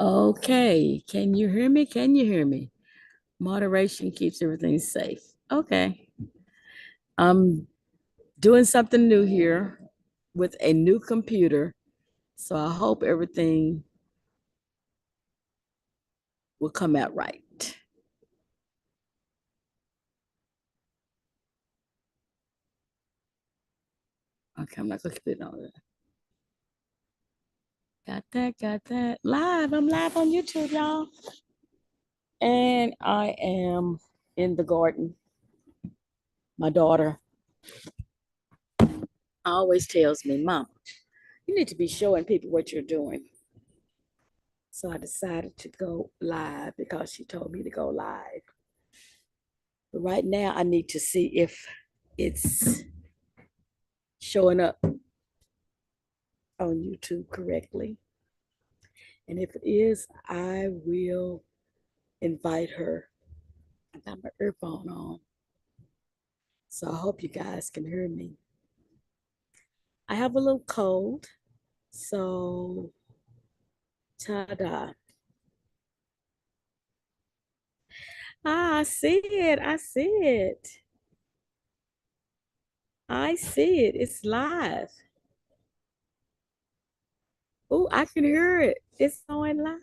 Okay, can you hear me? Can you hear me? Moderation keeps everything safe. Okay, I'm doing something new here with a new computer, so I hope everything will come out right. Okay, I'm not gonna keep it on there. Got that, got that. Live, I'm live on YouTube, y'all. And I am in the garden. My daughter always tells me, Mom, you need to be showing people what you're doing. So I decided to go live because she told me to go live. But right now, I need to see if it's showing up on YouTube correctly. And if it is, I will invite her. I got my earphone on. So I hope you guys can hear me. I have a little cold. So, ta-da. Ah, I see it. I see it. I see it. It's live. Oh, I can hear it. It's going live.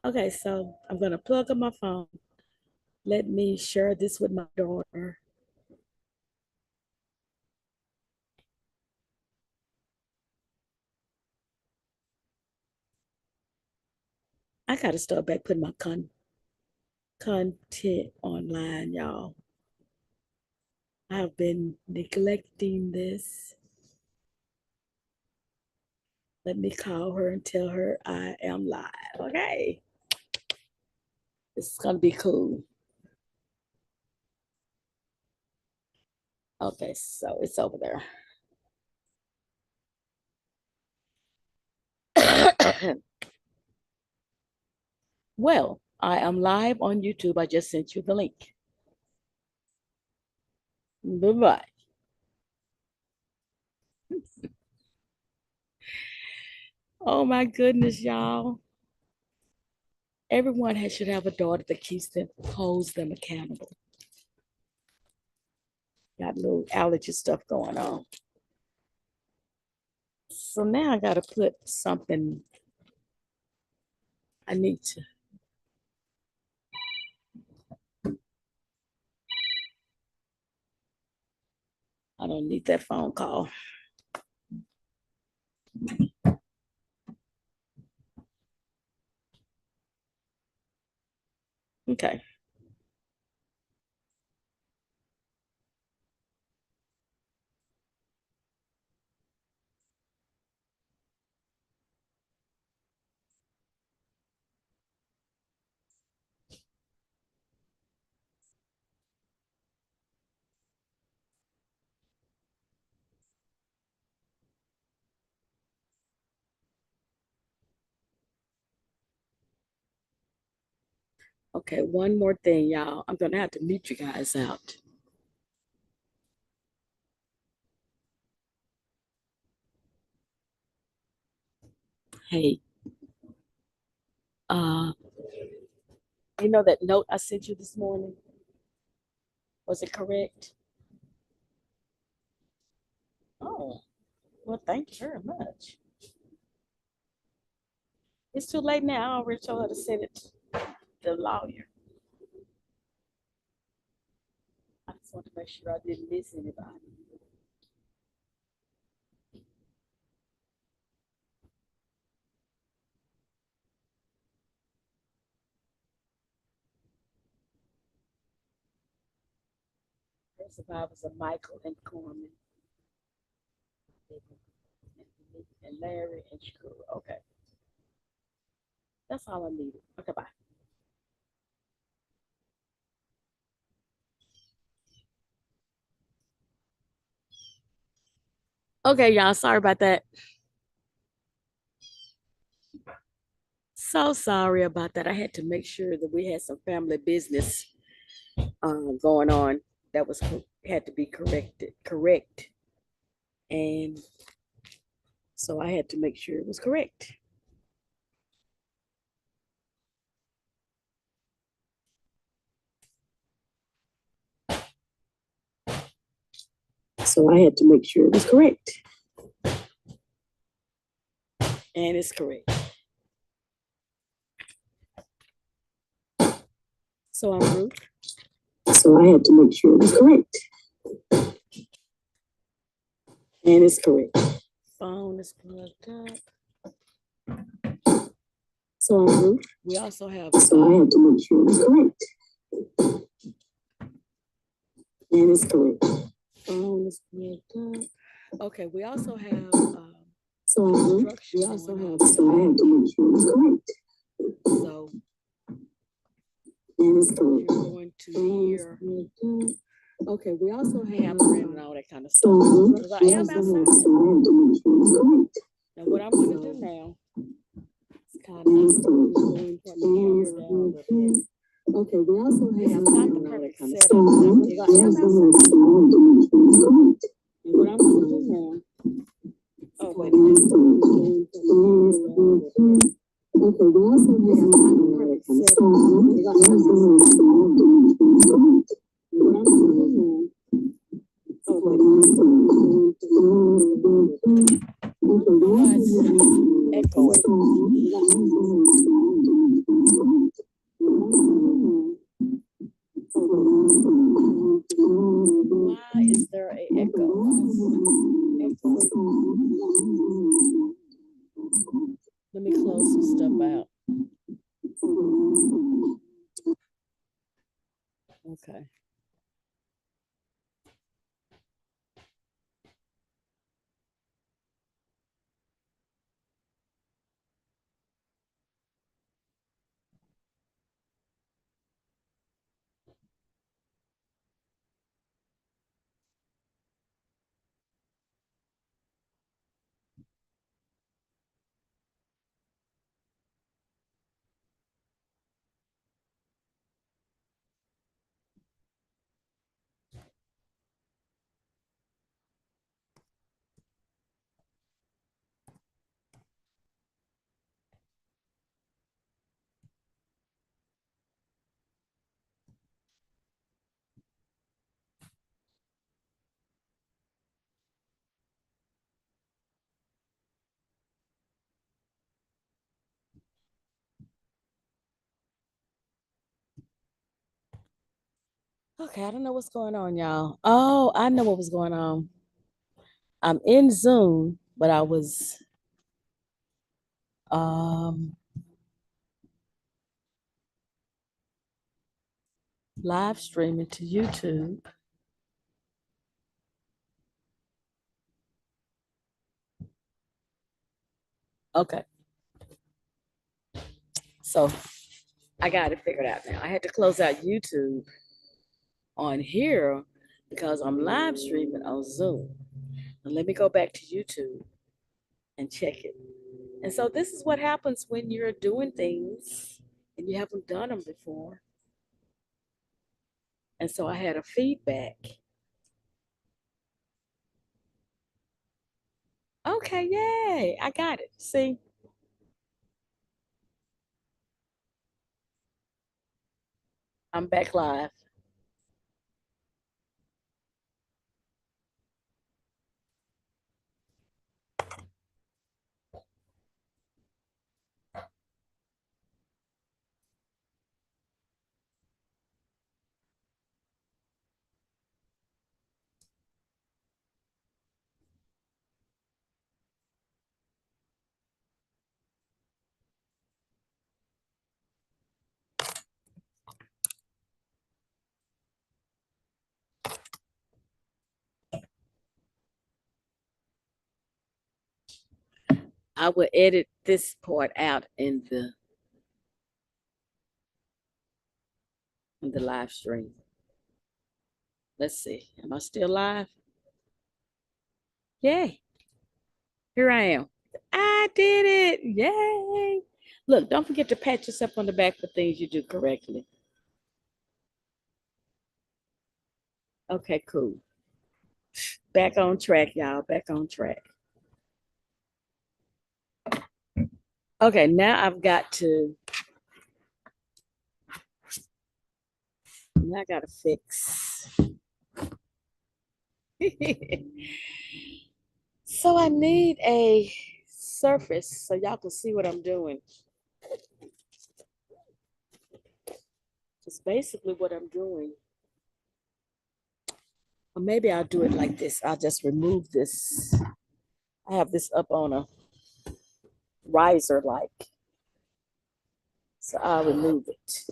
Okay, so I'm going to plug up my phone. Let me share this with my daughter. I got to start back putting my content online, y'all. I've been neglecting this. Let me call her and tell her I am live. Okay. This is going to be cool. Okay, so it's over there. Well, I am live on YouTube. I just sent you the link. Bye bye. Oh my goodness, y'all. Everyone should have a daughter that keeps them, holds them accountable. Got a little allergy stuff going on. So now I got to put something. I need to. I don't need that phone call. Okay. Okay. One more thing, y'all. I'm going to have to meet you guys out. Hey, uh, you know that note I sent you this morning? Was it correct? Oh, well, thank you very much. It's too late now. I already told her to send it to the lawyer. I just want to make sure I didn't miss anybody. The survivors of Michael and Corman. and Larry and Shakura. Okay, that's all I needed. Okay, bye. Okay, y'all. Sorry about that. So sorry about that. I had to make sure that we had some family business going on that was had to be correct, and so I had to make sure it was correct. So I had to make sure it was correct, and it's correct. So I'm Ruth. So I had to make sure it was correct, and it's correct. Phone is plugged up. So I'm Ruth. We also have. So I had to make sure it was correct, and it's correct. Phone is plugged up. Okay, we also have so we also have so I have to make sure it's correct. So and it's correct. You're going to hear okay, we also have hammering and all that kind of stuff. Because I am outside. So I have to make sure it's correct. Now what I'm gonna do now is kind of going from here down the okay, we also have not the perfect setup. Because I am outside. And what I'm gonna do now oh, wait a minute. Okay, we also have why is there a echo? Let me close some stuff out. Okay. Okay, I don't know what's going on, y'all. Oh, I know what was going on. I'm in Zoom, but I was um live streaming to YouTube. Okay. So I got it figured out now. I had to close out YouTube on here because I'm live streaming on Zoom. Now let me go back to YouTube and check it. And so this is what happens when you're doing things and you haven't done them before. And so I had a feedback. Okay, yay. I got it. See, I'm back live. I will edit this part out in the live stream. Let's see. Am I still live? Yay. Here I am. I did it. Yay. Look, don't forget to pat yourself on the back for things you do correctly. Okay, cool. Back on track, y'all. Back on track. Okay, now I gotta fix. So I need a surface so y'all can see what I'm doing. It's basically what I'm doing. Or maybe I'll do it like this. I'll just remove this. I have this up on a riser like. So I'll remove it.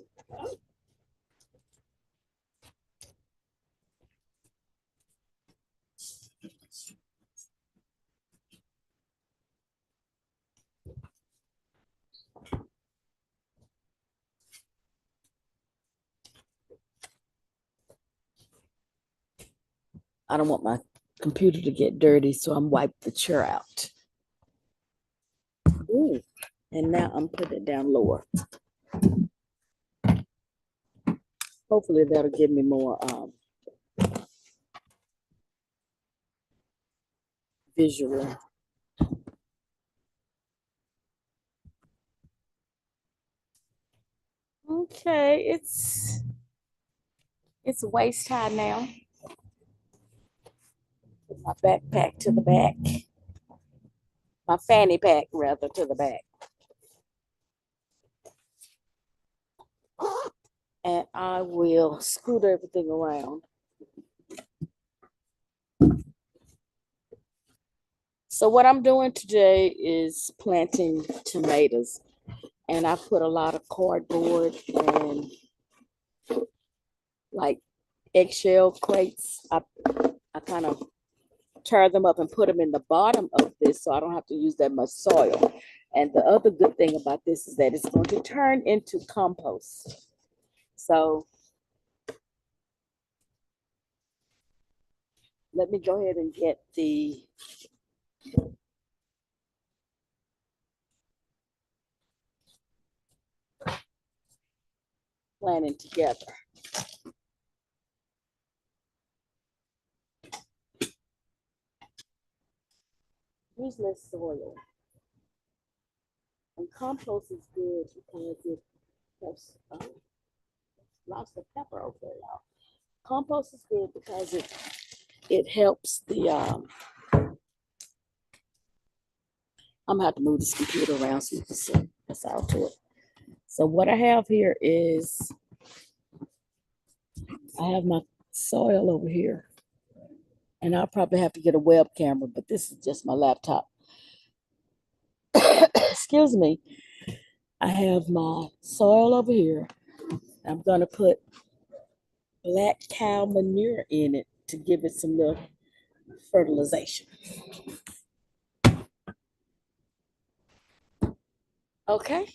I don't want my computer to get dirty, so I'm wiping the chair out. Ooh. And now I'm putting it down lower. Hopefully that'll give me more visual. Okay, it's waist high now. Put my backpack to the back. My fanny pack rather to the back. And I will scoot everything around. So what I'm doing today is planting tomatoes. And I put a lot of cardboard and like eggshell crates. I kind of tear them up and put them in the bottom of this so I don't have to use that much soil. And the other good thing about this is that it's going to turn into compost. So let me go ahead and get the planting together. Use less soil. And compost is good because it helps. Lots of pepper over there, y'all. Compost is good because it helps the. I'm gonna have to move this computer around so you can see. That's all to it. So what I have here is I have my soil over here, and I'll probably have to get a web camera, but this is just my laptop. Excuse me. I have my soil over here. I'm gonna put black cow manure in it to give it some little fertilization. Okay.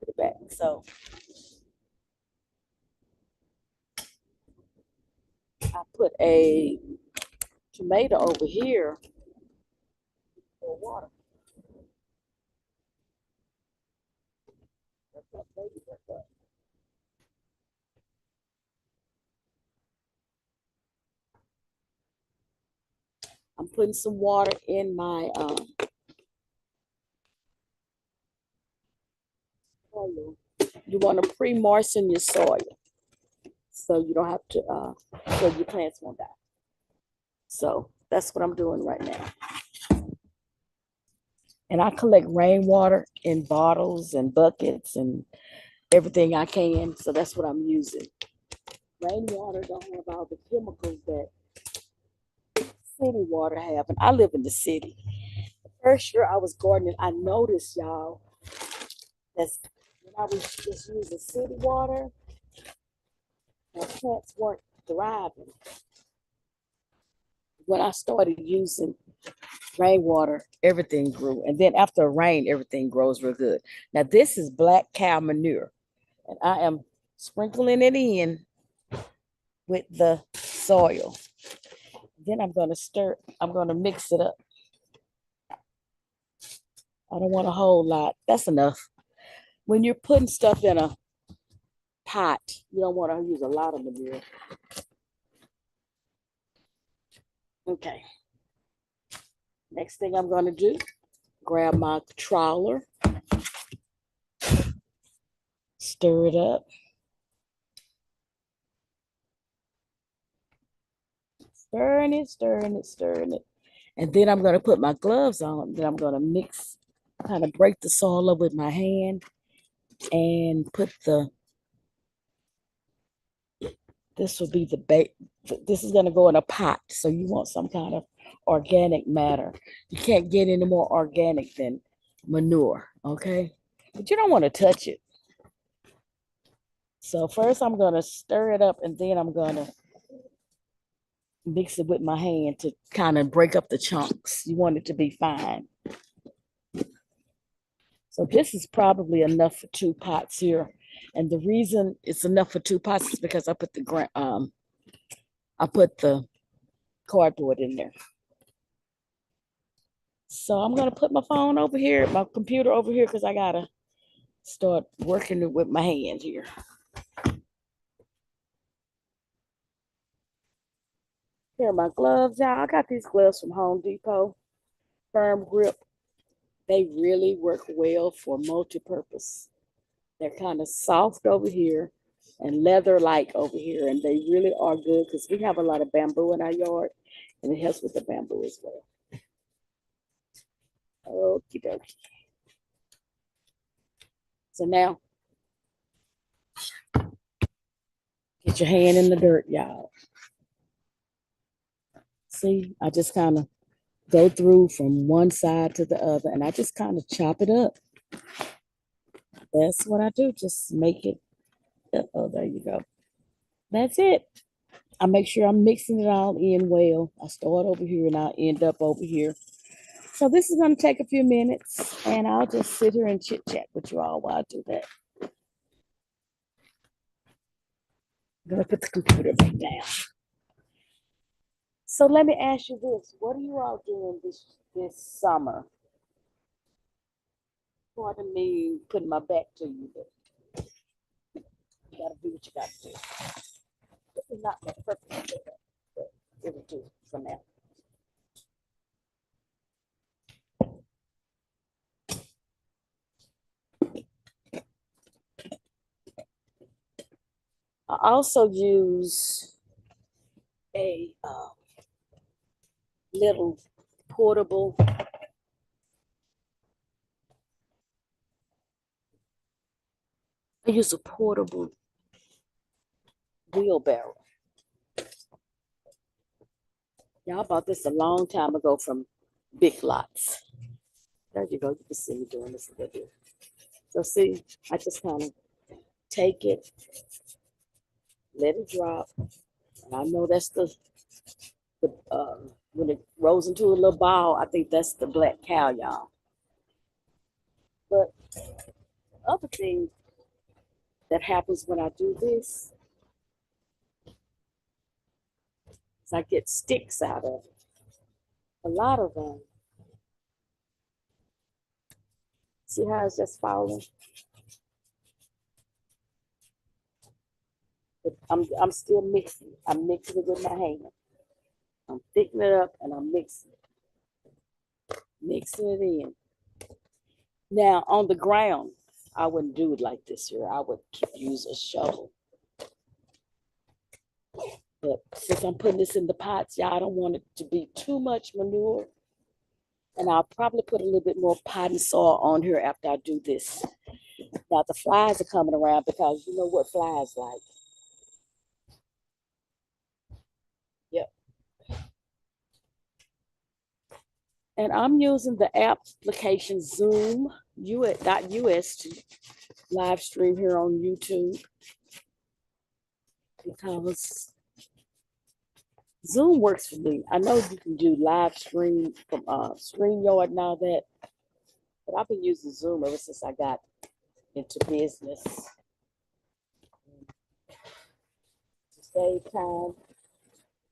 Put it back. So I put a tomato over here for water. I'm putting some water in my soil. You want to pre-moisten your soil so you don't have to, so your plants won't die. So that's what I'm doing right now. And I collect rainwater in bottles and buckets and everything I can. So that's what I'm using. Rainwater don't have all the chemicals that city water have. And I live in the city. The first year I was gardening, I noticed, y'all, that when I was just using city water, my plants weren't thriving. When I started using rainwater, everything grew. And then after rain, everything grows real good. Now, this is black cow manure, and I am sprinkling it in with the soil. Then I'm going to stir, I'm going to mix it up. I don't want a whole lot. That's enough. When you're putting stuff in a pot, you don't want to use a lot of manure. Okay. Next thing I'm going to do, grab my trawler, stir it up. Stirring it, stirring it, stirring it. And then I'm going to put my gloves on. Then I'm going to mix, kind of break the soil up with my hand and put this will be the bait. This is going to go in a pot. So you want some kind of organic matter. You can't get any more organic than manure, okay? But you don't want to touch it. So first I'm going to stir it up and then I'm going to mix it with my hand to kind of break up the chunks. You want it to be fine. So this is probably enough for 2 pots here. And the reason it's enough for 2 pots is because I put the cardboard in there. So I'm gonna put my phone over here, my computer over here, because I gotta start working it with my hand here. Here are my gloves, y'all. I got these gloves from Home Depot. Firm grip. They really work well for multi-purpose. They're kind of soft over here and leather-like over here, and they really are good because we have a lot of bamboo in our yard, and it helps with the bamboo as well. Okie dokie. So now, get your hand in the dirt, y'all. See, I just kind of go through from one side to the other, and I just kind of chop it up. That's what I do. Just make it. Oh, there you go. That's it. I make sure I'm mixing it all in well. I start over here and I end up over here. So this is going to take a few minutes, and I'll just sit here and chit chat with you all while I do that. I'm going to put the computer back down. So let me ask you this: what are you all doing this summer? Pardon me putting my back to you, but you got to do what you got to do. This is not my perfect, but it will do for now. I also use a little portable I use a portable wheelbarrow. Y'all bought this a long time ago from Big Lots. There you go. You can see me doing this a little bit. So see, I just kind of take it, let it drop. And I know that's the when it rolls into a little ball, I think that's the black cow, y'all. But the other thing that happens when I do this is I get sticks out of it. A lot of them. See how it's just falling? But I'm still mixing. I'm mixing it with my hand. I'm picking it up and I'm mixing it in. Now on the ground, I wouldn't do it like this here. I would use a shovel. But since I'm putting this in the pots, y'all, I don't want it to be too much manure. And I'll probably put a little bit more potting soil on here after I do this. Now the flies are coming around because you know what flies like. Yep. And I'm using the application Zoom US to live stream here on YouTube because Zoom works for me. I know you can do live stream from StreamYard and all that, but I've been using Zoom ever since I got into business. To save time,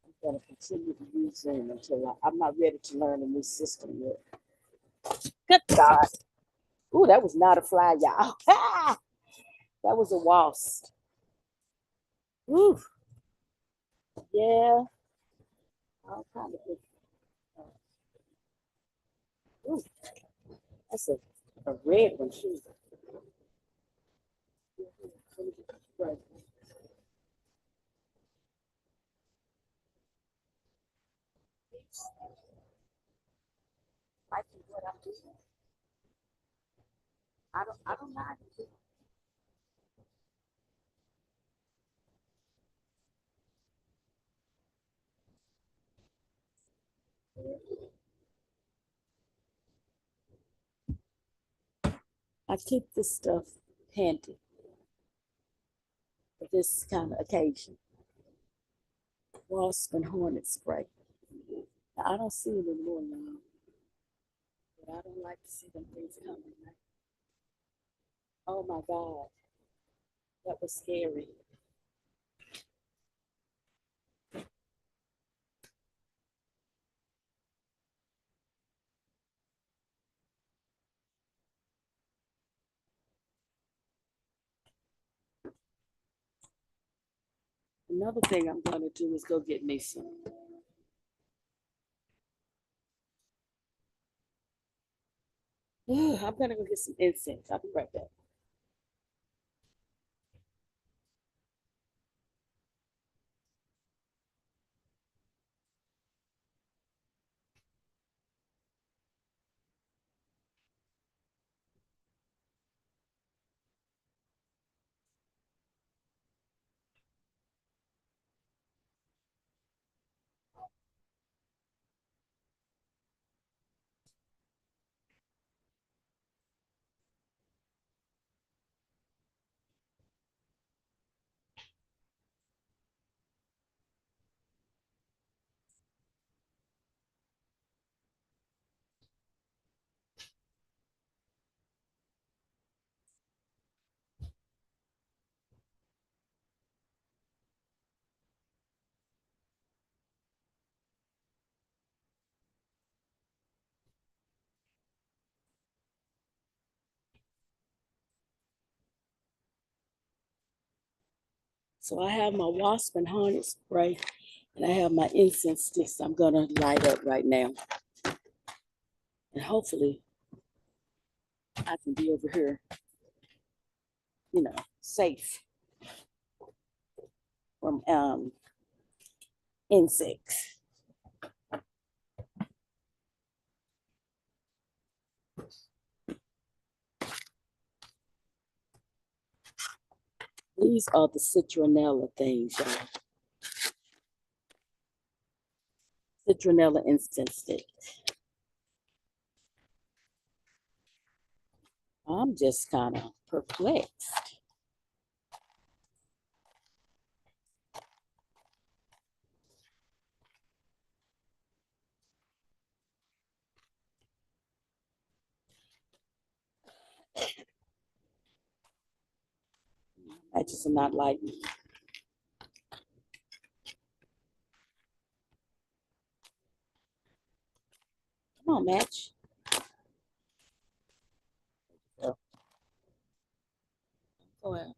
I'm going to continue to use Zoom until I'm not ready to learn a new system yet. Good God. Ooh, that was not a fly, y'all. that was a wasp. Ooh, yeah. All kind of good. Ooh, that's a red one, too. Right. Like what I'm doing. I don't mind. I keep this stuff handy for this kind of occasion. Wasp and hornet spray. Now, I don't see it anymore now, but I don't like to see them things coming. Oh my God, that was scary. Another thing I'm going to do is go get me some. I'm going to go get some incense. I'll be right back. So I have my wasp and hornet spray, and I have my incense sticks I'm going to light up right now. And hopefully I can be over here, safe from insects. These are the citronella things, y'all. Citronella incense stick. I'm just kind of perplexed. I just am not like, come on, match. Oh, go ahead.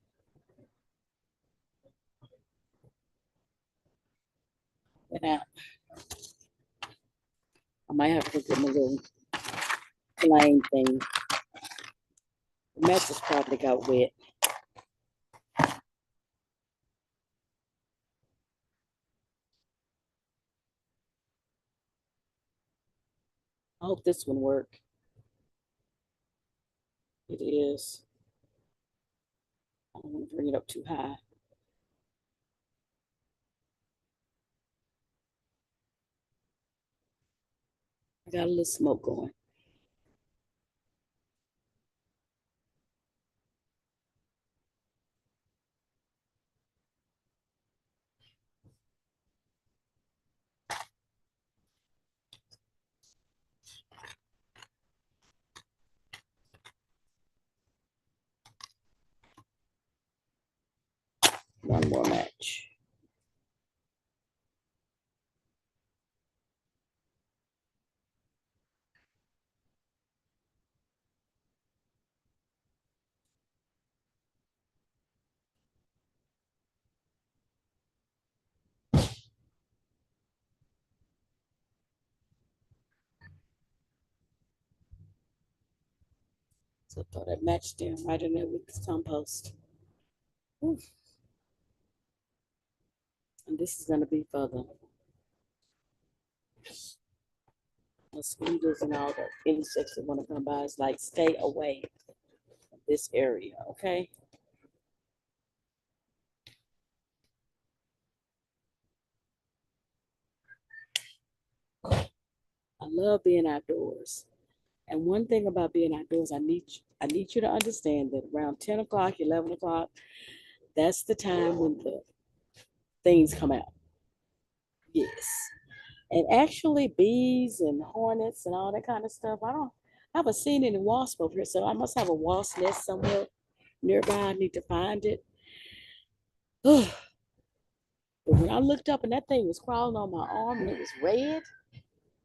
Went out. I might have to get my little flame thing. The mattress probably got wet. I hope this one work. It is. I don't want to bring it up too high. I got a little smoke going. more match. So throw that match down right in there with the compost. Ooh. And this is going to be for the mosquitoes and all the insects that want to come by. It's like stay away from this area, okay? I love being outdoors. And one thing about being outdoors, I need you to understand that around 10 o'clock, 11 o'clock, that's the time when the things come out. Yes. And actually, bees and hornets and all that kind of stuff, I haven't seen any wasps over here. So I must have a wasp nest somewhere nearby. I need to find it. But when I looked up and that thing was crawling on my arm and it was red,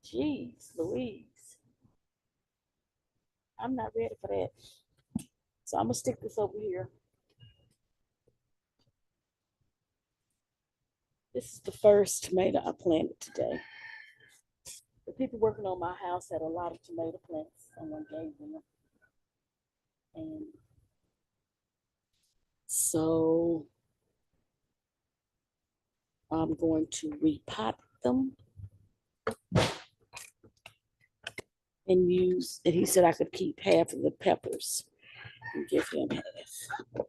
jeez, Louise, I'm not ready for that. So I'm going to stick this over here. This is the first tomato I planted today. The people working on my house had a lot of tomato plants. Someone gave them. And so I'm going to repot them and he said I could keep half of the peppers and give him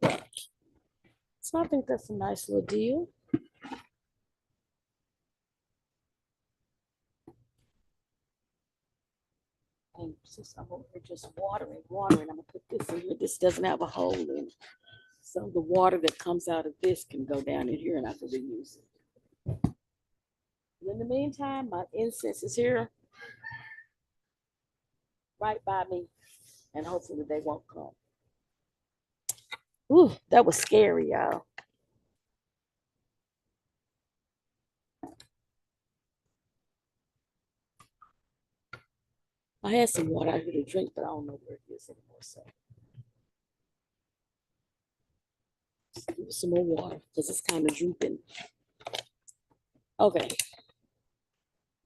half. So I think that's a nice little deal. And since I'm over here just watering, I'm gonna put this in here. This doesn't have a hole in it. So the water that comes out of this can go down in here and I can reuse it. In the meantime, my incense is here right by me, and hopefully they won't come. Ooh, that was scary, y'all. I had some water out here to drink, but I don't know where it is anymore. So some more water because it's kind of drooping. Okay,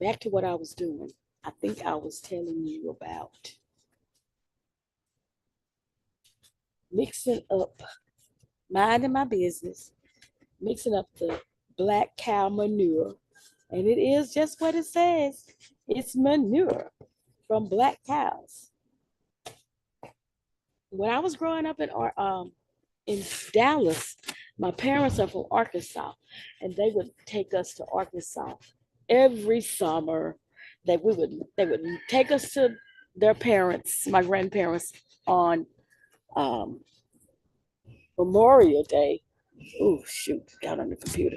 back to what I was doing. I think I was telling you about mixing up, minding my business, mixing up the black cow manure. And it is just what it says. It's manure from black cows. When I was growing up in Dallas, my parents are from Arkansas, and they would take us to Arkansas every summer. They would take us to their parents, my grandparents, on um, Memorial Day. Oh shoot, got on the computer,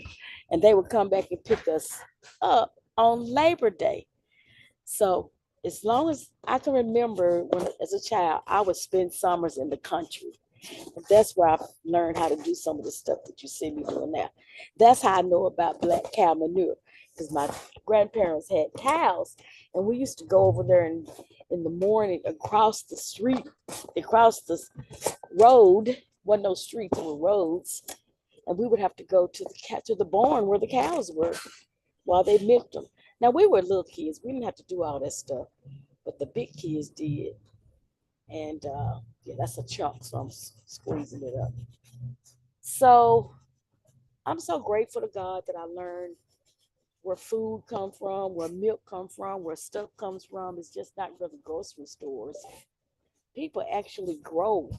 and they would come back and pick us up on Labor Day. So as long as I can remember, when as a child, I would spend summers in the country. That's where I learned how to do some of the stuff that you see me doing now. That's how I know about black cow manure, because my grandparents had cows, and we used to go over there in the morning across the street, across the road. Wasn't no streets, were roads, and we would have to go to the barn where the cows were while they milked them. Now we were little kids; we didn't have to do all that stuff, but the big kids did. And yeah, that's a chunk, so I'm squeezing it up. So I'm so grateful to God that I learned where food come from, where milk come from, where stuff comes from. It's just not really grocery stores. People actually grow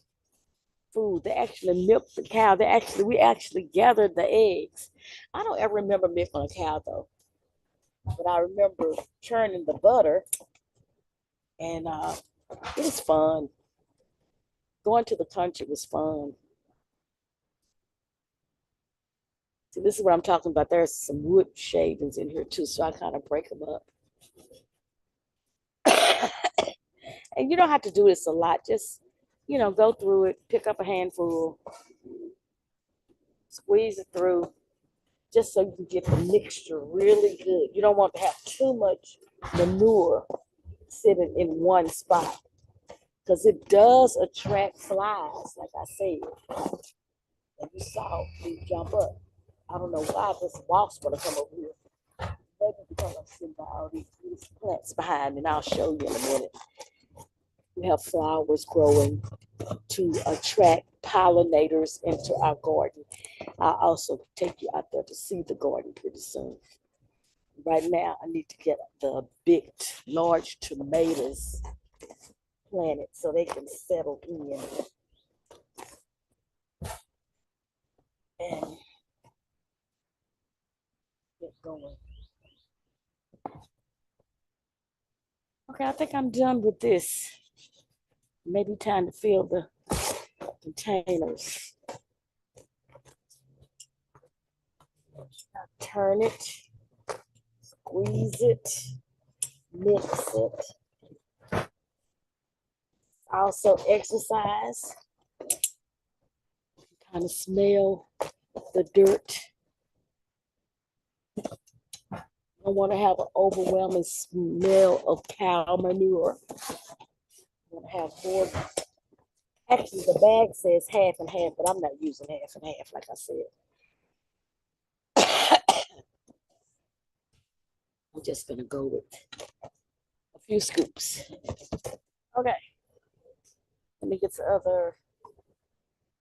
food. They actually milk the cow. We actually gathered the eggs. I don't ever remember milking a cow though, but I remember churning the butter, and it was fun. Going to the country was fun. See, this is what I'm talking about. There's some wood shavings in here too, so I kind of break them up. And you don't have to do this a lot. Just, go through it, pick up a handful, Squeeze it through just so you can get the mixture really good. You don't want to have too much manure sitting in one spot because it does attract flies, like I said. And you saw me jump up. I don't know why this wasp want to come over here. Maybe because I'm sitting by all these plants behind me, and I'll show you in a minute. We have flowers growing to attract pollinators into our garden. I'll also take you out there to see the garden pretty soon. Right now, I need to get the big, large tomatoes planted so they can settle in and get going. Okay, I think I'm done with this. Maybe time to fill the containers. Turn it, squeeze it, mix it. Also exercise. Kind of smell the dirt. I want to have an overwhelming smell of cow manure. I want to have more. Actually, the bag says half and half, but I'm not using half and half, like I said. I'm just going to go with a few scoops. Okay. Let me get the other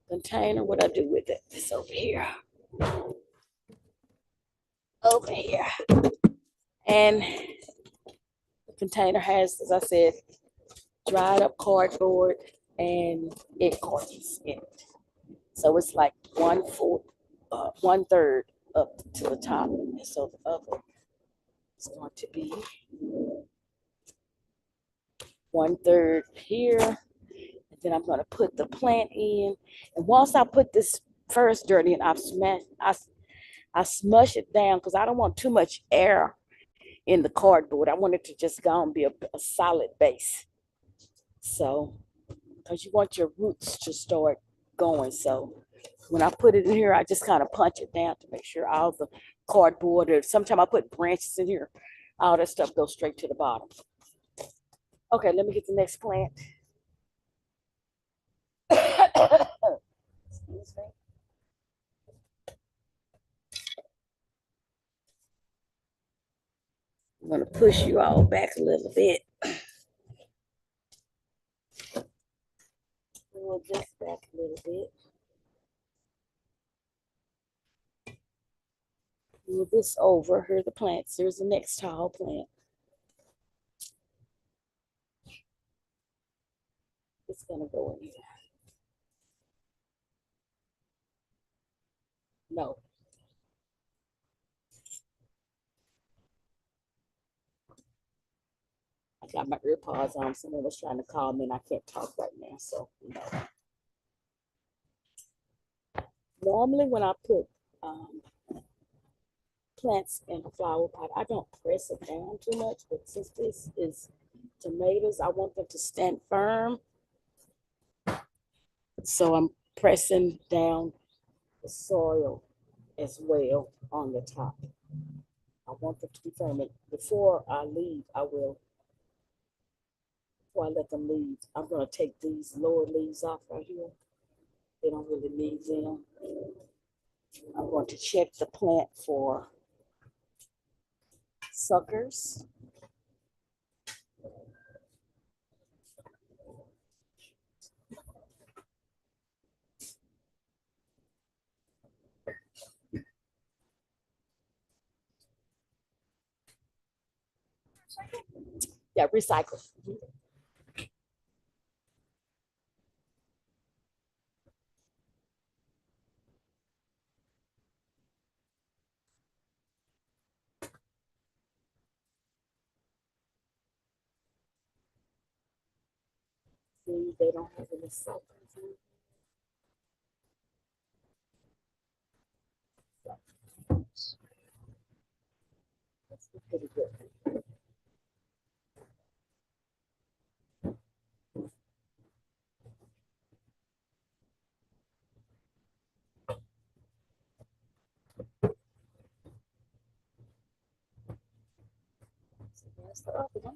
container. What I do with it? It's over here. Over here. And the container has, as I said, dried up cardboard and acorns in it. So it's like 1/3 up to the top. And so the other is going to be 1/3 here. And then I'm going to put the plant in. And once I put this first dirt in, I smush it down because I don't want too much air in the cardboard. I want it to just go and be a solid base. So, because you want your roots to start going. So when I put it in here, I just kind of punch it down to make sure all the cardboard, or sometimes I put branches in here, all that stuff goes straight to the bottom. Okay, let me get the next plant. Excuse me. I'm going to push you all back a little bit. Pull this back a little bit. Move this over. Here are the plants. Here's the next tall plant. It's going to go in here. No. I got my ear pods on. Someone was trying to call me and I can't talk right now. So, no. Normally when I put plants in a flower pot, I don't press it down too much. But since this is tomatoes, I want them to stand firm. So I'm pressing down the soil as well on the top. I want them to be firm. And before I leave, before I let them leave, I'm going to take these lower leaves off right here. They don't really need them. I'm going to check the plant for suckers. Yeah, recycle. See, they don't have any suckers. That's pretty good. the other one?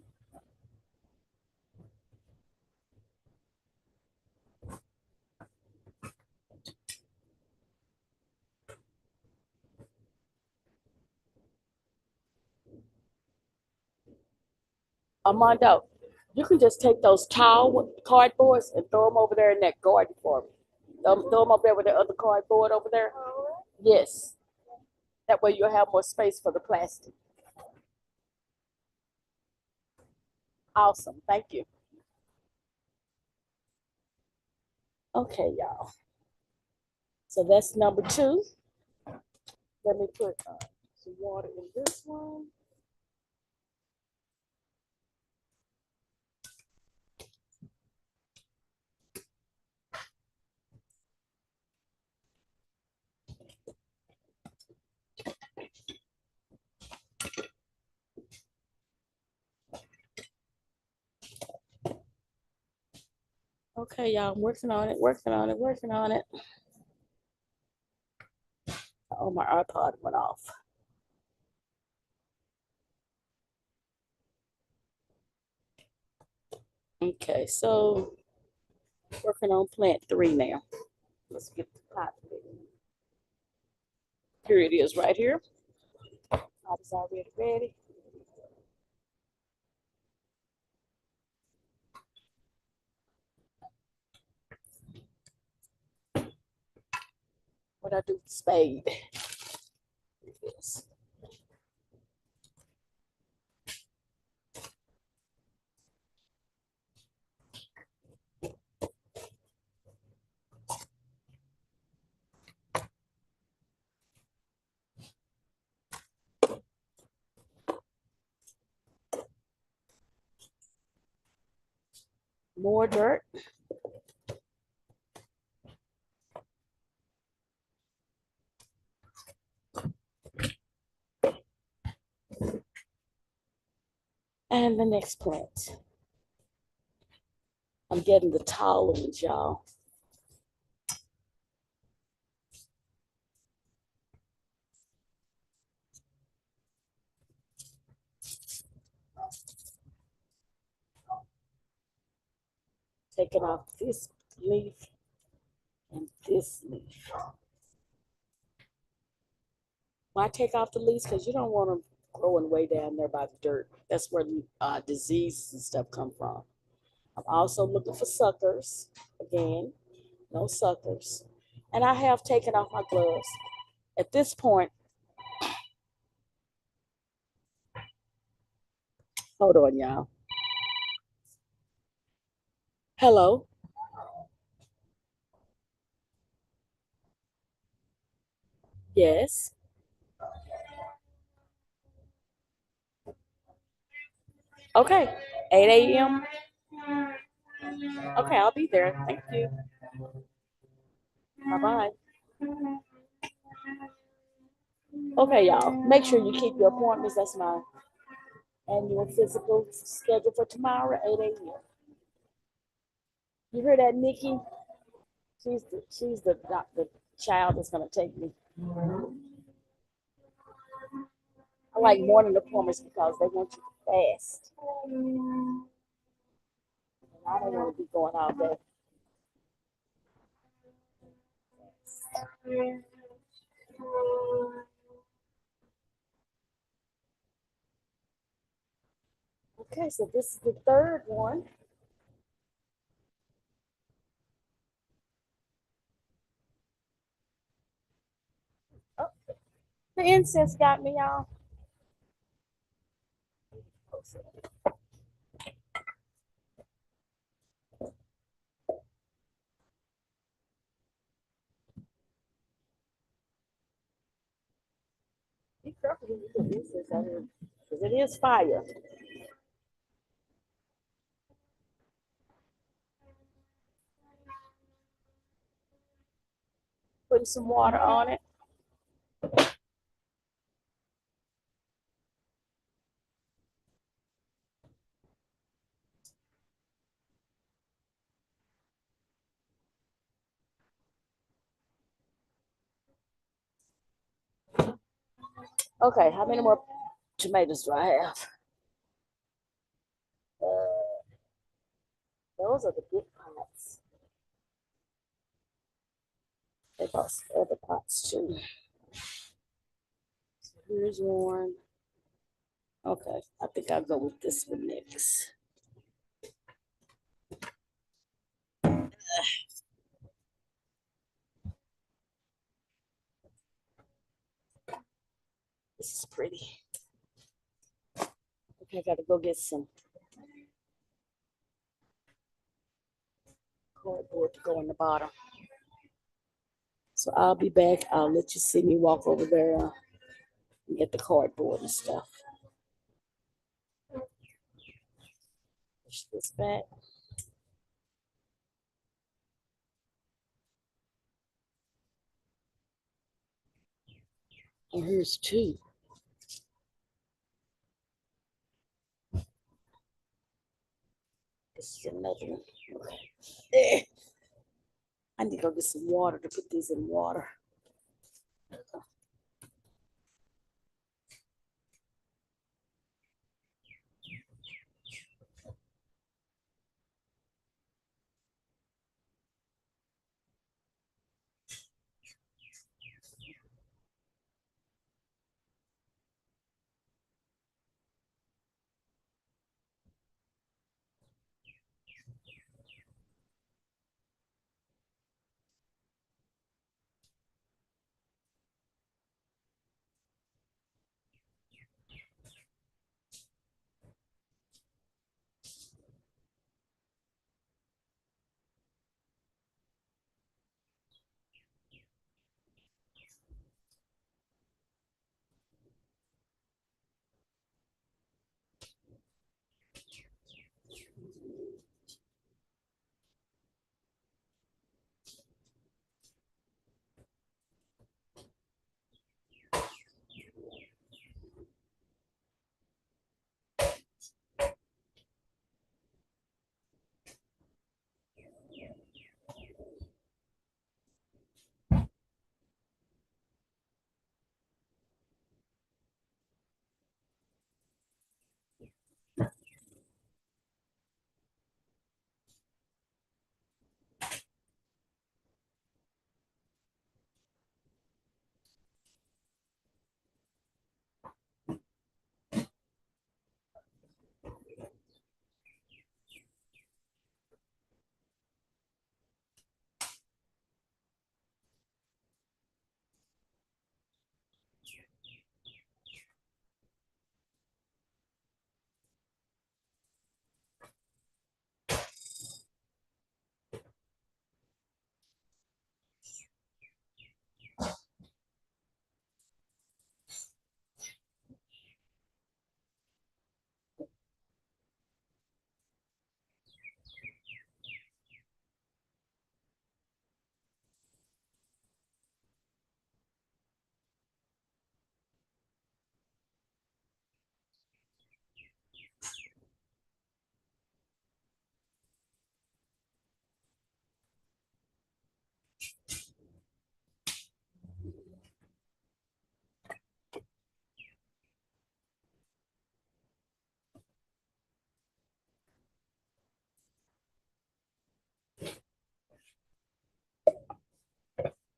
Armando, you can just take those tall cardboards and throw them over there in that garden for me. Throw them over there with the other cardboard over there. Yes. That way you'll have more space for the plastic. Awesome. Thank you. Okay, y'all. So that's number two. Let me put some water in this one. Okay, y'all, I'm working on it, working on it, working on it. Oh, my iPod went off. Okay, so working on plant three now. Let's get the pot. Here it is right here. Pot is already ready. What I do with spade. Yes. More dirt. And the next plant. I'm getting the taller ones, y'all. Taking off this leaf and this leaf. Why take off the leaves? Because you don't want them growing way down there by the dirt. That's where diseases and stuff come from. I'm also looking for suckers. Again, no suckers. And I have taken off my gloves. At this point, hold on, y'all. Hello. Yes. Okay. 8 a.m. Okay, I'll be there. Thank you. Bye bye. Okay, y'all. Make sure you keep your appointments. That's my annual physical schedule for tomorrow at 8 a.m. You hear that, Nikki? She's the child that's gonna take me. I like morning appointments because they want you fast. And I don't want to be going all day. Okay, so this is the third one. Oh, the incense got me, y'all. Be careful when you put incense out here, because it is fire. Putting some water on it. Okay, how many more tomatoes do I have? those are the big pots. They bought some other pots too. So here's one. Okay, I think I'll go with this one next. This is pretty. Okay, I gotta go get some cardboard to go in the bottom. So I'll be back. I'll let you see me walk over there and get the cardboard and stuff. Push this back. And here's two. This is another one. Okay. I need to go get some water to put these in water.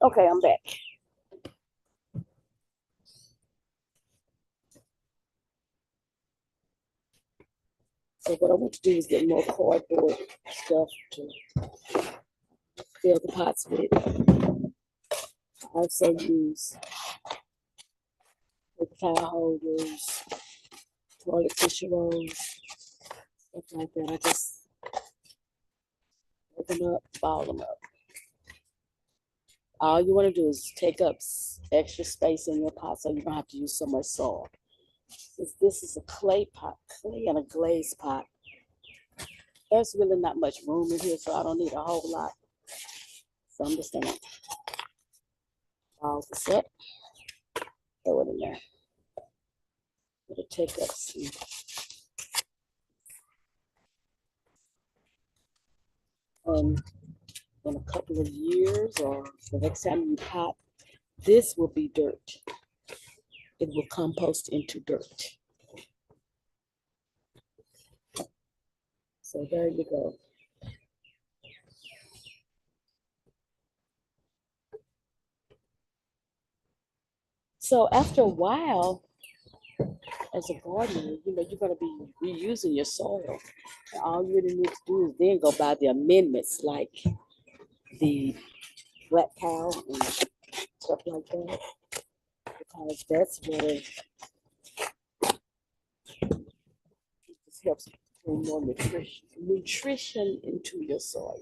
Okay, I'm back. So what I want to do is get more cardboard stuff to fill the pots with. I also use paper towel holders, toilet tissue rolls, stuff like that. I just open up, ball them up. All you want to do is take up extra space in your pot so you don't have to use so much soil. Since this is a clay pot, clay and a glazed pot, there's really not much room in here, so I don't need a whole lot. So I'm just gonna ball this up, throw it in there. It'll take up some. In a couple of years or the next time you pot, this will be dirt. It will compost into dirt. So there you go. So after a while, as a gardener, you're going to be reusing your soil. And all you really need to do is then go by the amendments like the black cow and stuff like that, because that's what it just helps bring more nutrition into your soil.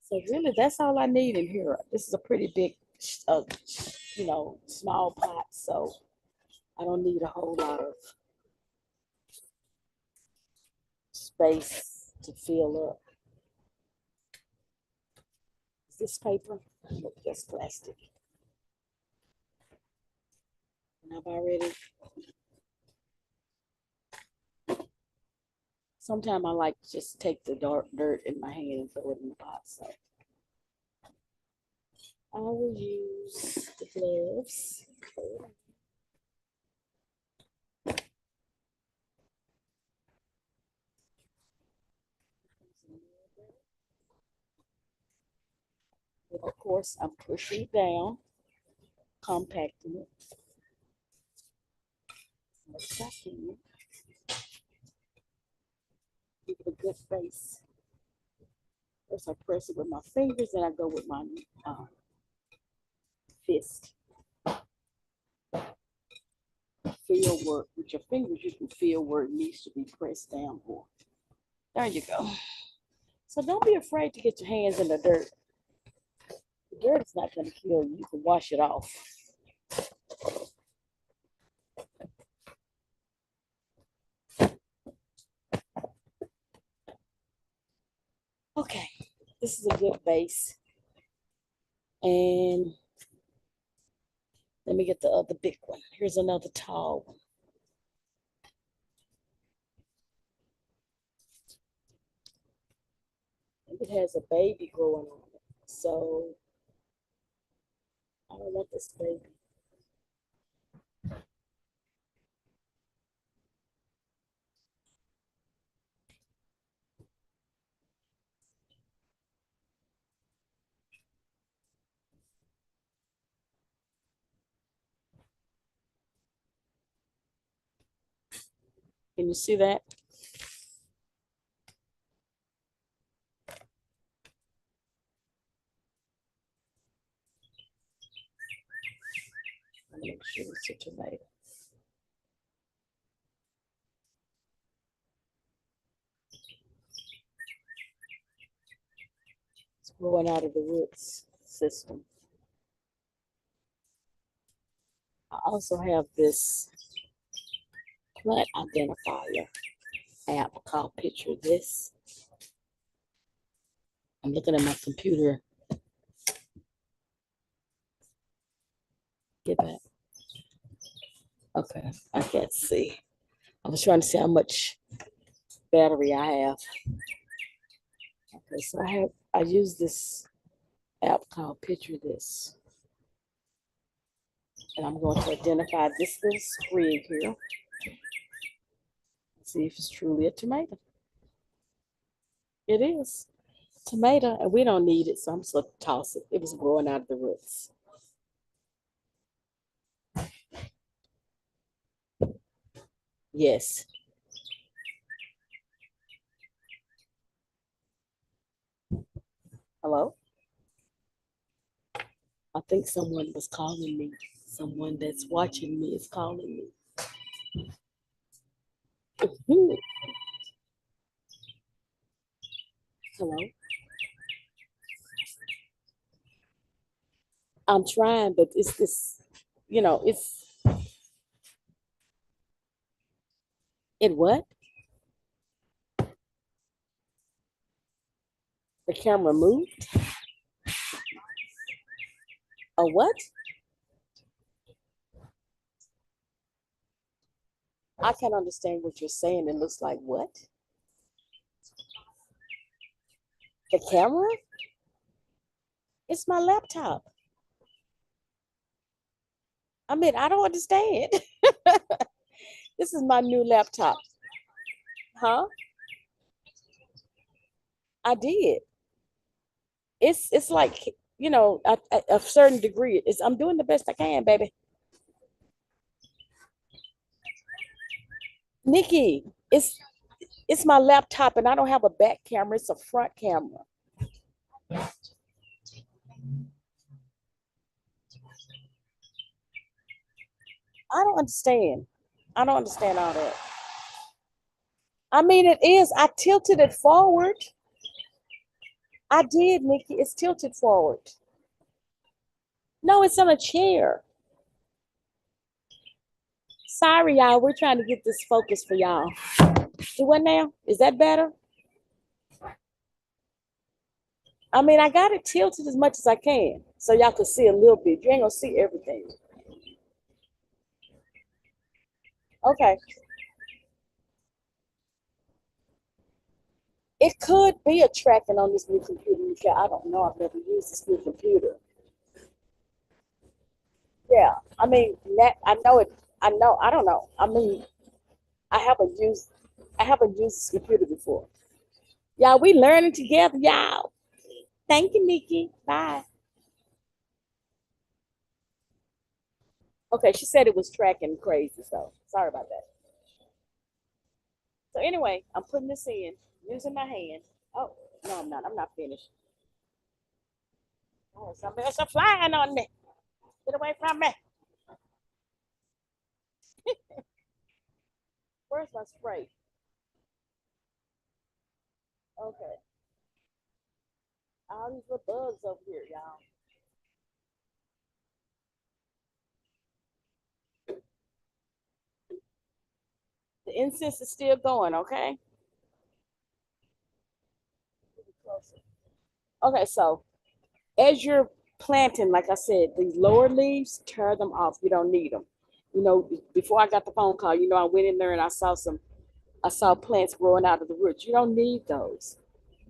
So really, that's all I need in here. This is a pretty big, small pot, so I don't need a whole lot of space to fill up. Is this paper? Nope, that's plastic. And I've already. Sometimes I like to just take the dark dirt in my hand and throw it in the pot. So I will use the gloves. And of course, I'm pushing it down, compacting it. Second, give it a good face. First, I press it with my fingers, and I go with my fist. Feel where with your fingers, you can feel where it needs to be pressed down for. There you go. So don't be afraid to get your hands in the dirt. The dirt is not going to kill you. You can wash it off. Okay, this is a good base. And let me get the other big one. Here's another tall one. And it has a baby growing on it. So I don't want this baby. Can you see that? Let me make sure it's a tomato. It's growing out of the roots system. I also have this plant identifier app called Picture This. I'm looking at my computer. Get back. Okay, I can't see. I was trying to see how much battery I have. Okay, so I use this app called Picture This. And I'm going to identify this little sprig here. See if it's truly a tomato. It is. Tomato, and we don't need it, so I'm just going to toss it. It was growing out of the roots. Yes. Hello? I think someone was calling me. Someone that's watching me is calling me. Hello? I'm trying, but it's this, it's it what? The camera moved? A what? I can't understand what you're saying. It looks like what? The camera? It's my laptop. I mean, I don't understand. This is my new laptop. Huh? I did. It's like, a certain degree. I'm doing the best I can, baby. Nikki, it's my laptop and I don't have a back camera, it's a front camera. I don't understand. I don't understand all that. I mean, it is. I tilted it forward. I did, Nikki. It's tilted forward. No, it's on a chair. Sorry, y'all. We're trying to get this focus for y'all. Do what now? Is that better? I mean, I got it tilted as much as I can so y'all can see a little bit. You ain't gonna see everything. Okay. It could be a tracking on this new computer. Michelle. I don't know. I've never used this new computer. Yeah. I mean, that I know it. I know. I don't know. I mean, I haven't used. I haven't used this computer before. Y'all, we learning together, y'all. Thank you, Nikki. Bye. Okay, she said it was tracking crazy, so sorry about that. So anyway, I'm putting this in using my hand. Oh, no, I'm not. I'm not finished. Oh, something else flying on me. Get away from me. Where's my spray? Okay. All these little bugs over here, y'all. The incense is still going, okay? Okay, so as you're planting, like I said, these lower leaves, tear them off. You don't need them. You know, before I got the phone call, I went in there and I saw plants growing out of the roots. You don't need those.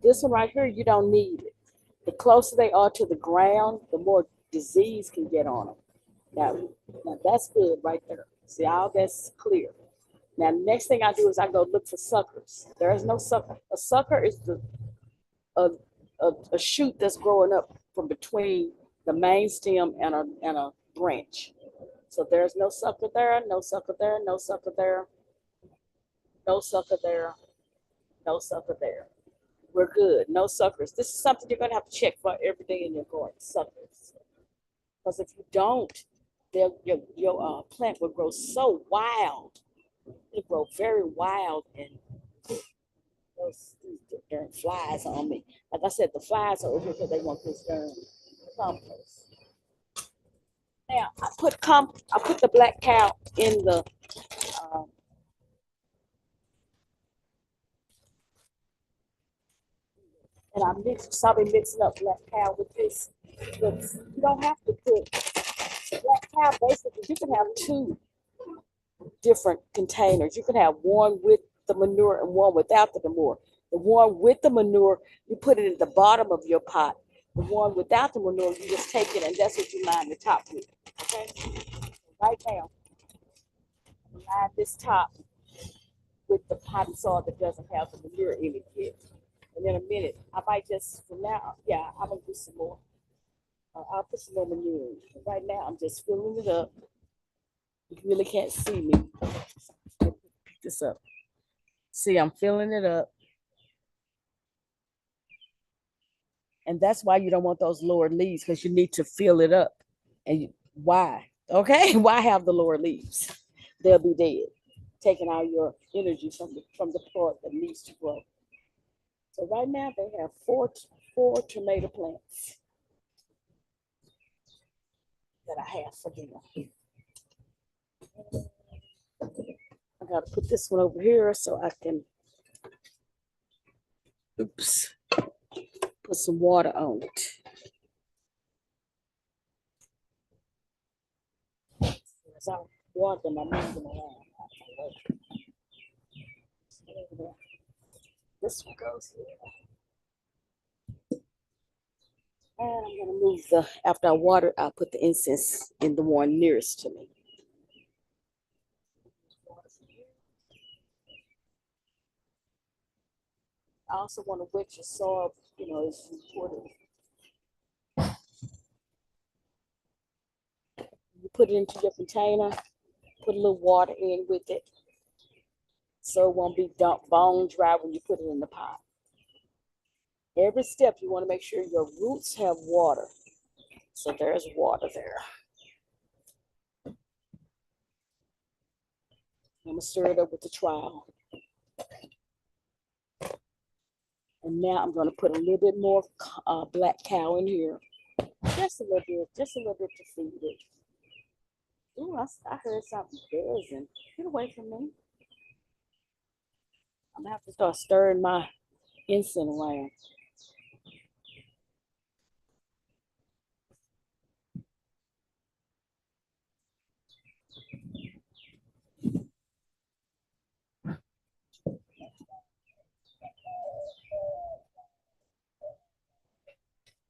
This one right here, you don't need it. The closer they are to the ground, the more disease can get on them. Now, now that's good right there. See, all that's clear. Now, next thing I do is I go look for suckers. There is no sucker. A sucker is a, a shoot that's growing up from between the main stem and a branch. So there's no sucker there, no sucker there, no sucker there, no sucker there, no sucker there. We're good. No suckers. This is something you're going to have to check for every day in your garden. Suckers. Because if you don't, your plant will grow so wild. It grow very wild and those darn flies on me. Like I said, the flies are over here because they want this darn compost. Now I put the black cow in the um, and I started mixing up black cow with this. But you don't have to put black cow. Basically, you can have two different containers. You can have one with the manure and one without the manure. The one with the manure, you put it at the bottom of your pot. The one without the manure, you just take it and that's what you line the top with. Okay? Right now, line this top with the potting soil that doesn't have the manure in it yet. And in a minute, I might just, from now, yeah, I'm going to do some more. I'll put some more manure in. But right now, I'm just filling it up. You really can't see me. Pick this up. See, I'm filling it up. And that's why you don't want those lower leaves because you need to fill it up. And why? Okay, why have the lower leaves? They'll be dead, taking all your energy from the part that needs to grow. So right now they have four tomato plants that I have for them. I gotta put this one over here so I can, oops, put some water on it. As I water them, I move them around. This one goes here. And I'm gonna move after I water, I'll put the incense in the one nearest to me. I also want to wet your soil, it's important. You put it into your container, put a little water in with it. so it won't be bone dry when you put it in the pot. Every step you want to make sure your roots have water. So there's water there. I'm gonna stir it up with the trowel. And now I'm gonna put a little bit more black cow in here. Just a little bit to feed it. Ooh, I heard something buzzing. Get away from me. I'm gonna have to start stirring my incense around.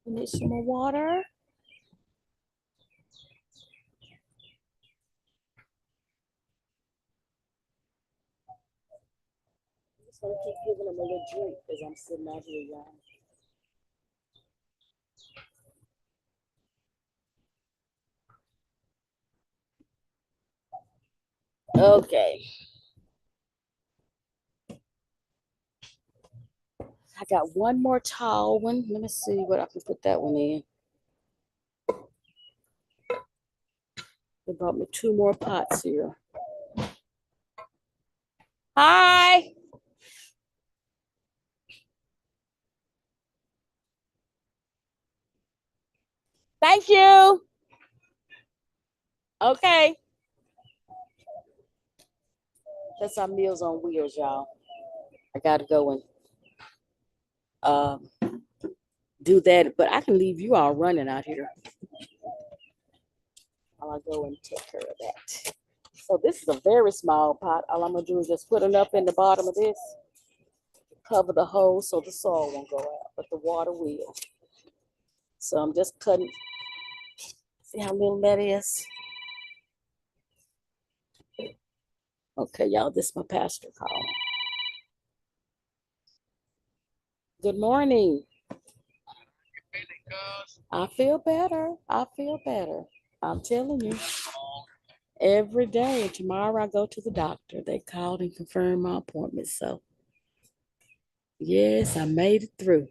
You need some more water? I'm just gonna keep giving them a little drink as I'm sitting out here, y'all. Okay. I got one more tall one. Let me see what I can put that one in. They brought me two more pots here. Hi. Thank you. Okay. That's our Meals on Wheels, y'all. I gotta go and um, do that, but I can leave you all running out here. I'll go and take care of that. So this is a very small pot. All I'm gonna do is just put enough in the bottom of this, cover the hole so the soil won't go out, but the water will. So I'm just cutting. See how little that is? Okay, y'all, this is my pastor calling. Good morning. I feel better. I feel better. I'm telling you. Every day. Tomorrow I go to the doctor. They called and confirmed my appointment. So, yes, I made it through.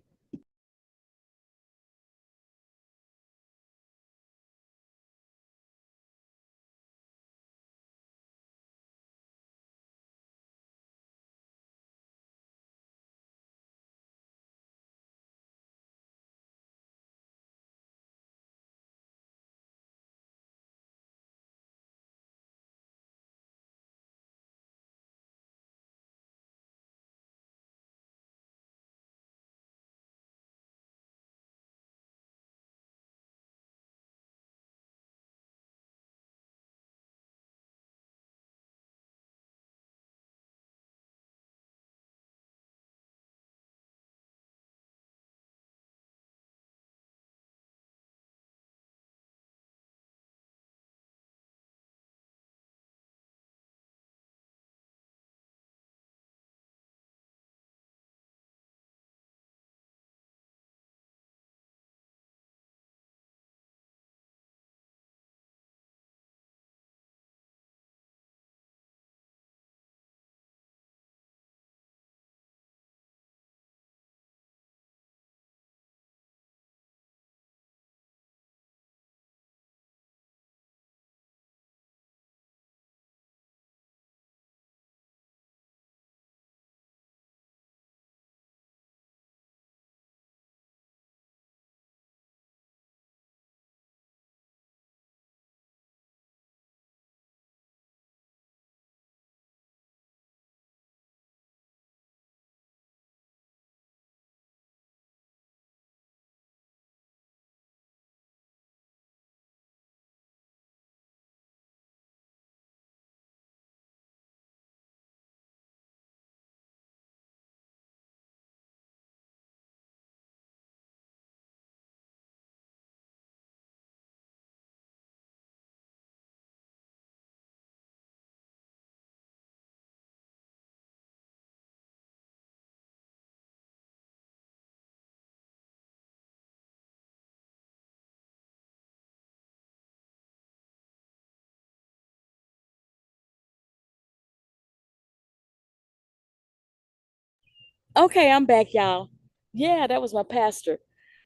Okay, I'm back, y'all. Yeah, that was my pastor.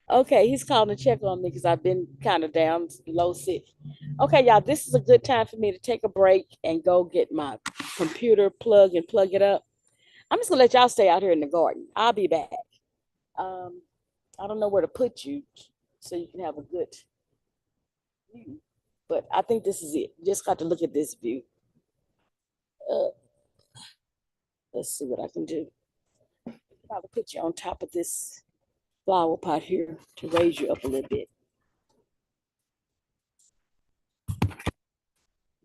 Okay, he's calling to check on me because I've been kind of down, low sick. Okay, y'all, this is a good time for me to take a break and go get my computer plug and plug it up. I'm just gonna let y'all stay out here in the garden. I'll be back. Um, I don't know where to put you so you can have a good view, but I think this is it. Just got to look at this view. Uh, let's see what I can do. Probably put you on top of this flower pot here to raise you up a little bit.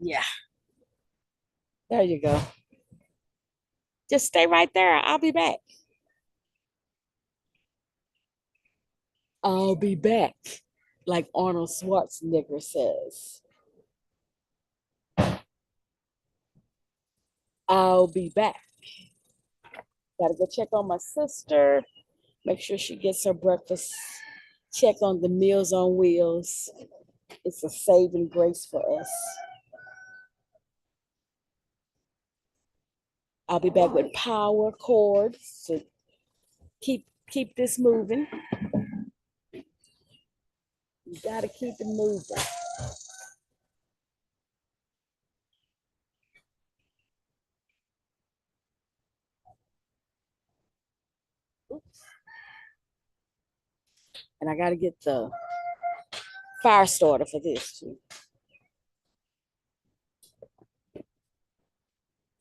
Yeah, there you go. Just stay right there. I'll be back. I'll be back, like Arnold Schwarzenegger says. I'll be back. Gotta go check on my sister, make sure she gets her breakfast, check on the Meals on Wheels. It's a saving grace for us. I'll be back with power cords to keep this moving. You gotta keep it moving. Oops. And I gotta get the fire starter for this too.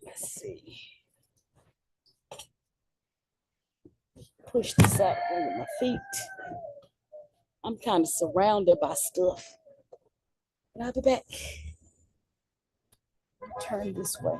Let's see. Push this up with my feet. I'm kind of surrounded by stuff. But I'll be back. Turn this way.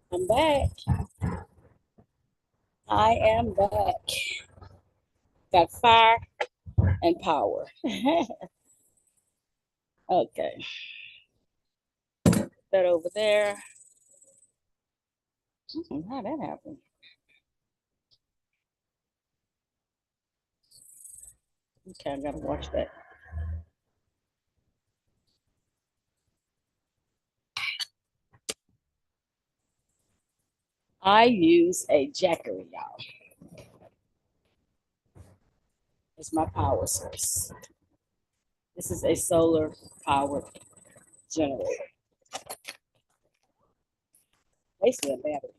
I'm back. I am back. Got fire and power. Okay, that over there. How that happened? Okay, I gotta watch that. I use a Jackery, y'all. It's my power source. This is a solar powered generator. Basically a battery.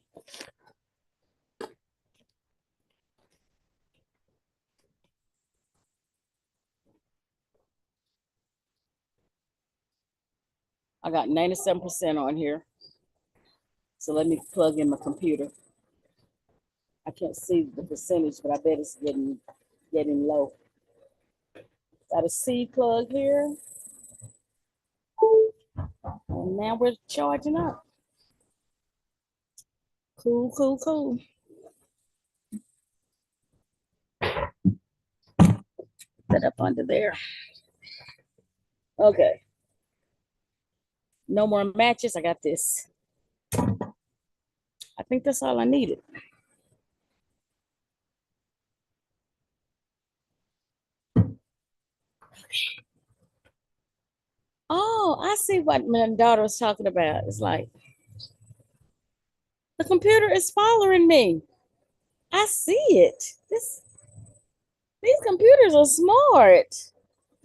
I got 97% on here. So let me plug in my computer. I can't see the percentage, but I bet it's getting low. Got a C plug here. And now we're charging up. Cool, cool, cool. Put that up under there. Okay. No more matches. I got this. I think that's all I needed. Oh, I see what my daughter was talking about. It's like the computer is following me. I see it. These computers are smart.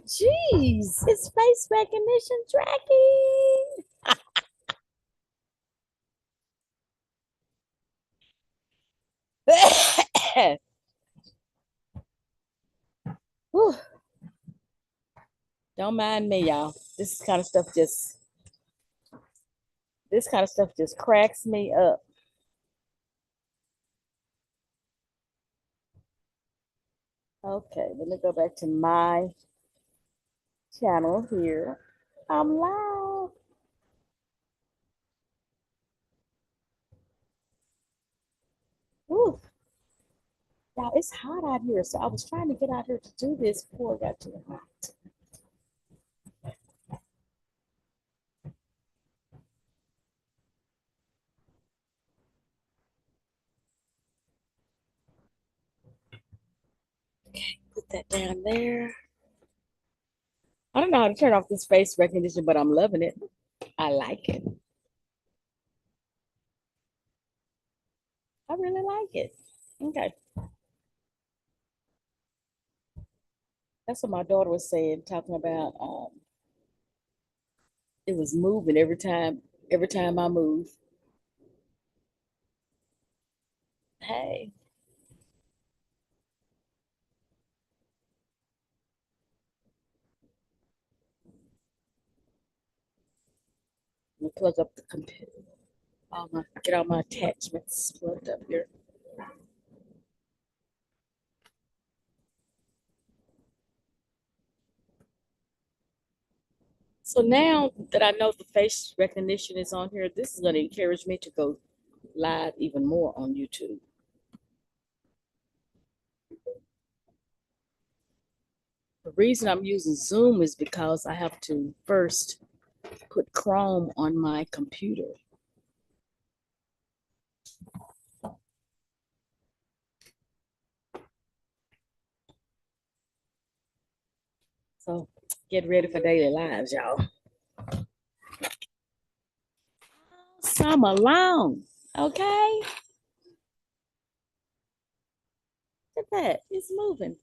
Jeez, it's face recognition tracking. Don't mind me, y'all. This kind of stuff just cracks me up. Okay, let me go back to my channel here. I'm live. Ooh, y'all, it's hot out here. So I was trying to get out here to do this before it got too hot. Okay, put that down there. I don't know how to turn off this face recognition, but I'm loving it. I like it. I really like it. Okay. That's what my daughter was saying, talking about it was moving every time I move. Hey, let me plug up the computer. Get all my attachments plugged up here. So now that I know the face recognition is on here, this is going to encourage me to go live even more on YouTube. The reason I'm using Zoom is because I have to first put Chrome on my computer. So get ready for daily lives, y'all. Summer long, okay? Look at that, it's moving.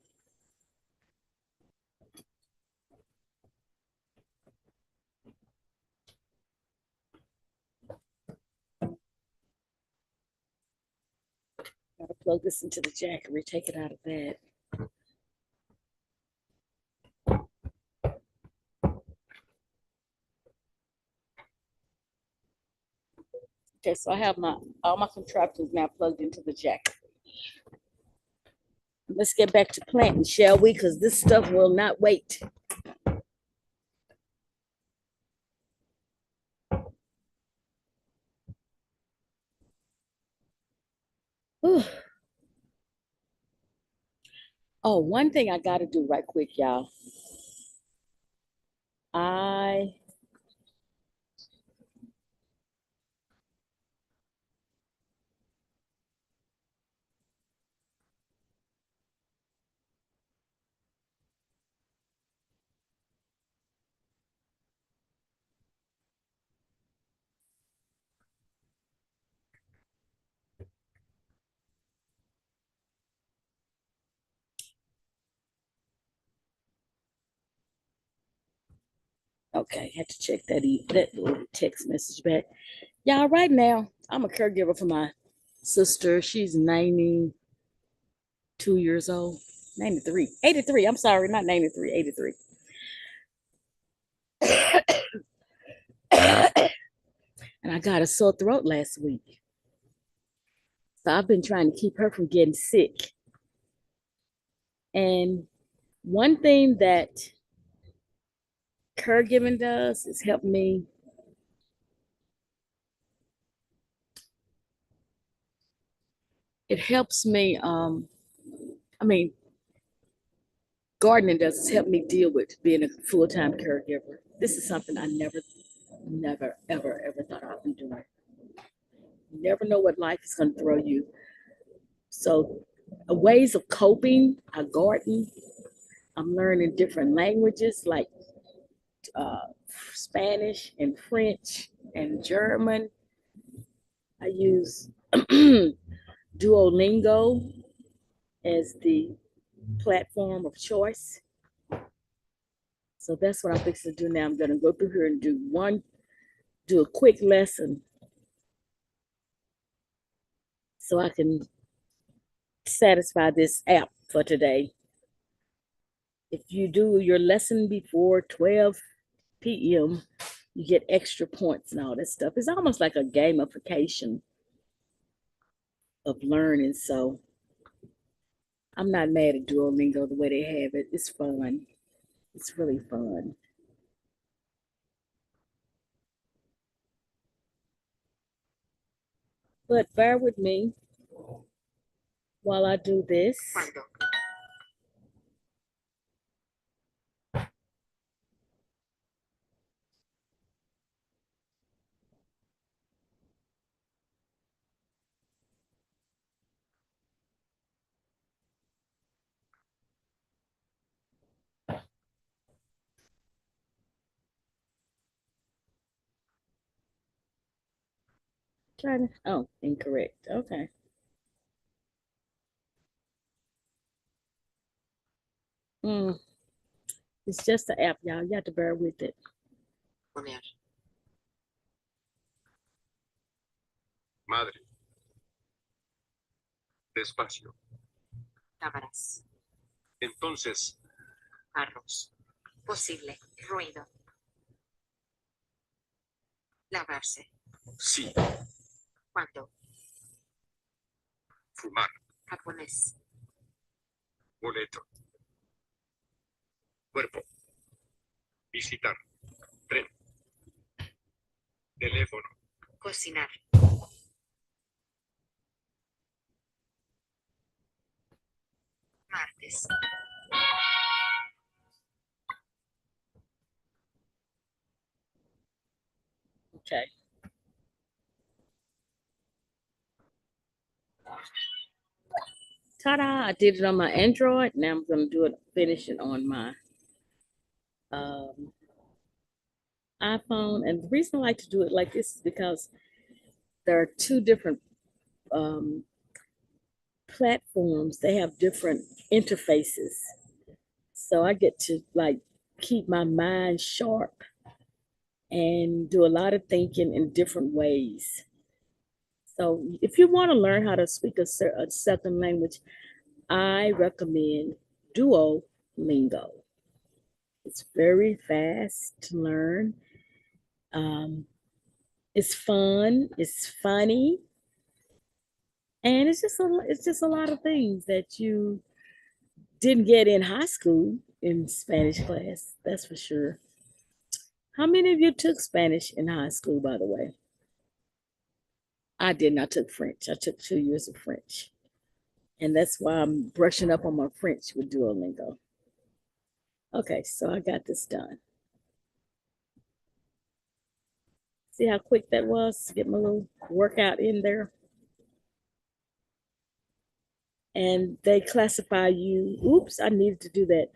Gotta plug this into the jack and retake it out of that. Okay, so I have all my contraptions now plugged into the jack. Let's get back to planting, shall we? Because this stuff will not wait. Oh, one thing I got to do right quick, y'all. I okay, had to check that little text message back. Y'all, right now, I'm a caregiver for my sister. She's 92 years old. 93. 83. I'm sorry, not 93, 83. And I got a sore throat last week. So I've been trying to keep her from getting sick. And one thing that caregiving does is help me. It helps me. I mean, gardening does is help me deal with being a full-time caregiver. This is something I never, ever thought I'd be doing. You never know what life is going to throw you. So, ways of coping, I garden. I'm learning different languages like uh, Spanish and French and German. I use Duolingo as the platform of choice. So that's what I'm fixing to do now. I'm going to go through here and do a quick lesson so I can satisfy this app for today. If you do your lesson before 12 p.m., you get extra points and all that stuff. It's almost like a gamification of learning. So I'm not mad at Duolingo the way they have it. It's fun. It's really fun. But bear with me while I do this. Trying to, oh, incorrect. Okay. Mm, it's just an app, y'all. You have to bear with it. Madre, despacio. Cámaras. Entonces, carros. Posible. Ruido. Lavarse. Sí. ¿Cuándo? Fumar. Japonés. Boleto. Cuerpo. Visitar. Tren. Teléfono. Cocinar. Martes. Okay. Ta-da! I did it on my Android. Now I'm gonna do it, finish it on my um, iPhone. And the reason I like to do it like this is because there are two different um, platforms. They have different interfaces, so I get to like keep my mind sharp and do a lot of thinking in different ways. So if you want to learn how to speak a second language, I recommend Duolingo. It's very fast to learn. Um, it's fun. It's funny, and it's just a lot of things that you didn't get in high school in Spanish class. That's for sure. How many of you took Spanish in high school, by the way? I didn't. I took French. I took 2 years of French. And that's why I'm brushing up on my French with Duolingo. Okay, so I got this done. See how quick that was? Get my little workout in there. And they classify you. Oops, I needed to do that.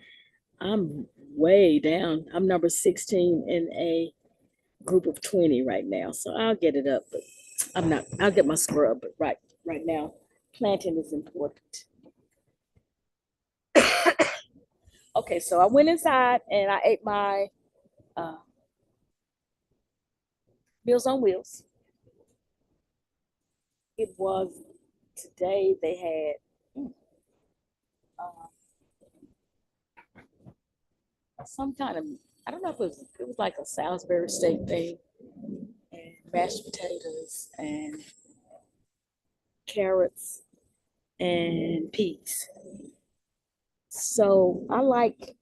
I'm way down. I'm number 16 in a group of 20 right now. So I'll get it up, but I'm not, I'll get my scrub, but right now, planting is important. Okay, so I went inside and I ate my uh, Meals on Wheels. It was today they had uh, some kind of, I don't know if it was like a Salisbury steak thing and mashed potatoes and carrots and peas. So I like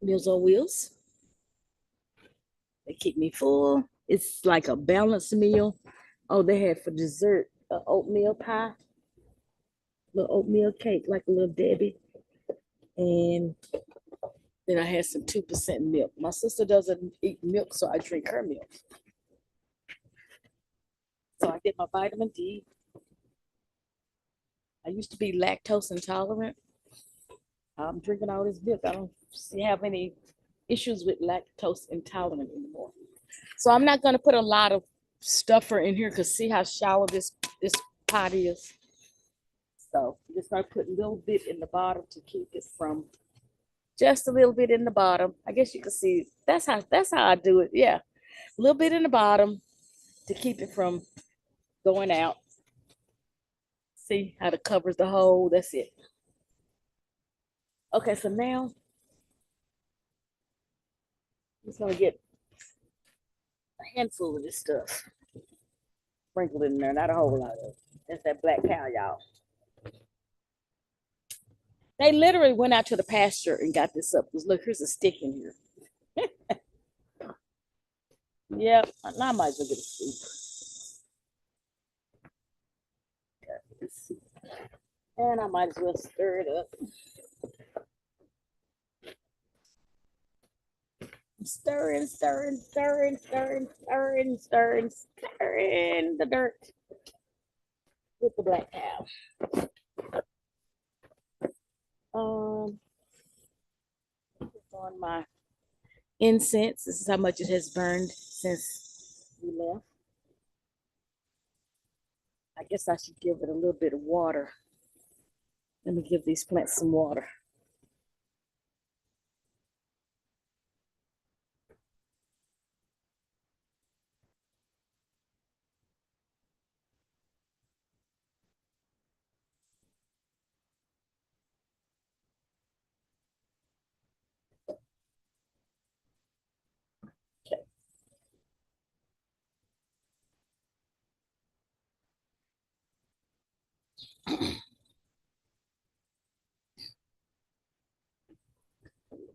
Meals on Wheels. They keep me full. It's like a balanced meal. Oh, they had for dessert oatmeal pie, little oatmeal cake, like a little Debbie. And then I had some 2% milk. My sister doesn't eat milk, so I drink her milk. So I get my vitamin D. I used to be lactose intolerant. I'm drinking all this milk. I don't have any issues with lactose intolerant anymore. So I'm not going to put a lot of stuffer in here because see how shallow this pot is. So I'm just going to put a little bit in the bottom to keep it from just a little bit in the bottom. I guess you can see that's how I do it. Yeah, a little bit in the bottom to keep it from going out. See how it covers the hole. That's it. Okay, so now I'm just gonna get a handful of this stuff sprinkled in there, not a whole lot of it. That's that black cow, y'all. They literally went out to the pasture and got this up. Because look, here's a stick in here. Yep, I might as well get a soup. And I might as well stir it up. Stirring, stirring, stirring, stirring, stirring, stirring, stirring the dirt with the black cow. On my incense. This is how much it has burned since we left. I guess I should give it a little bit of water. Let me give these plants some water. Okay.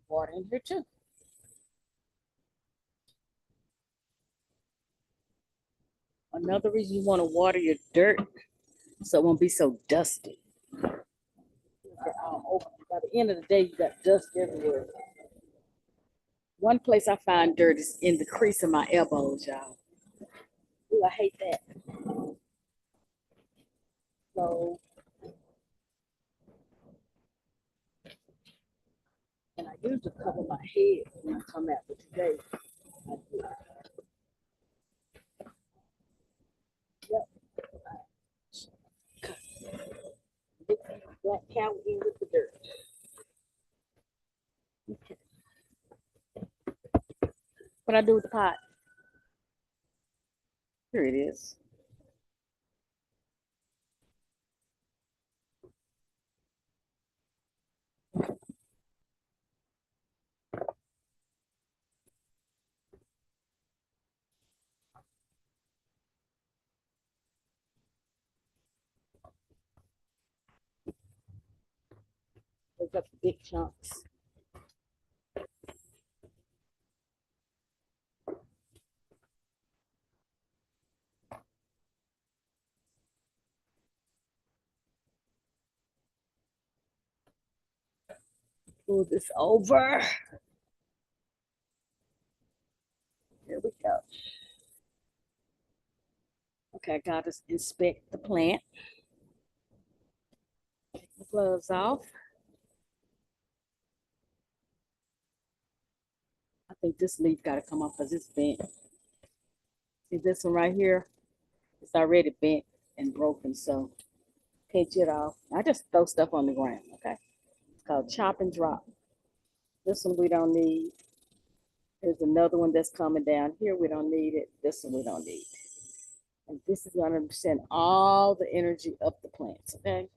Water in here too. Another reason you want to water your dirt so it won't be so dusty. By the end of the day, you got dust everywhere. One place I find dirt is in the crease of my elbows, y'all. Ooh, I hate that. So, and I usually cover my head when I come out, but today I do. Yep. Black cow in with the dirt. Okay. What I do with the pot? Here it is. Pick up the big chunks. Move this over. Here we go. Okay, I got to inspect the plant. Take the gloves off. I think this leaf got to come off because it's bent. See this one right here? It's already bent and broken, so pinch it off. I just throw stuff on the ground, okay? It's called chop and drop. This one we don't need. There's another one that's coming down here. We don't need it. This one we don't need. And this is going to send all the energy up the plants, okay?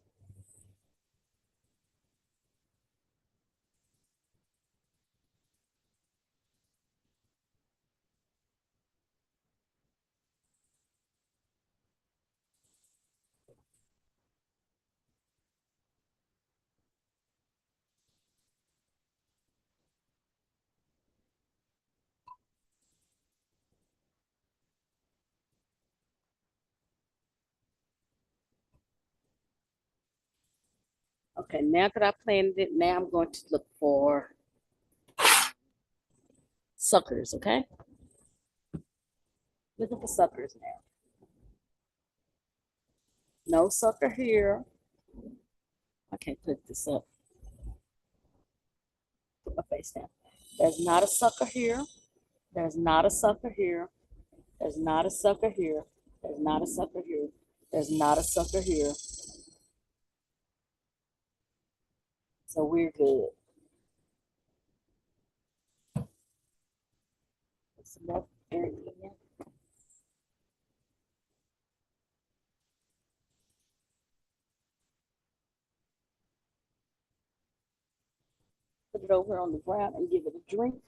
Okay, now that I planted it, now I'm going to look for suckers, okay? Looking for suckers now. No sucker here. I can't put this up. Put my face down. There's not a sucker here. There's not a sucker here. There's not a sucker here. There's not a sucker here. There's not a sucker here. So we're good. Put some more air in. Put it over on the ground and give it a drink.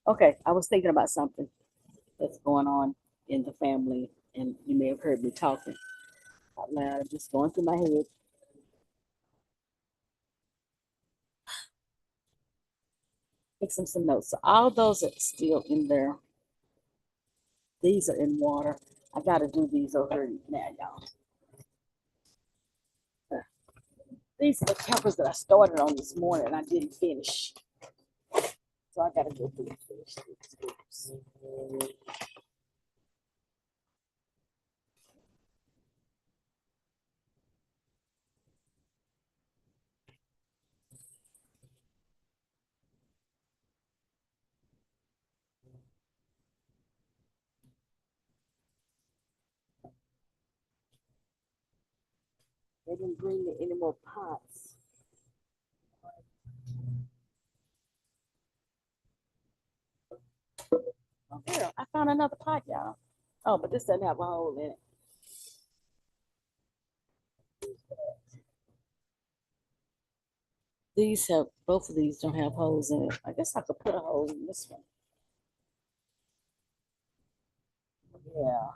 Okay, I was thinking about something that's going on in the family, and you may have heard me talking out loud, just going through my head. Fixing some notes. So all those are still in there. These are in water. I got to do these over now, y'all. These are the peppers that I started on this morning and I didn't finish. So I got to go through and finish these. They didn't bring me any more pots. Oh, here, I found another pot, y'all. Oh, but this doesn't have a hole in it. These have, both of these don't have holes in it. I guess I could put a hole in this one. Yeah,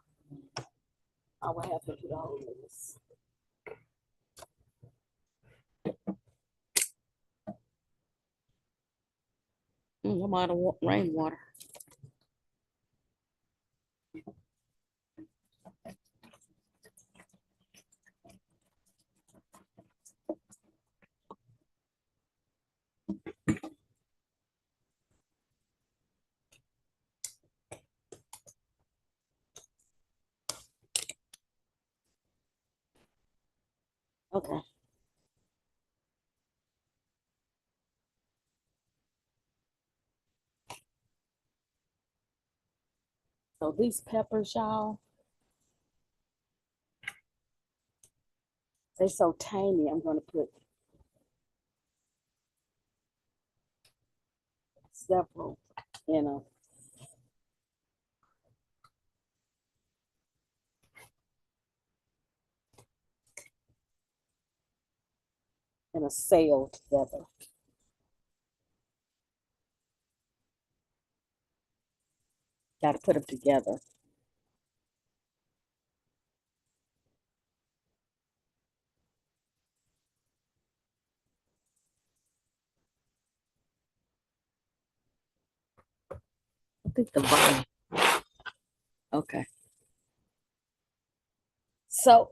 I would have to put a hole in this. I'm out of rainwater. Okay. So these peppers, y'all, they're so tiny. I'm going to put several in a sail together. Got to put them together. I think the bottom. Okay. So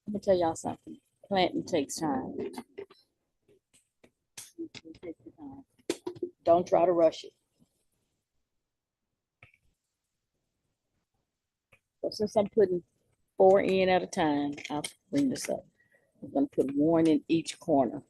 let me tell y'all something. Planting takes time. Don't try to rush it. So since I'm putting 4 in at a time, I'll bring this up. I'm going to put 1 in each corner.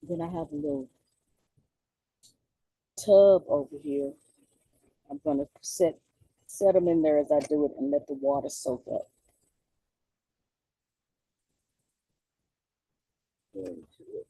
Then I have a little tub over here. I'm going to set them in there as I do it and let the water soak up. Into it.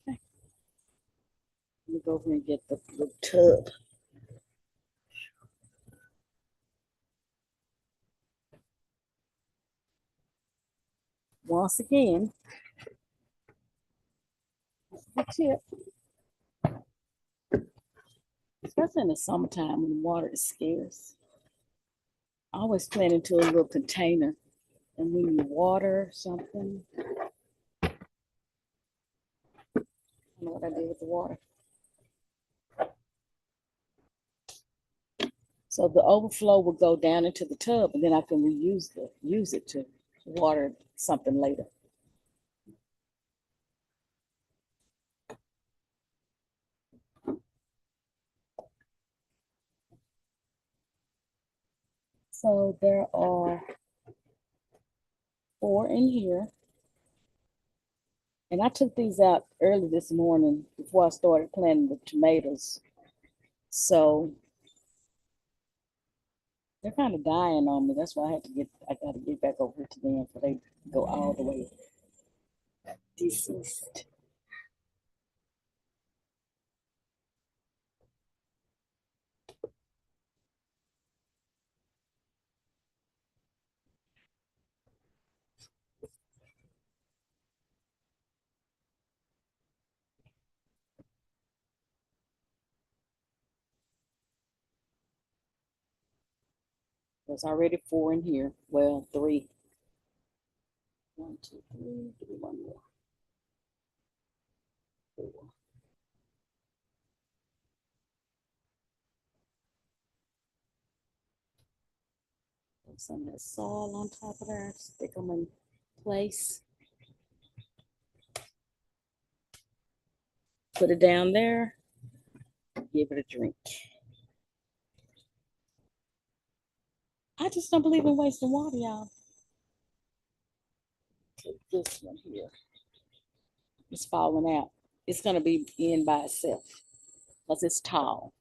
Okay. Let me go over and get the tub. Once again, the tip, especially in the summertime when water is scarce. I always plant into a little container, and when you water something, I don't know what I did with the water. So the overflow will go down into the tub, and then I can use it to water something later. So there are 4 in here. And I took these out early this morning before I started planting the tomatoes. So they're kind of dying on me. That's why I got to get back over to them so they go all the way deceased. There's already 4 in here. Well, 3. 1, 2, 3, 1 more. 4. Put some of that soil on top of there. Stick them in place. Put it down there. Give it a drink. I just don't believe in wasting water, y'all. Take this one here. It's falling out. It's going to be in by itself because it's tall.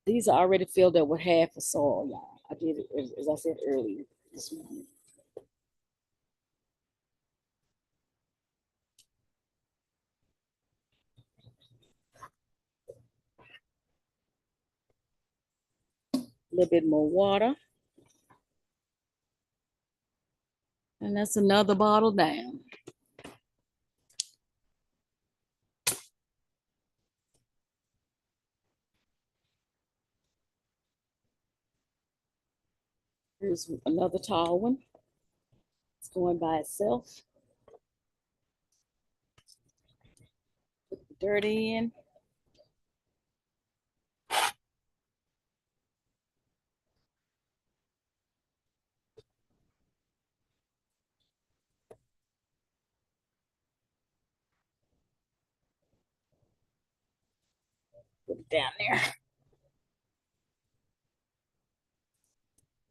These are already filled up with half of soil, y'all. I did it, as I said earlier. this morning. A little bit more water. And that's another bottle down. Here's another tall one. It's going by itself. Put the dirt in. Put it down there.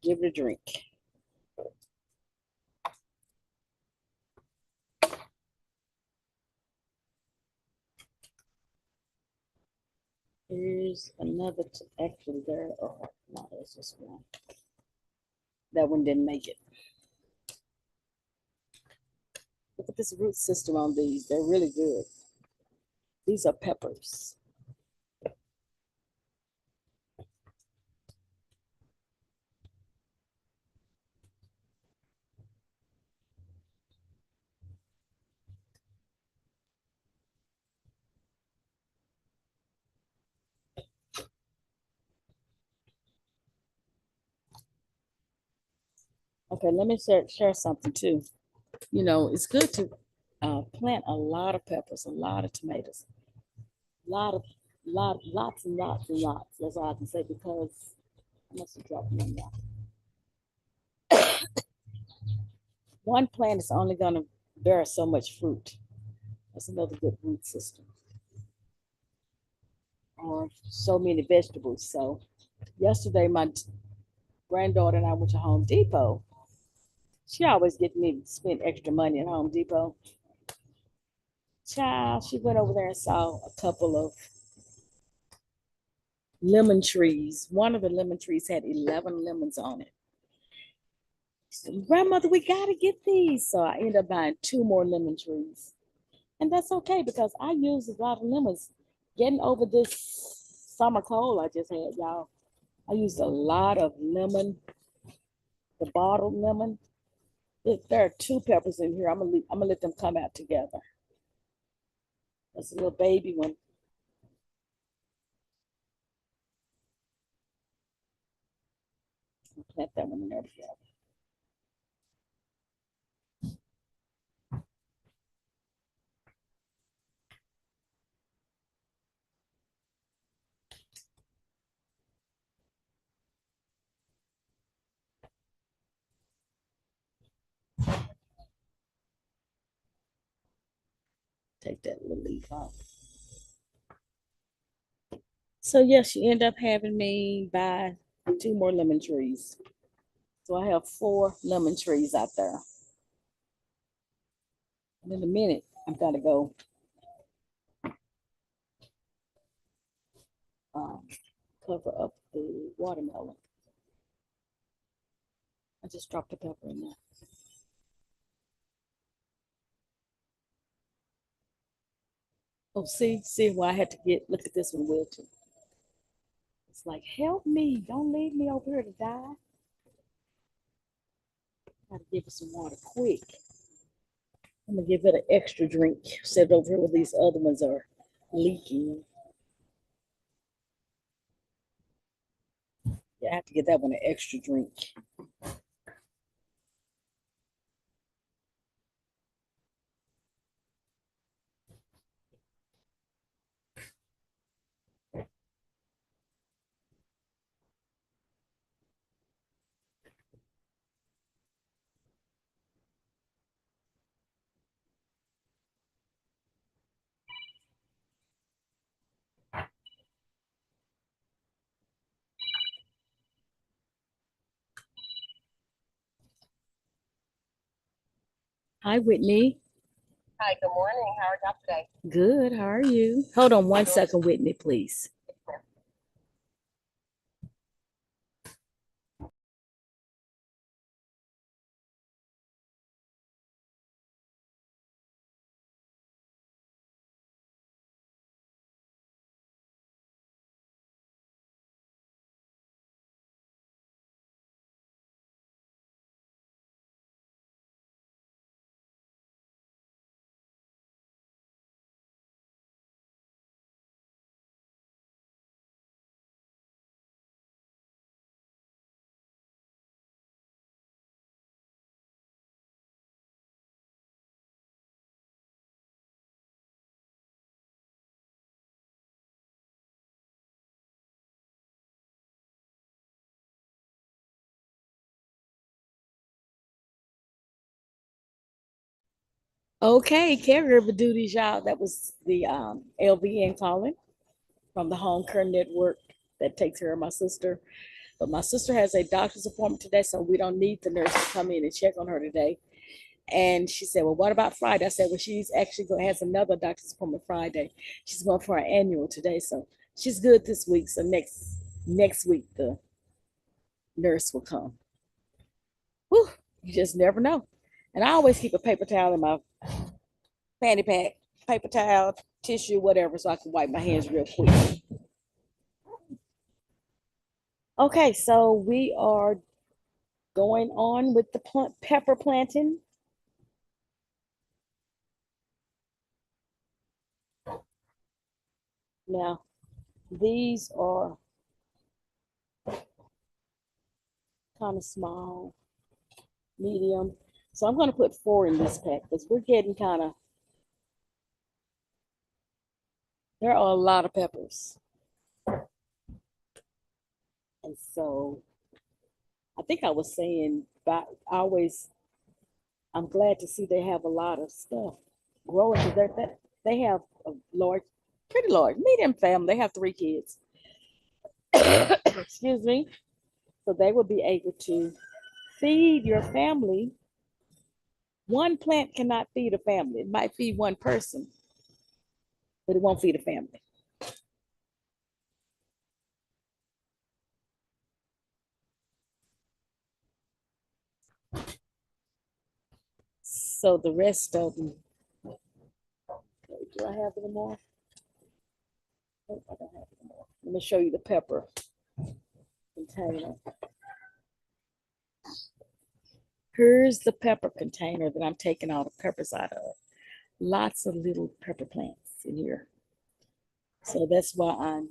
Give it a drink. Here's another, actually there, oh, no, there's just one. That one didn't make it. Look at this root system on these. They're really good. These are peppers. Okay, let me share something too. You know, it's good to plant a lot of peppers, a lot of tomatoes, lots and lots and lots. That's all I can say because I must have dropped one now. One plant is only going to bear so much fruit. That's another good root system. Or so many vegetables. So yesterday, my granddaughter and I went to Home Depot. She always gets me to spend extra money at Home Depot. Child, she went over there and saw a couple of lemon trees. One of the lemon trees had 11 lemons on it. She said, Grandmother, we got to get these. So I ended up buying 2 more lemon trees. And that's okay because I use a lot of lemons. Getting over this summer cold I just had, y'all, I used a lot of lemon, the bottled lemon. There are 2 peppers in here. I'm gonna let them come out together. That's a little baby one. I'll plant that one in there together. Take that little leaf off. So yeah, she ended up having me buy 2 more lemon trees. So I have 4 lemon trees out there. And in a minute, I'm gonna go cover up the watermelon. I just dropped the pepper in there. Oh, see why I had to look at this one, Wilton. It's like, help me, don't leave me over here to die. Gotta give it some water quick. I'm gonna give it an extra drink. Set it over here where these other ones are leaking. Yeah, I have to get that one an extra drink. Hi, Whitney. Hi, good morning. How are you today? Good. How are you? Hold on 1 second, Whitney, please. Okay, caregiver duties, y'all. That was the LVN calling from the home care network that takes care of my sister. But my sister has a doctor's appointment today, so we don't need the nurse to come in and check on her today. And she said, well, what about Friday? I said, well, she's actually going has another doctor's appointment Friday. She's going for her annual today, so she's good this week. So next week the nurse will come. Whew, you just never know. And I always keep a paper towel in my fanny pack, paper towel, tissue, whatever, so I can wipe my hands real quick. Okay, so we are going on with the pepper planting. Now, these are kind of small, medium. So I'm going to put 4 in this pack because we're getting kind of, there are a lot of peppers. And so I think I was saying, but I'm glad to see they have a lot of stuff growing. They have a large, pretty large, medium family. They have 3 kids. Excuse me. So they will be able to feed your family. One plant cannot feed a family. It might feed one person, but it won't feed a family. So the rest of them, do I have any more? Oh, I don't have any more. Let me show you the pepper container. Here's the pepper container that I'm taking all the peppers out of. Lots of little pepper plants in here. So that's why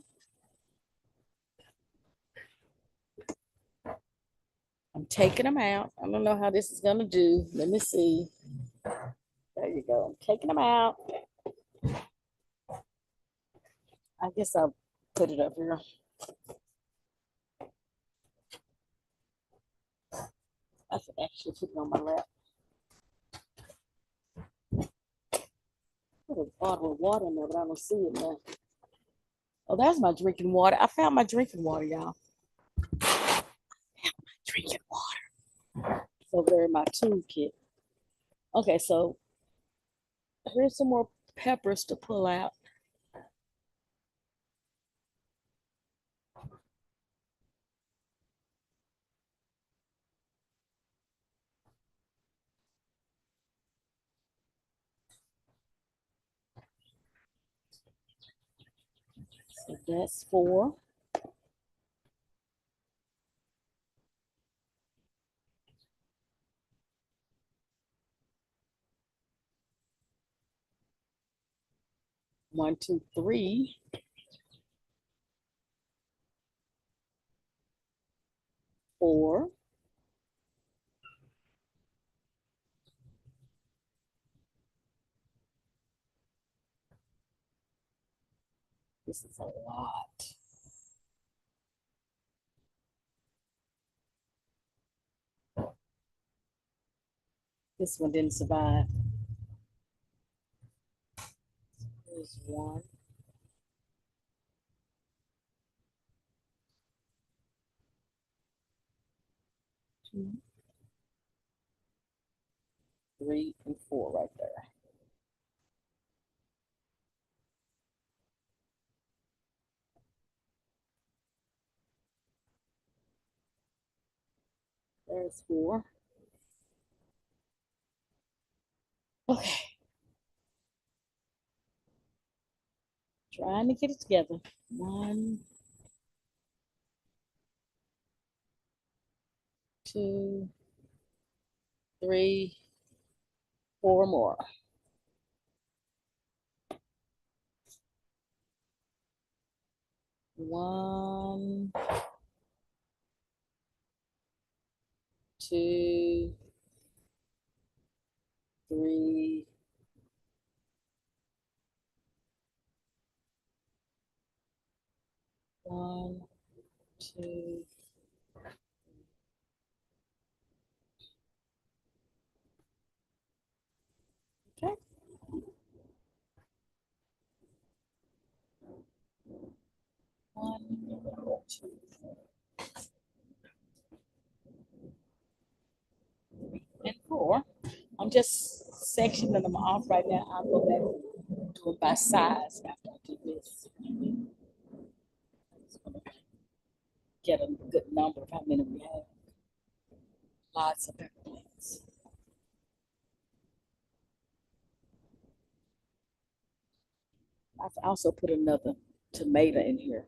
I'm taking them out. I don't know how this is gonna do. Let me see. There you go. I'm taking them out. I guess I'll put it up here. I can actually put it on my lap. Put a bottle of water in there, but I don't see it now. Oh, that's my drinking water. I found my drinking water, y'all. Drinking water. It's over there in my toolkit. Okay, so here's some more peppers to pull out. So that's 4. One, two, 3. 4. This is a lot. This one didn't survive. There's 1. 2, 3, and 4 right there. There's 4. Okay. Trying to get it together. 1, 2, 3, 4 more. 1, 2, 3, 1, 2. Okay. just sectioning them off right now. I'll go back and do it by size after I do this. Get a good number of how many we have. Lots of pepper plants. I've also put another tomato in here.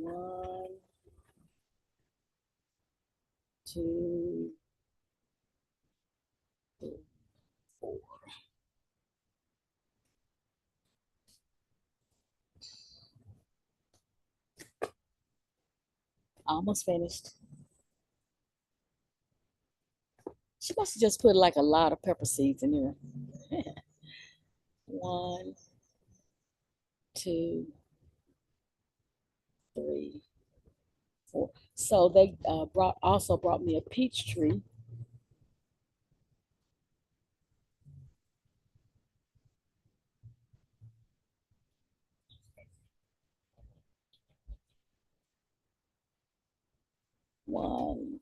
One, two, three, four. Almost finished. She must have just put like a lot of pepper seeds in here. One, two, three, four. So they also brought me a peach tree. One.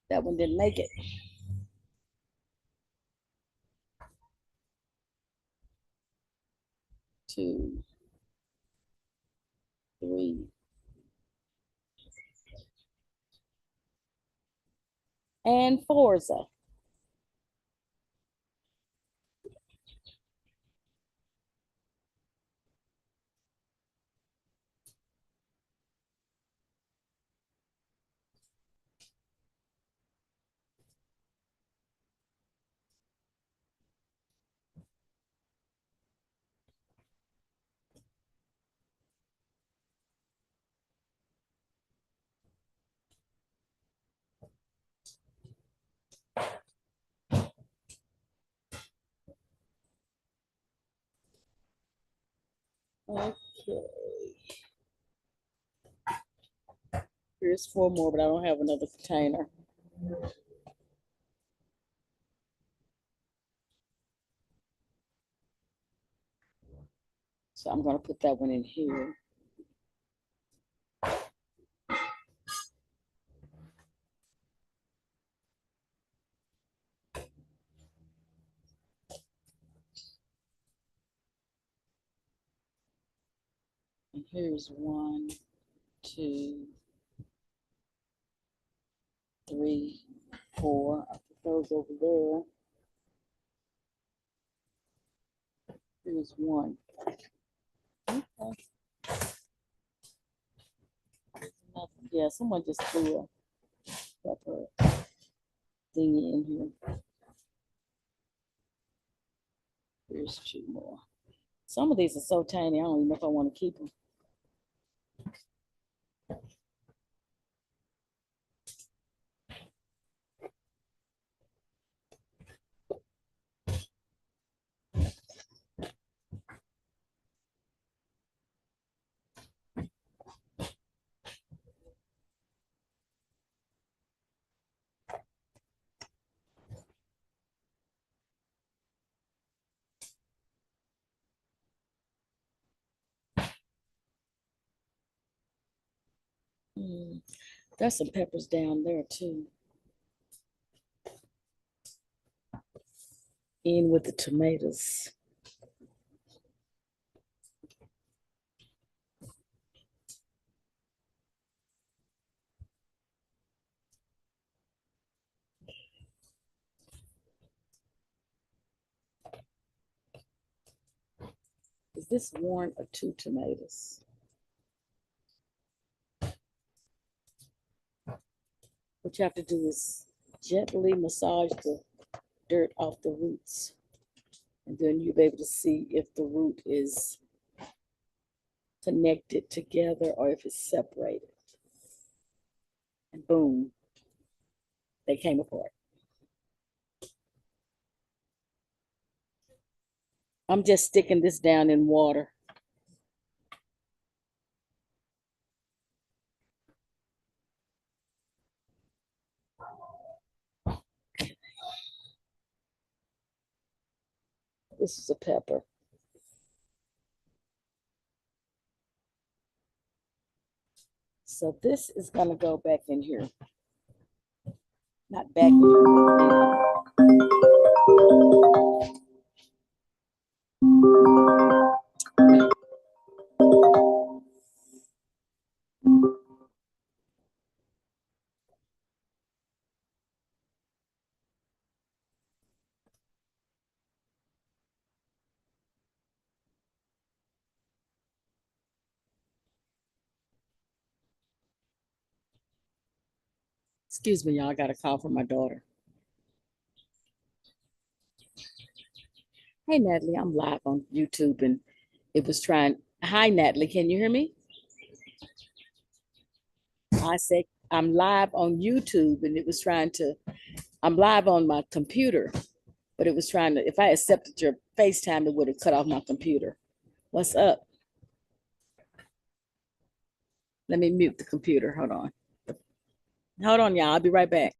That one didn't make it. Two, three, and Forza. Okay. Here's four more, but I don't have another container. So I'm going to put that one in here. And here's one, two, three, four. I put those over there. Here's one. Okay. Yeah, someone just threw a pepper thingy in here. Here's two more. Some of these are so tiny, I don't even know if I want to keep them. There's some peppers down there too. In with the tomatoes. Is this one or two tomatoes? What you have to do is gently massage the dirt off the roots. And then you'll be able to see if the root is connected together or if it's separated. And boom, they came apart. I'm just sticking this down in water. This is a pepper. So this is gonna go back in here. Not back in here. Excuse me, y'all. I got a call from my daughter. Hey, Natalie, I'm live on YouTube and it was trying. Hi, Natalie, can you hear me? I said, I'm live on YouTube and it was trying to, I'm live on my computer, but it was trying to, if I accepted your FaceTime, it would have cut off my computer. What's up? Let me mute the computer. Hold on. Hold on, y'all. I'll be right back.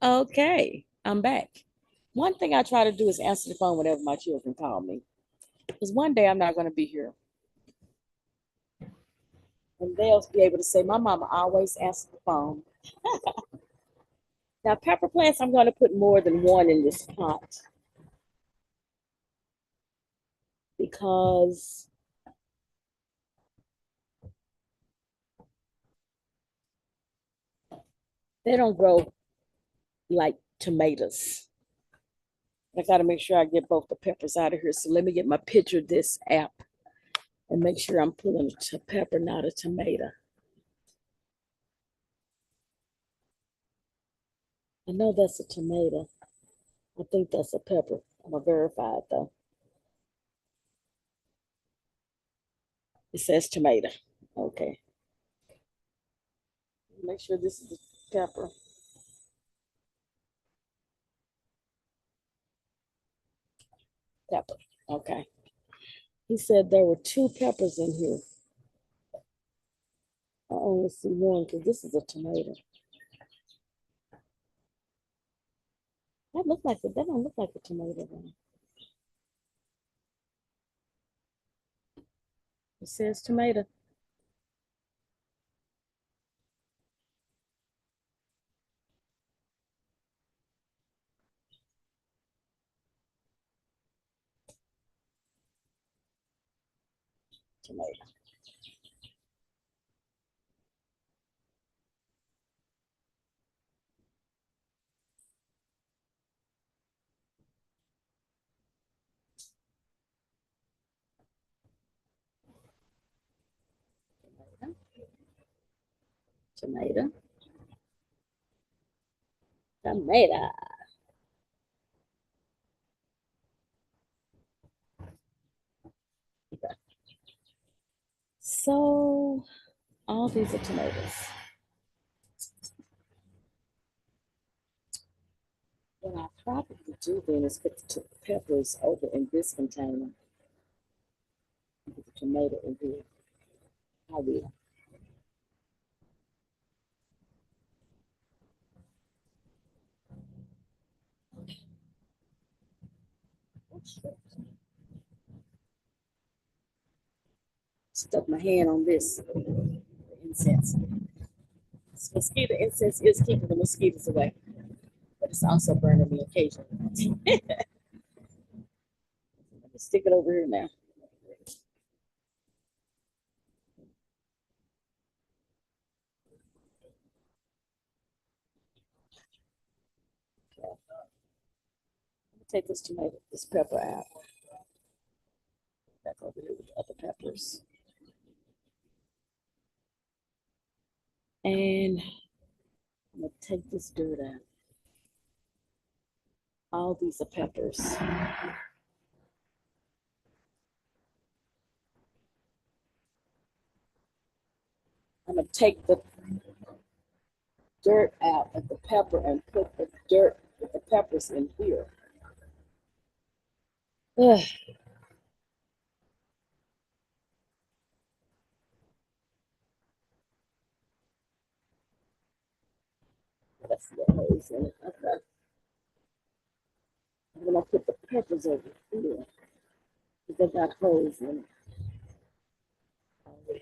Okay, I'm back. One thing I try to do is answer the phone whenever my children call me. Because one day I'm not going to be here. And they'll be able to say, my mama always answers the phone. Now, pepper plants, I'm going to put more than one in this pot. Because they don't grow like tomatoes. I got to make sure I get both the peppers out of here. So let me get my picture of this app and make sure I'm pulling a pepper, not a tomato. I know that's a tomato. I think that's a pepper. I'm going to verify it though. It says tomato. Okay. Make sure this is a pepper. Pepper. Okay. He said there were two peppers in here. I only see one because this is a tomato. That look like it. That don't look like a tomato. Though. It says tomato. Tomato. Tomato. Tomato. Okay. So all these are tomatoes. What I probably do then is put the peppers over in this container. Put the tomato in here. I will. Stuck my hand on this incense. This mosquito incense is keeping the mosquitoes away, but it's also burning me occasionally. Let me stick it over here now. Take this tomato, this pepper out. Back over here with the other peppers. And I'm gonna take this dirt out. All these are peppers. I'm gonna take the dirt out of the pepper and put the dirt with the peppers in here. Ugh. That's the holes in it. Okay. I'm gonna put the peppers over here because they got holes in it.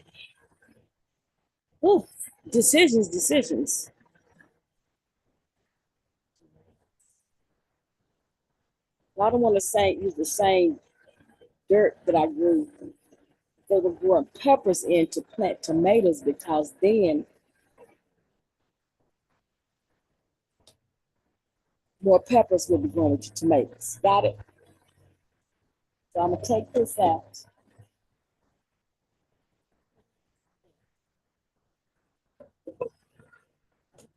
Oh, decisions. I don't want to use the same dirt that I grew. They were growing peppers in to plant tomatoes because then more peppers will be growing with your tomatoes. Got it? So I'm gonna take this out.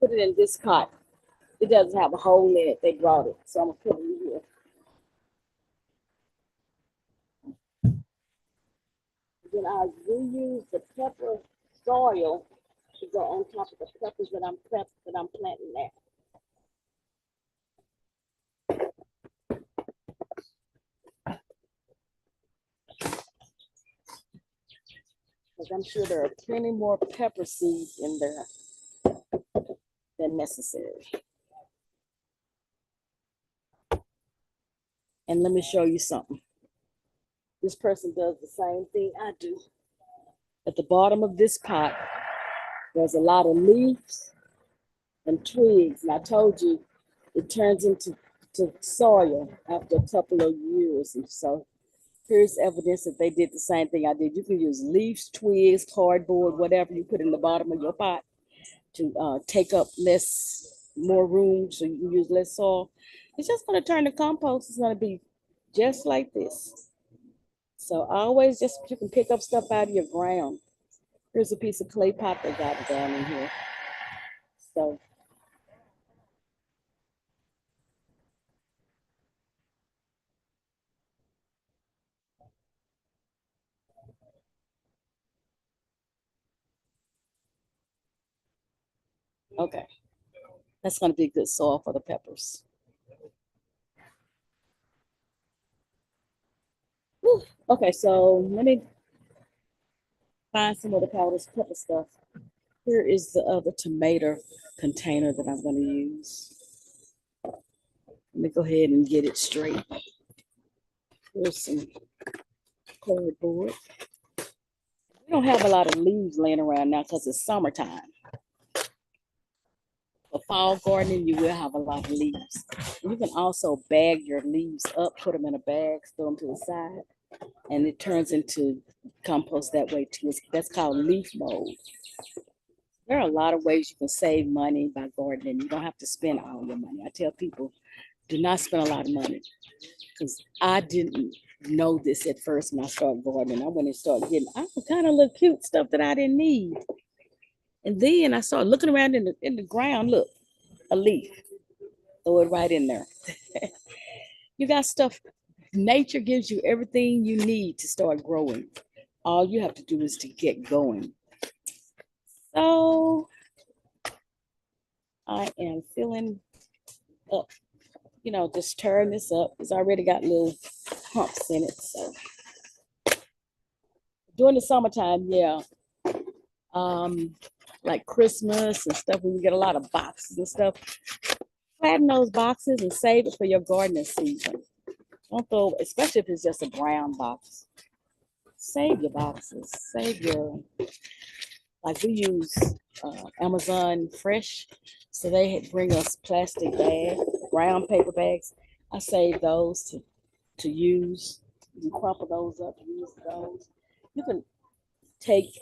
Put it in this pot. It doesn't have a hole in it. They brought it. So I'm gonna put it in here. Then I reuse the pepper soil to go on top of the peppers that I'm planting now. Because I'm sure there are plenty more pepper seeds in there than necessary. And let me show you something. This person does the same thing I do. At the bottom of this pot, there's a lot of leaves and twigs. And I told you it turns into soil after a couple of years. And so here's evidence that they did the same thing I did. You can use leaves, twigs, cardboard, whatever you put in the bottom of your pot to take up more room so you can use less soil. It's just going to turn the compost. It's going to be just like this. So always you can pick up stuff out of your ground. Here's a piece of clay pot they got down in here. So okay, that's going to be good soil for the peppers. Whew. Okay, so let me find some of the powdered pepper stuff. Here is the other tomato container that I'm going to use. Let me go ahead and get it straight. Here's some cardboard. We don't have a lot of leaves laying around now because it's summertime. For fall gardening, you will have a lot of leaves. You can also bag your leaves up, put them in a bag, throw them to the side, and it turns into compost that way too. That's called leaf mold. There are a lot of ways you can save money by gardening. You don't have to spend all your money. I tell people, do not spend a lot of money, because I didn't know this at first when I started gardening. I went and started getting all kind of little cute stuff that I didn't need. And then I started looking around in the ground. Look, a leaf. Throw it right in there. You got stuff. Nature gives you everything you need to start growing. All you have to do is to get going. So I am filling up, just turn this up. It's already got little humps in it. So during the summertime, yeah. Like Christmas and stuff, when you get a lot of boxes and stuff, flatten those boxes and save it for your gardening season. Don't throw, especially if it's just a brown box. Save your boxes. Save your, like we use Amazon Fresh, so they bring us plastic bags, brown paper bags. I save those to use. You can crumple those up, use those. You can take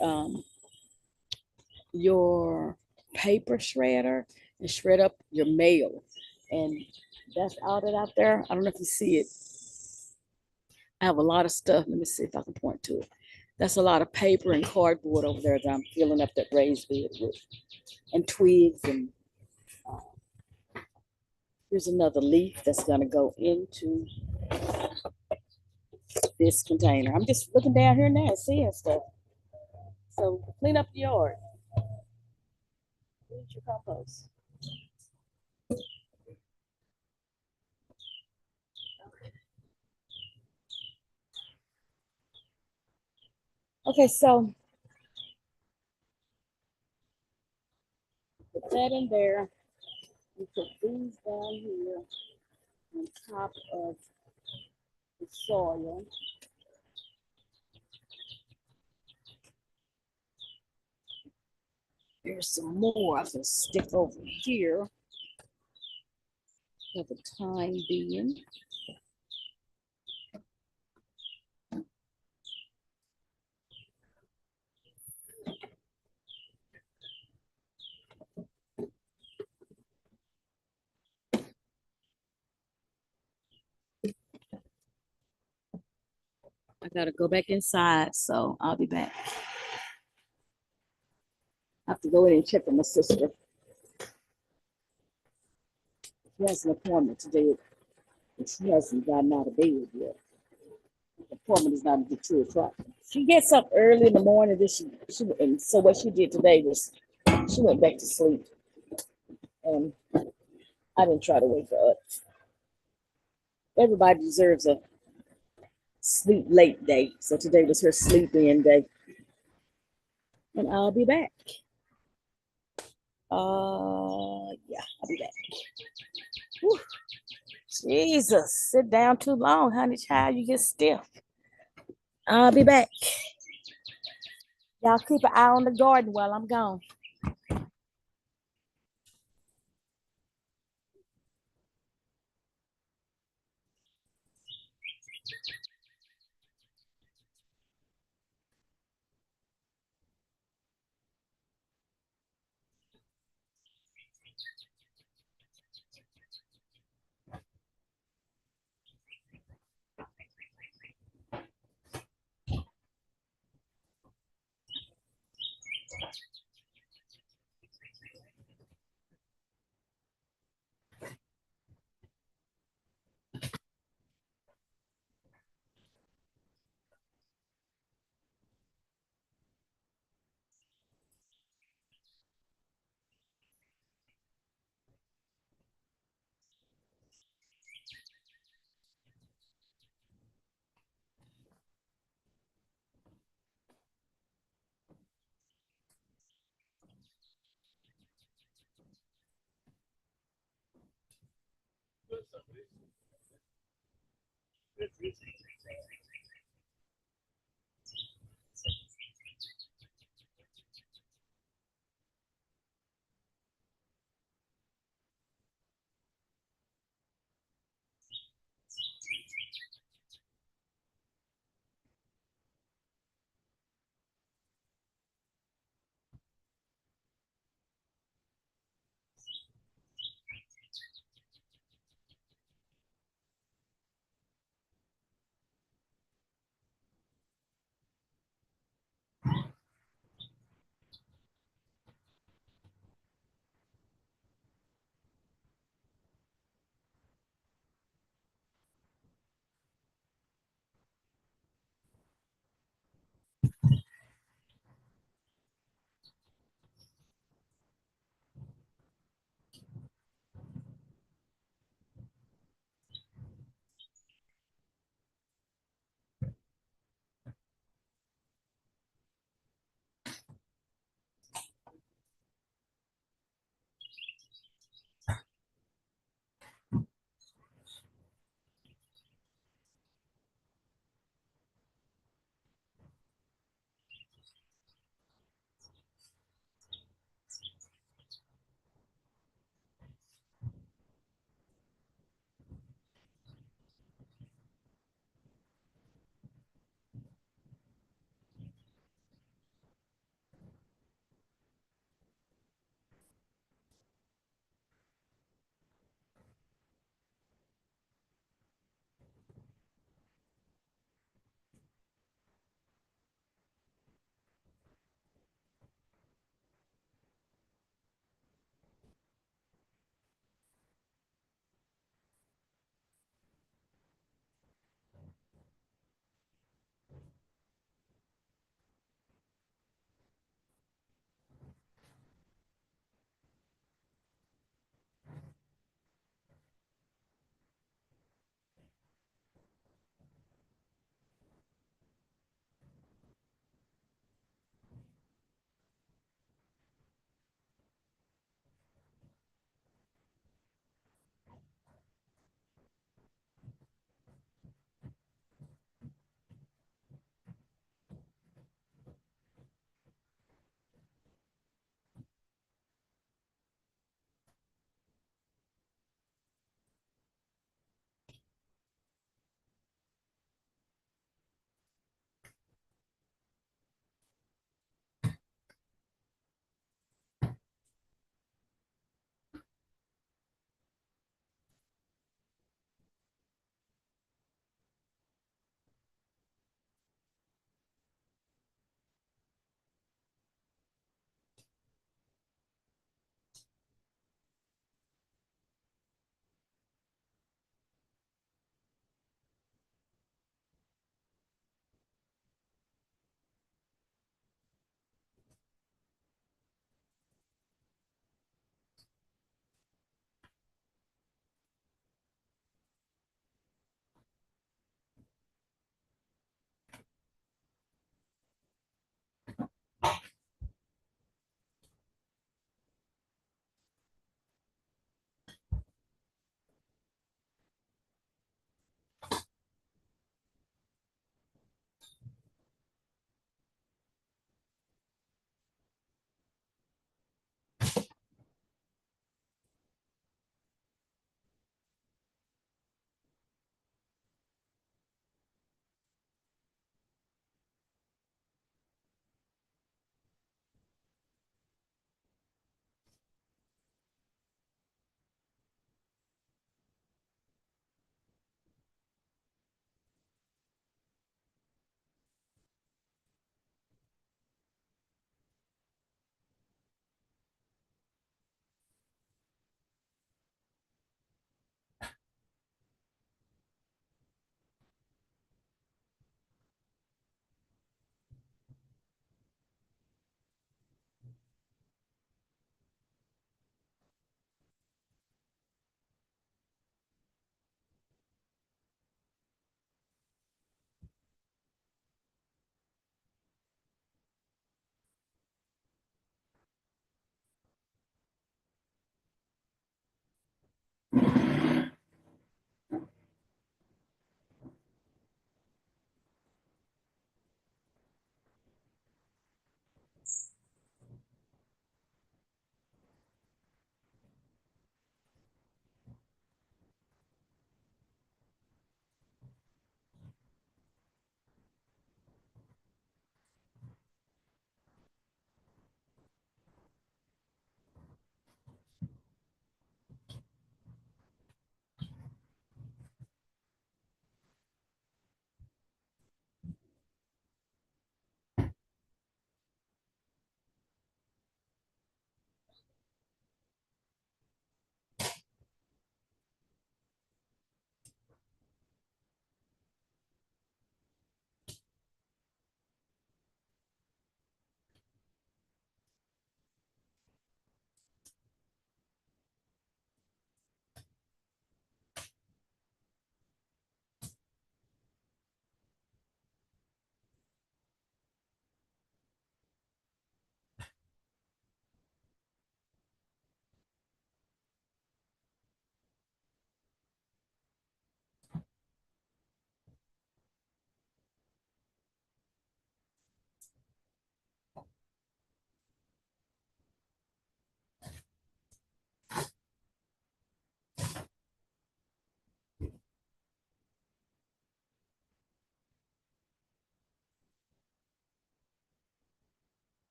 your paper shredder and shred up your mail. And that's all that out there. I don't know if you see it. I have a lot of stuff. Let me see if I can point to it. That's a lot of paper and cardboard over there that I'm filling up that raised bed with, and twigs. And here's another leaf that's going to go into this container. I'm just looking down here now and seeing stuff. So clean up the yard. Use your compost. Okay, so put that in there. We put these down here on top of the soil. There's some more I can stick over here for the time being. I gotta go back inside, so I'll be back. I have to go in and check on my sister. She has an appointment today, and she hasn't gotten out of bed yet. The appointment is not until 2 o'clock. She gets up early in the morning. And so what she did today was she went back to sleep, and I didn't try to wake her up. Everybody deserves a sleep late day, so today was her sleep in day, and I'll be back. Yeah, I'll be back. Whew. Jesus, sit down too long, honey child, you get stiff. I'll be back. Y'all keep an eye on the garden while I'm gone.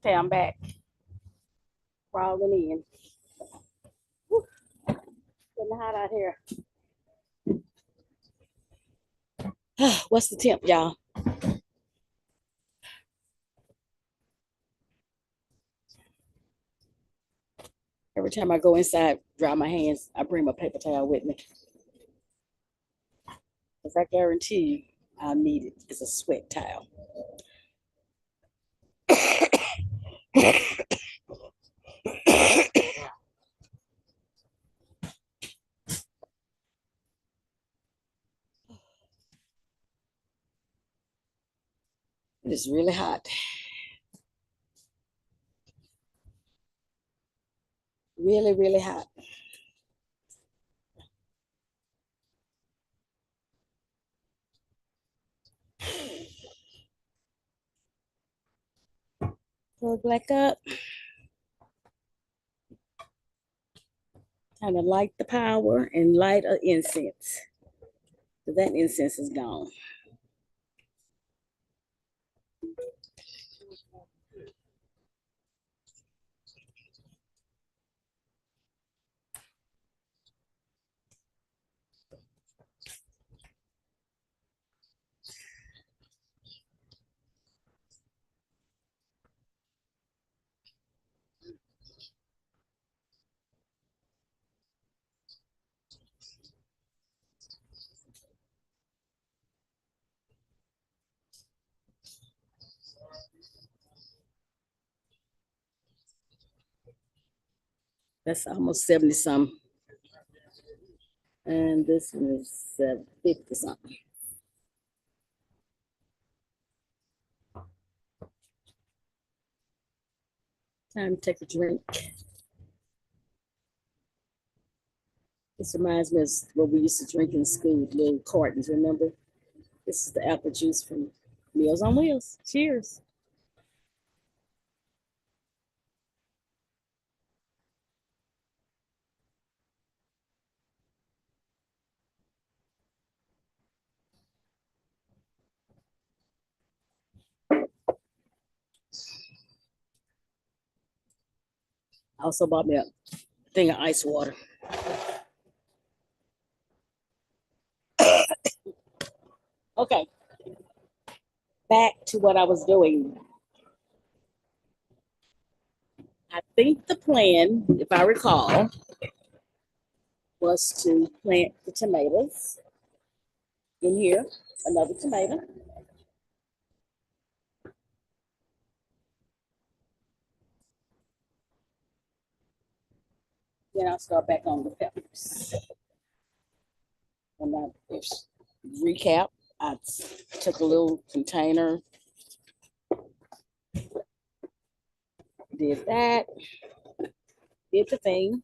Okay, I'm back. Crawling in. Whew. Getting hot out here. What's the temp, y'all? Every time I go inside, dry my hands, I bring my paper towel with me. Because I guarantee you, I'll need it. It's a sweat towel. It is really hot. Really, really hot. Plug back up. Time to light the power and light an incense. So that incense is gone. That's almost 70 something. And this one is 50 something. Time to take a drink. This reminds me of what we used to drink in school, little cartons, remember? This is the apple juice from Meals on Wheels. Cheers. I also bought me a thing of ice water. Okay, back to what I was doing. I think the plan, if I recall, was to plant the tomatoes in here, another tomato. Then I'll start back on the peppers. And I recap, I took a little container, did that, did the thing.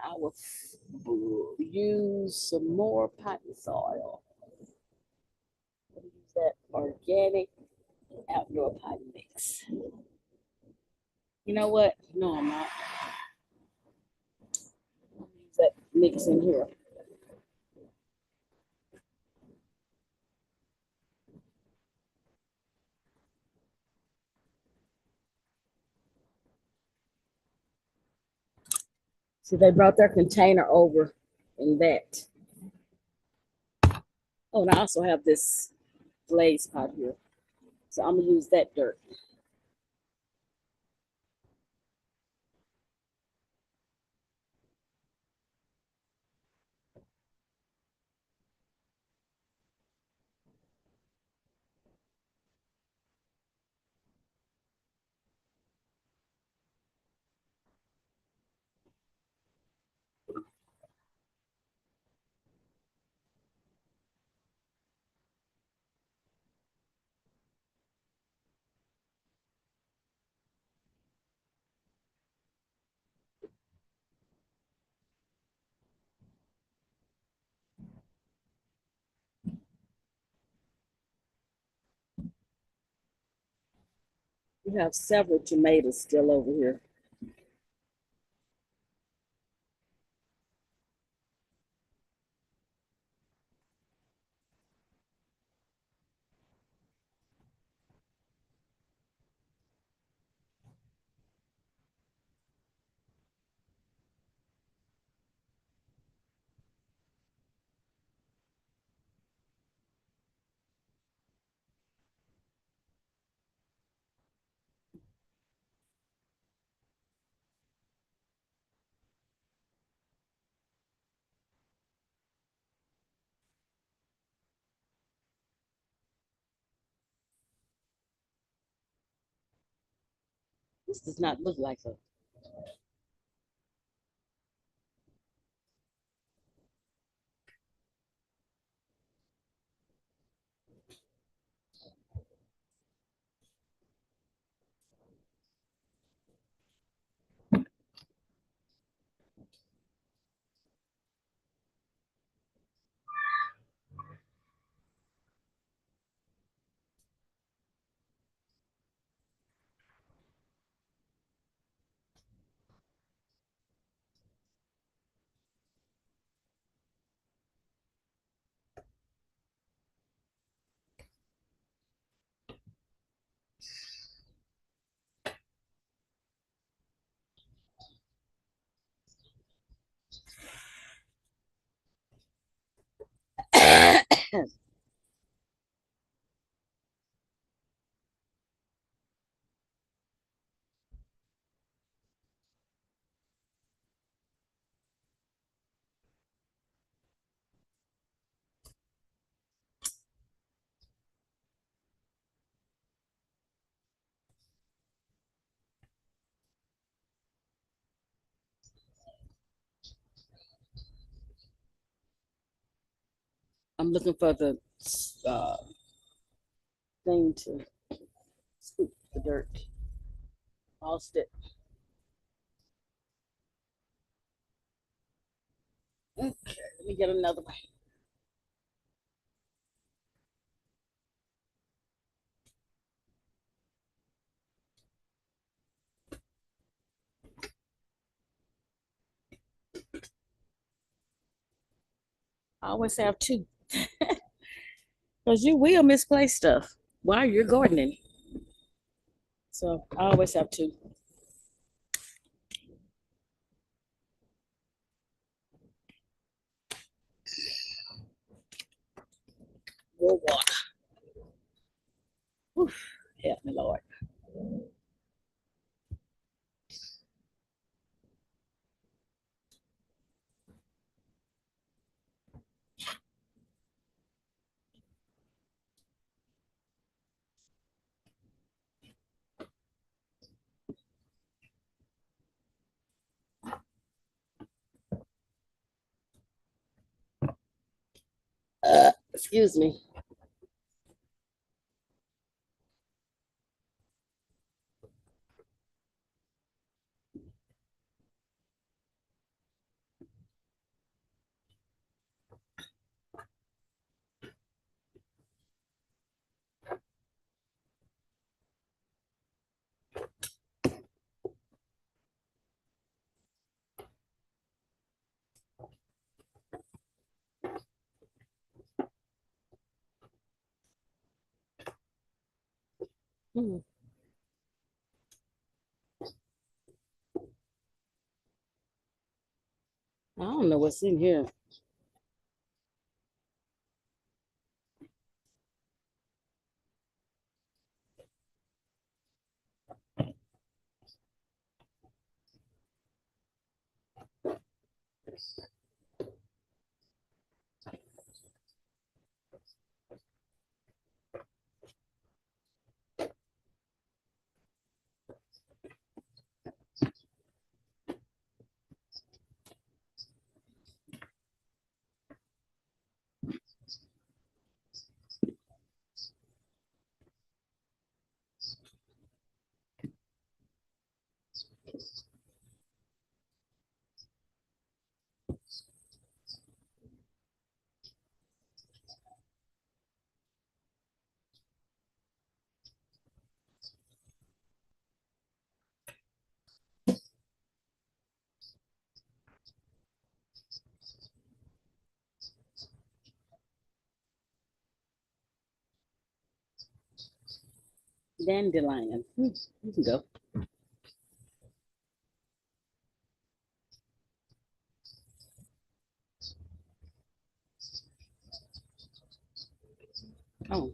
I will use some more potting soil. Use that organic outdoor potting mix. You know what? No, I'm not. Use that mix in here. See, they brought their container over in that. Oh, and I also have this glaze pot here. So I'm gonna use that dirt. We have several tomatoes still over here. This does not look like a. I'm looking for the uh, thing to scoop the dirt. Lost it. Okay, let me get another one. I always have two. Because you will misplace stuff while you're gardening. So I always have two. More water. Whew, help me, Lord. Excuse me. Hmm. I don't know what's in here. Dandelion. You can go. Oh,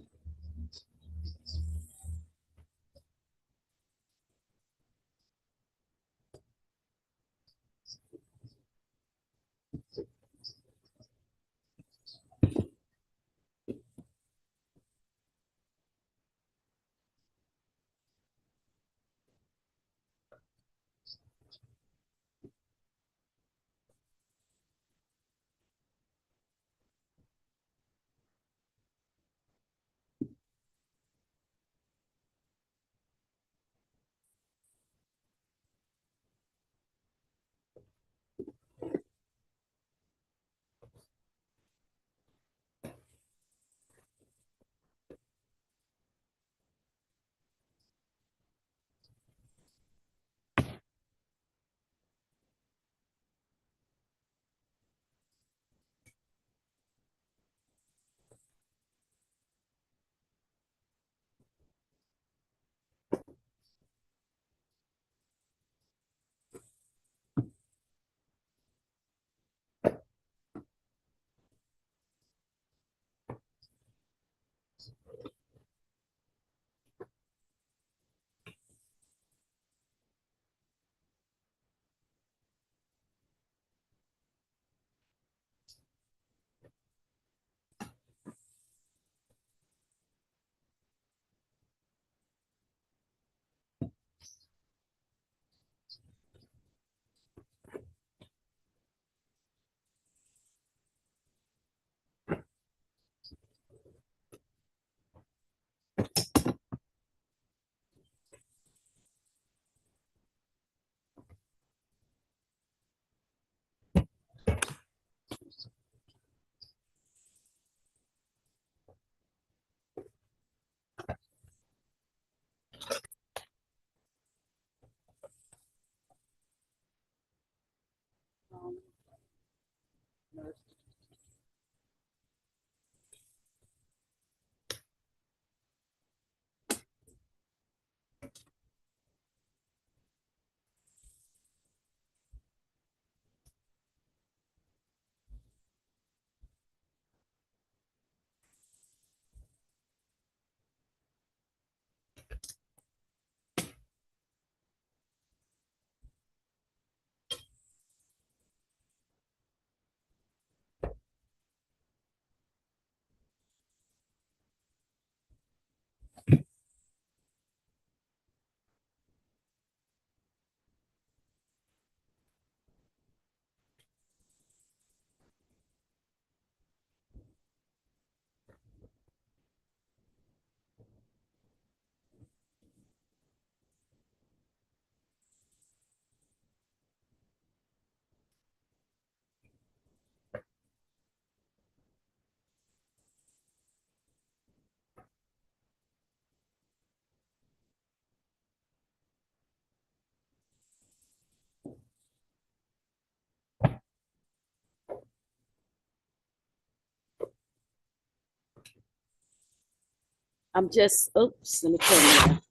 I'm just, oops, let me tell you now.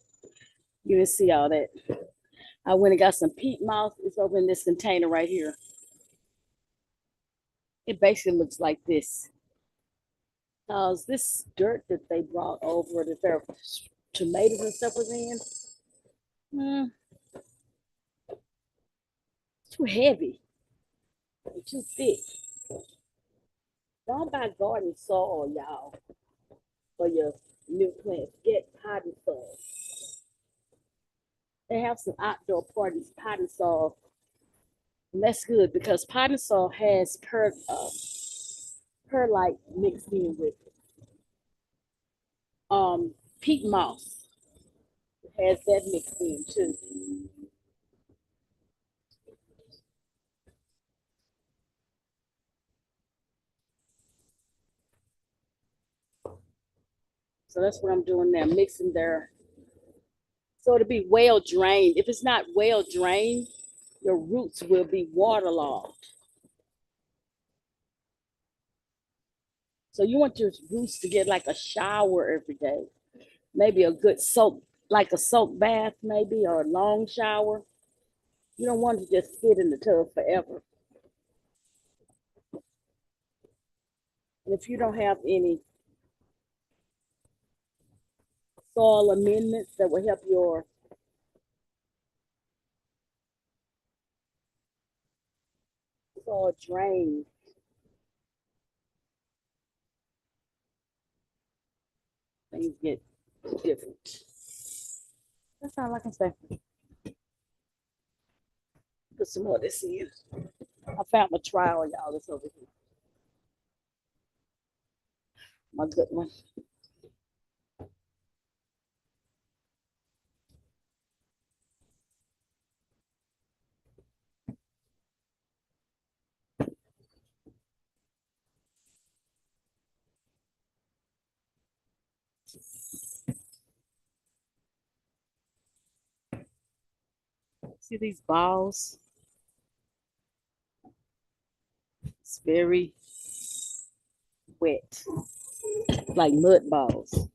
You didn't see all that. I went and got some peat moss. It's over in this container right here. It basically looks like this. This dirt that they brought over that their tomatoes and stuff was in, too heavy and too thick. Don't buy garden soil, y'all, for your new plants. Get potting soil. They have some outdoor parties, potting soil. And that's good because potting soil has perlite mixed in with it. Peat moss has that mixed in too. So that's what I'm doing now, mixing there. So it'll be well drained. If it's not well drained, your roots will be waterlogged. So you want your roots to get like a shower every day. Maybe a good soak, like a soak bath, maybe, or a long shower. You don't want to just sit in the tub forever. And if you don't have any soil amendments that will help your soil drain, things get different. That's all I can say. Put some more of this in. I found my trowel, y'all. That's over here. My good one. See these balls? It's very wet, like mud balls.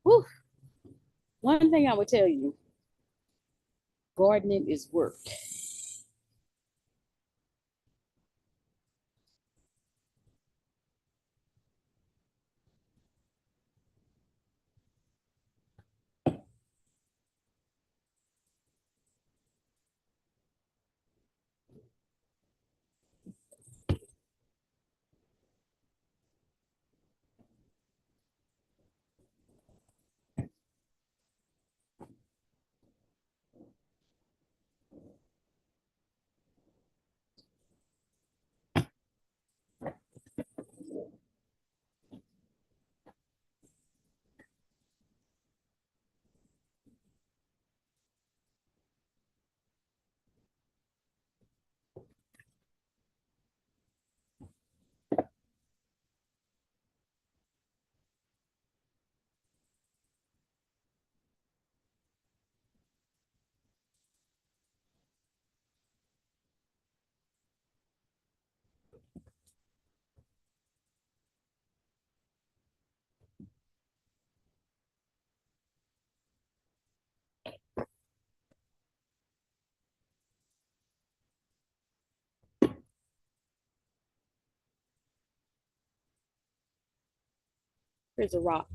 Whew. One thing I would tell you, gardening is work. Here's a rock.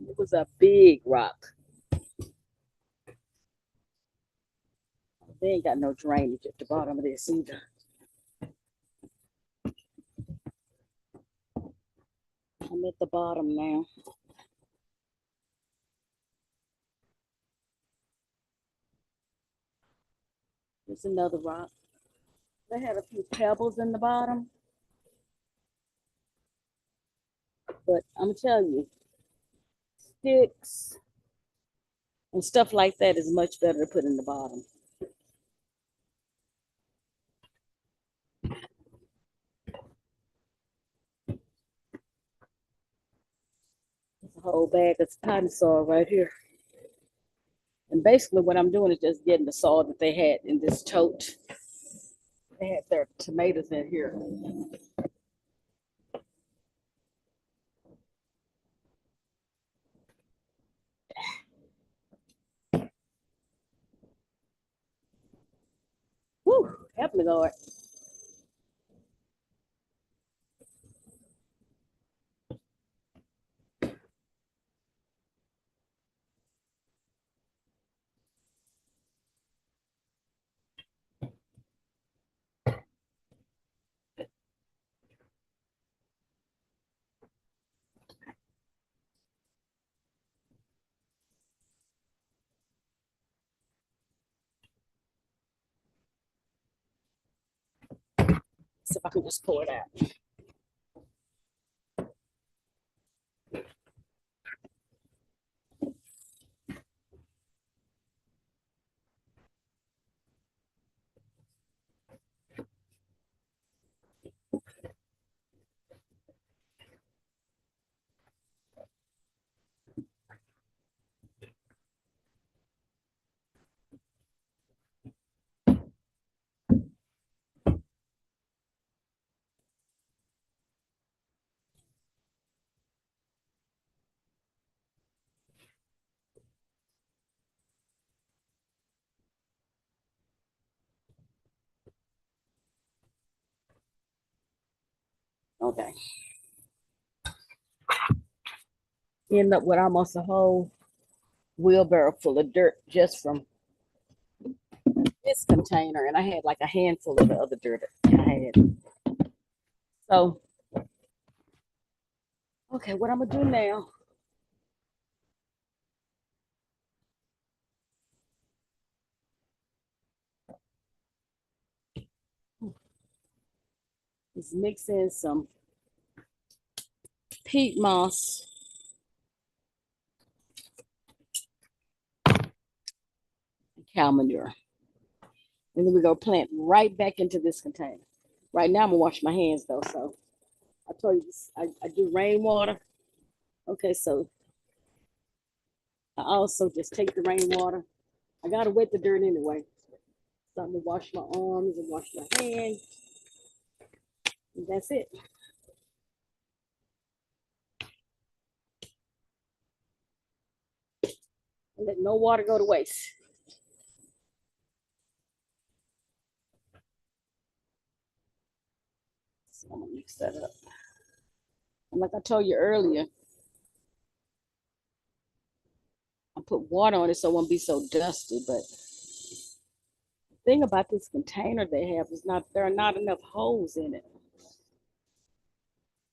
It was a big rock. They ain't got no drainage at the bottom of this either. I'm at the bottom now. There's another rock. They had a few pebbles in the bottom. But I'm gonna tell you, sticks and stuff like that is much better to put in the bottom. There's a whole bag of cotton soil right here. And basically what I'm doing is just getting the soil that they had in this tote. They had their tomatoes in here. Whew, help me, Lord. See if I can just pour it out. Okay. End up with almost a whole wheelbarrow full of dirt just from this container, and I had like a handful of the other dirt I had. So, okay, what I'm gonna do now is mix in some peat moss and cow manure. And then we're gonna plant right back into this container. Right now I'm gonna wash my hands though, so I told you this, I do rainwater. Okay, so I also just take the rainwater. I gotta wet the dirt anyway. So I'm gonna wash my arms and wash my hands. And that's it. And let no water go to waste. So I'm gonna mix that up. And like I told you earlier, I put water on it so it won't be so dusty. But the thing about this container they have is there are not enough holes in it.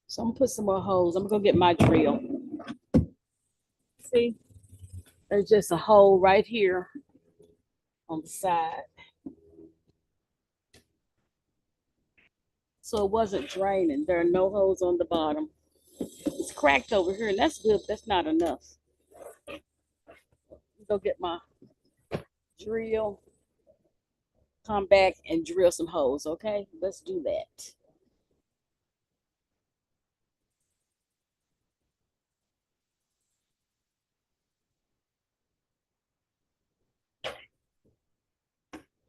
So I'm gonna put some more holes. I'm gonna go get my drill. See, there's just a hole right here on the side. So it wasn't draining. There are no holes on the bottom. It's cracked over here, and that's good. But that's not enough. Go get my drill, come back and drill some holes, okay? Let's do that.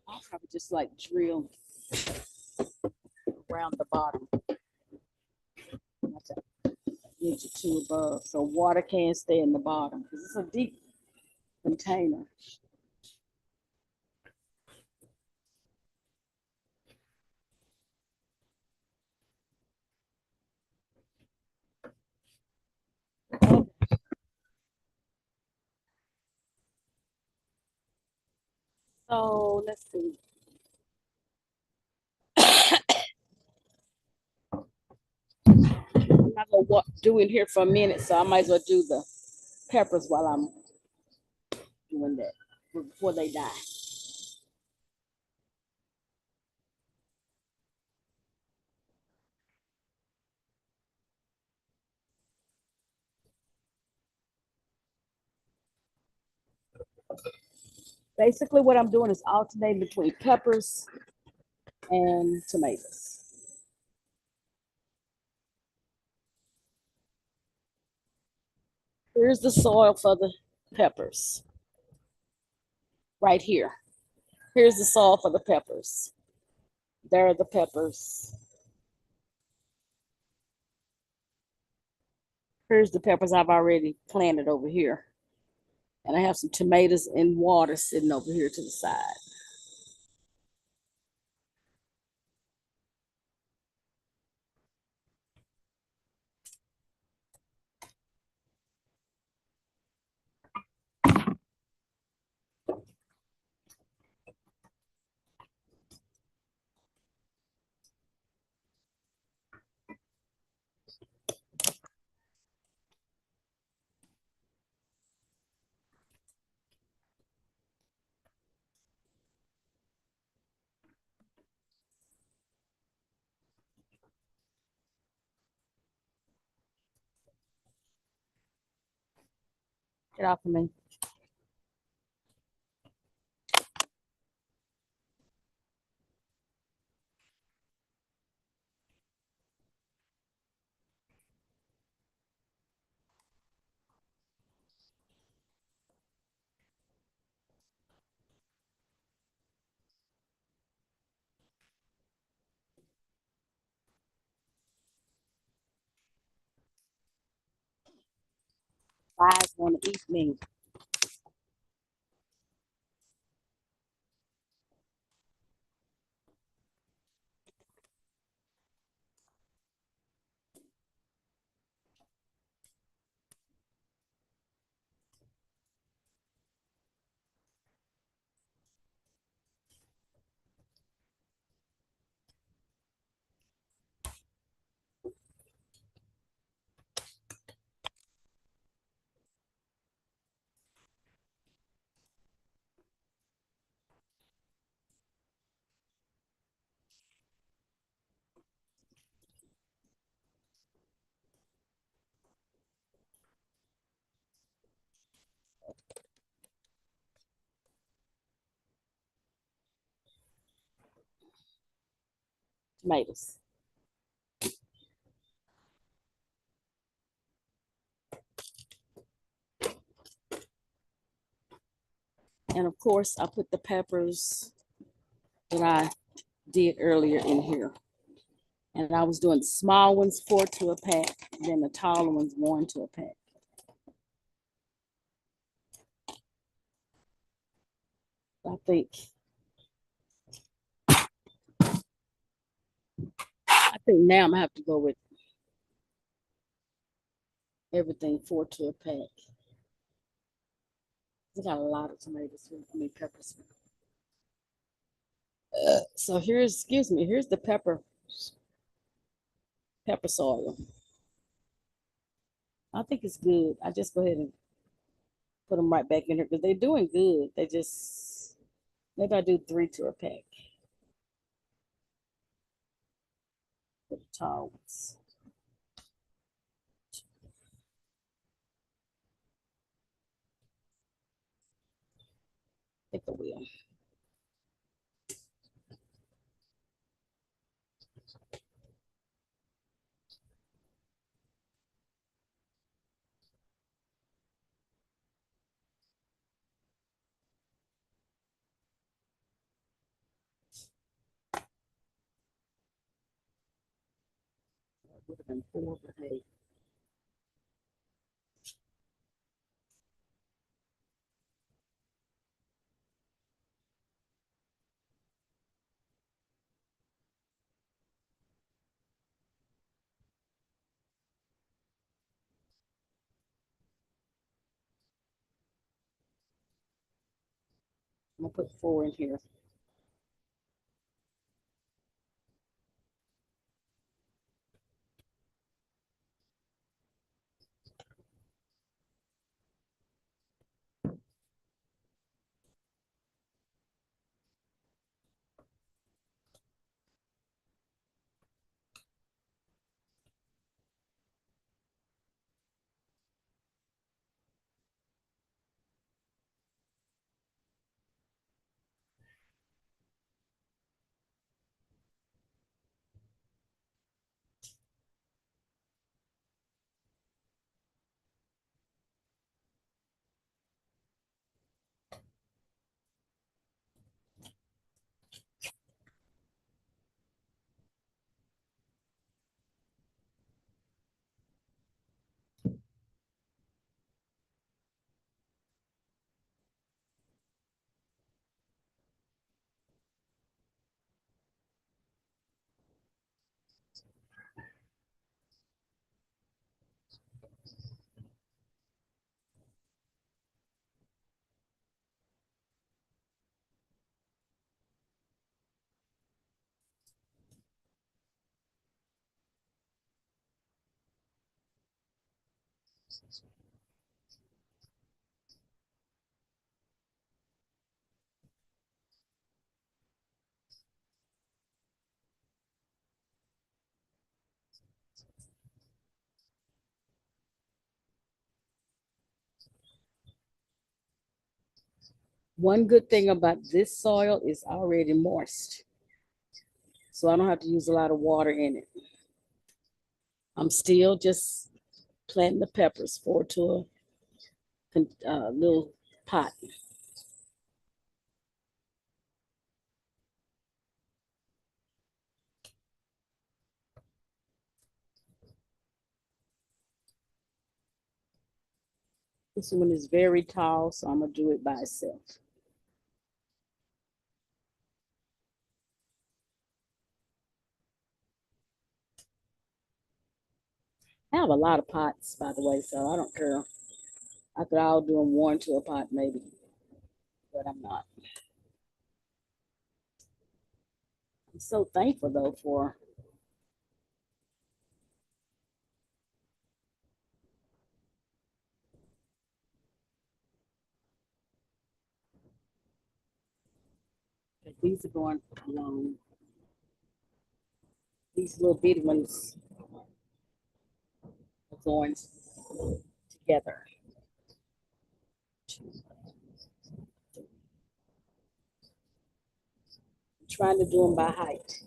I'll probably just like drill around the bottom. That's an inch or two above, so water can't stay in the bottom because it's a deep container. So let's see. I'm not gonna do it here for a minute, so I might as well do the peppers while I'm doing that before they die. Basically, what I'm doing is alternating between peppers and tomatoes. Here's the soil for the peppers, right here. Here's the soil for the peppers. There are the peppers. Here's the peppers I've already planted over here. And I have some tomatoes in water sitting over here to the side. Get off of me. Flies want to eat me. Tomatoes. And of course, I put the peppers that I did earlier in here. And I was doing small ones, 4 to a pack, then the taller ones, 1 to a pack. I think now I'm gonna have to go with everything 4 to a pack. We got a lot of tomatoes. I mean peppers. So here's the pepper soil. I think it's good. I just go ahead and put them right back in here because they're doing good. They just maybe I do 3 to a pack for the tall ones. I think I will. Would have been 4, but hey. I'm gonna put 4 in here. One good thing about this soil is already moist, so I don't have to use a lot of water in it. I'm still just planting the peppers for to a little pot. This one is very tall, so I'm gonna do it by itself. I have a lot of pots, by the way, so I don't care. I could all do them one to a pot maybe, but I'm not. I'm so thankful though for that these are going along. These little bitty ones are going together. I'm trying to do them by height.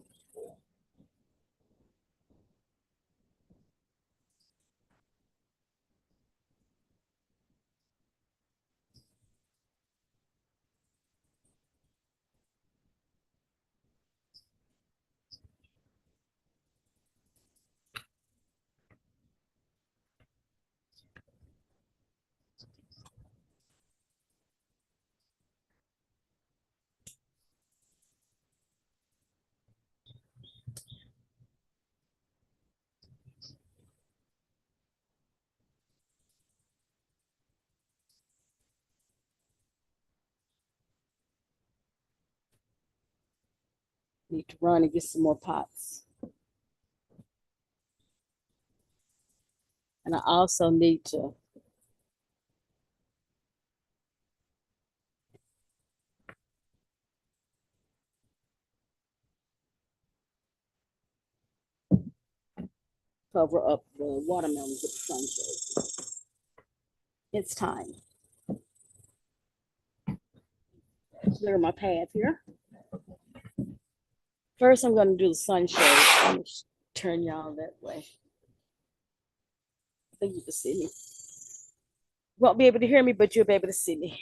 Need to run and get some more pots. And I also need to cover up the watermelons with the sunshade. It's time. Clear my path here. First, I'm going to do the sunshade. I'm going to turn y'all that way. I think you can see me. Won't be able to hear me, but you'll be able to see me.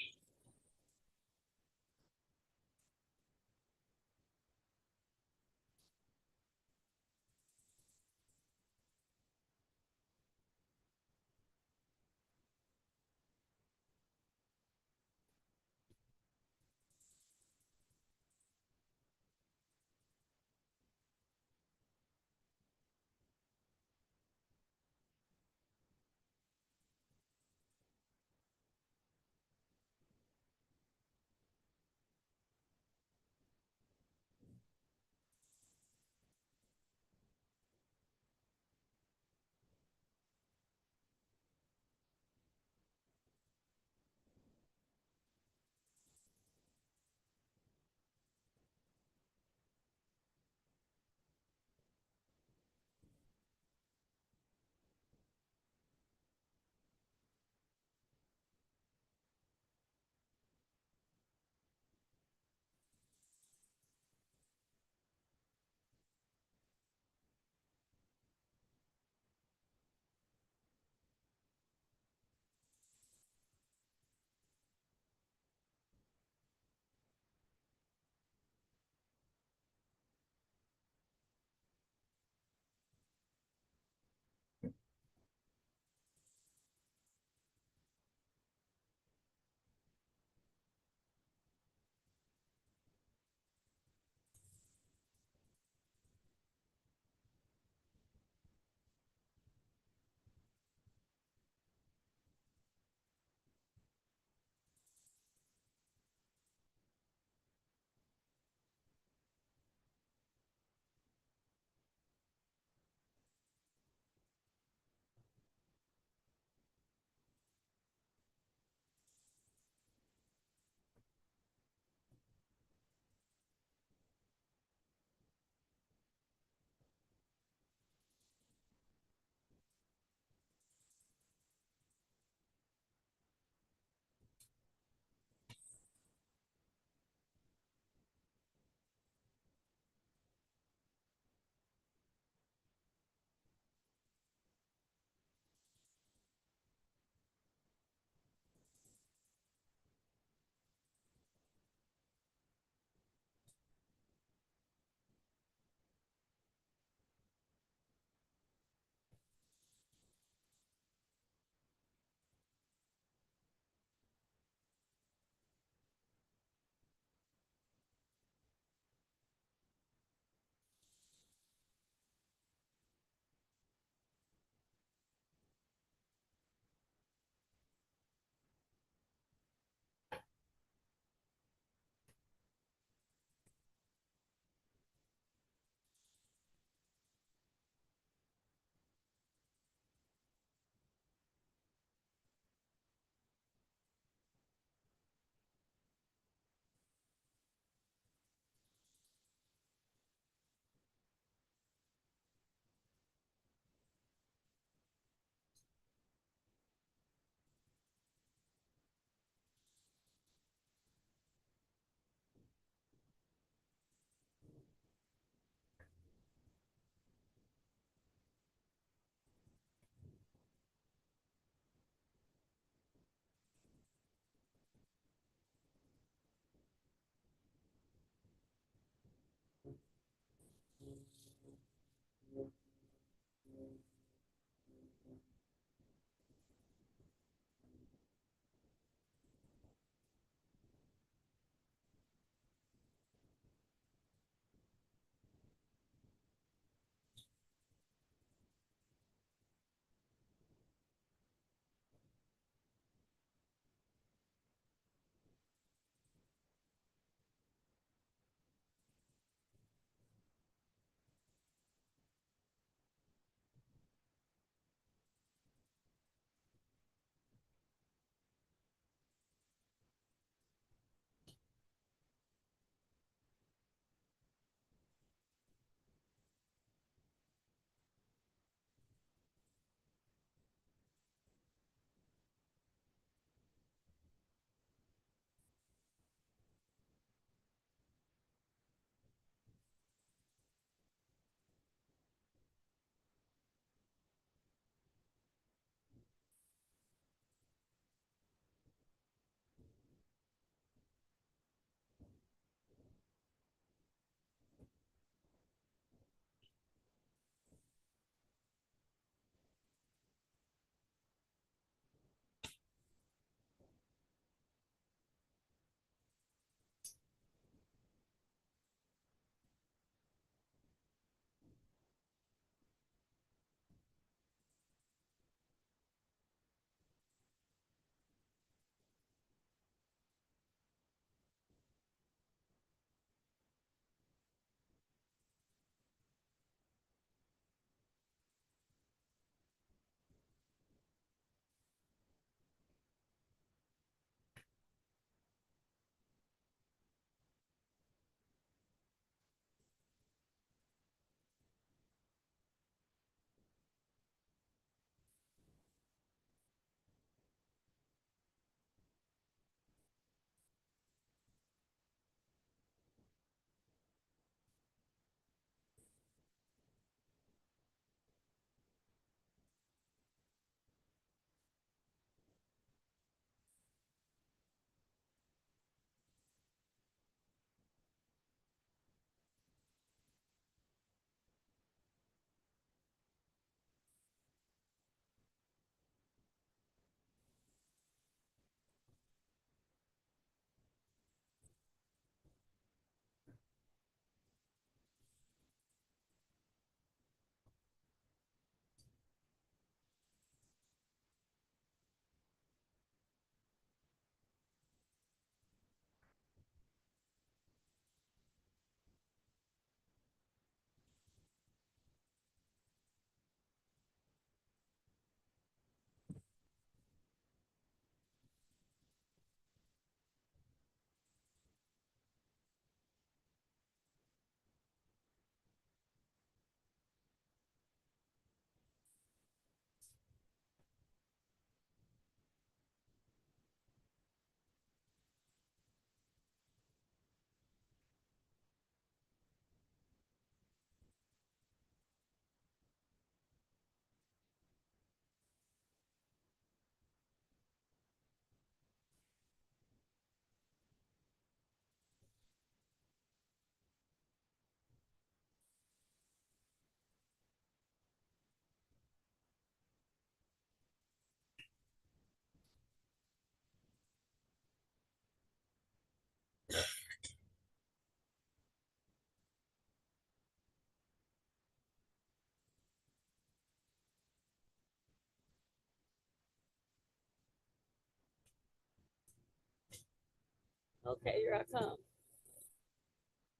Okay, here I come.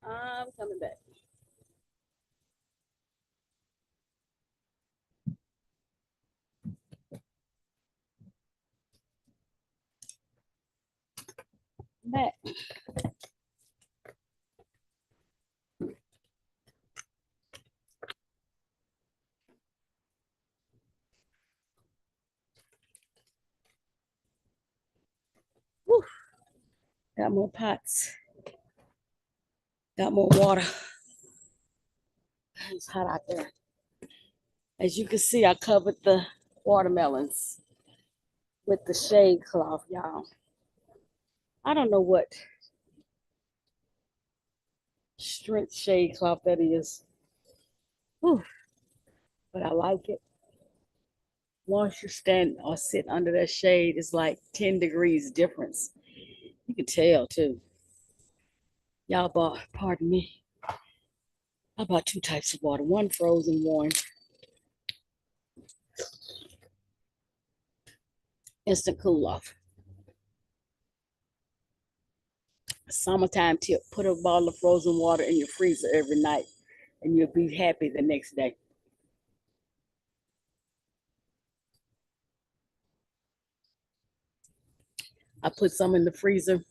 I'm coming back. Back. Whew. Got more pots. Got more water. It's hot out there. As you can see, I covered the watermelons with the shade cloth, y'all. I don't know what strength shade cloth that is. Whew. But I like it. Once you stand or sit under that shade, it's like 10 degrees difference. You can tell too. Y'all bought, pardon me, I bought two types of water, one frozen, one instant cool off. Summertime tip, put a bottle of frozen water in your freezer every night and you'll be happy the next day. I put some in the freezer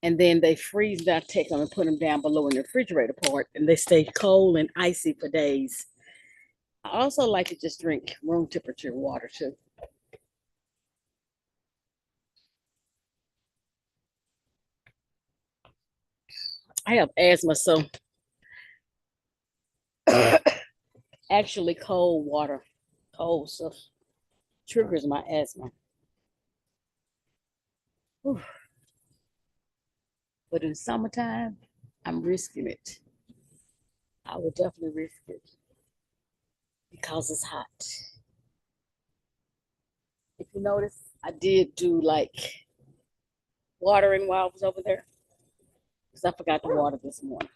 and then they freeze. Then I take them and put them down below in the refrigerator part and they stay cold and icy for days. I also like to just drink room temperature water too. I have asthma, so actually cold water, cold stuff triggers my asthma. Whew. But in summertime, I'm risking it. I would definitely risk it because it's hot. If you notice, I did do like watering while I was over there because I forgot to water this morning.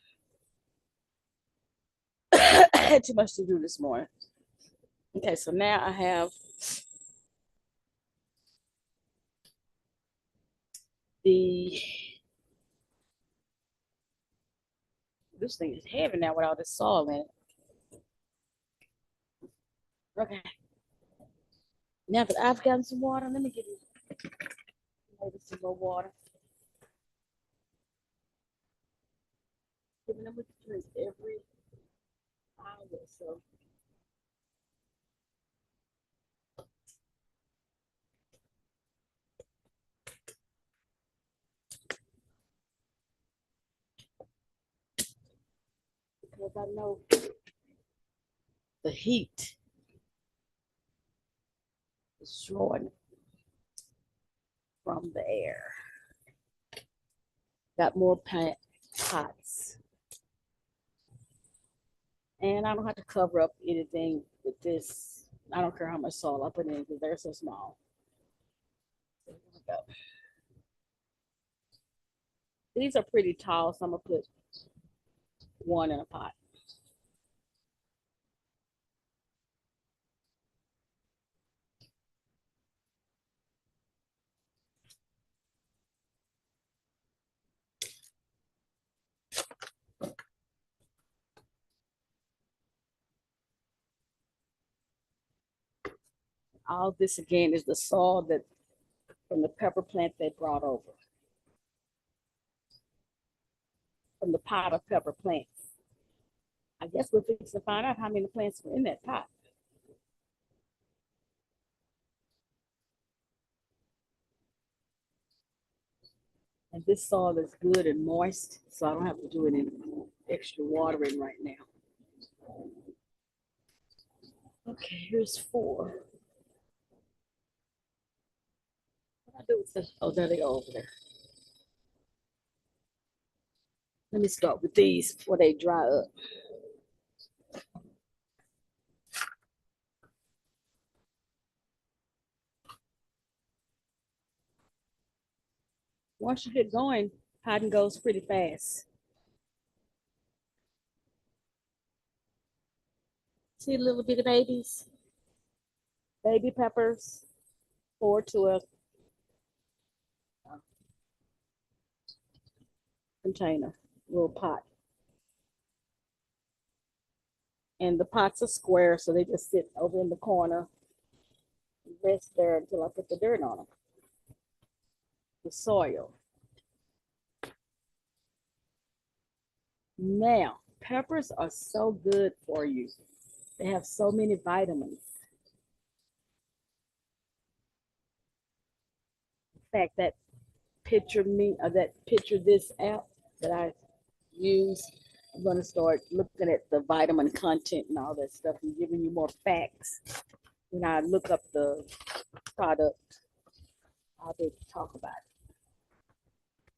I had too much to do this morning. Okay, so now I have the, this thing is heavy now with all this soil in it. Okay. Now that I've gotten some water, let me give you maybe some more water. Giving them a drink every hour or so. Because I know the heat is drawing from the air. Got more pots. And I don't have to cover up anything with this. I don't care how much salt I put in because they're so small. So here we go. These are pretty tall, so I'm going to put one in a pot. All this again is the soil that from the pepper plant they brought over. From the pot of pepper plants. I guess we're fixing to find out how many plants were in that pot. And this soil is good and moist, so I don't have to do any extra watering right now. Okay, here's 4. What I do with this? Oh, there they go over there. Let me start with these before they dry up. Once you get going, potting goes pretty fast. See the little bitty babies? Baby peppers, 4 to a container, little pot. And the pots are square, so they just sit over in the corner, rest there until I put the dirt on them, the soil. Now, peppers are so good for you. They have so many vitamins. In fact, that picture this app that I use, I'm gonna start looking at the vitamin content and all that stuff and giving you more facts. When I look up the product, I'll be able to talk about it.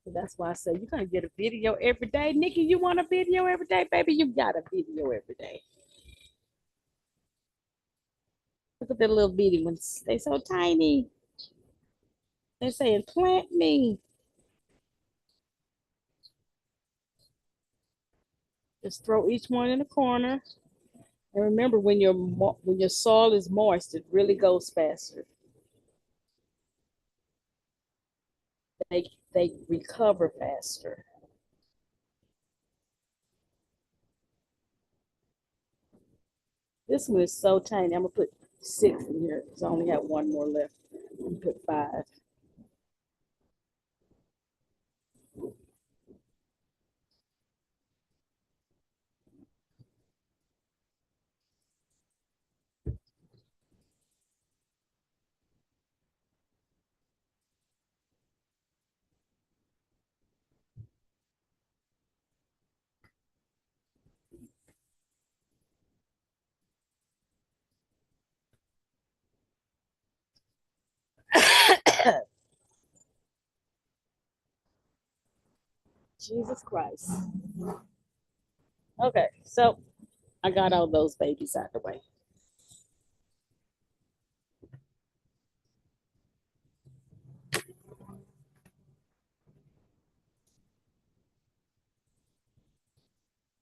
So that's why I say you're gonna get a video every day. Nikki, you want a video every day? Baby, you got a video every day. Look at the little bitty ones. They so tiny. They're saying plant me. Just throw each one in the corner. And remember, when your soil is moist, it really goes faster. They recover faster. This one is so tiny. I'm gonna put 6 in here because I only have one more left. I'm gonna put 5. Jesus Christ. Okay, so I got all those babies out of the way.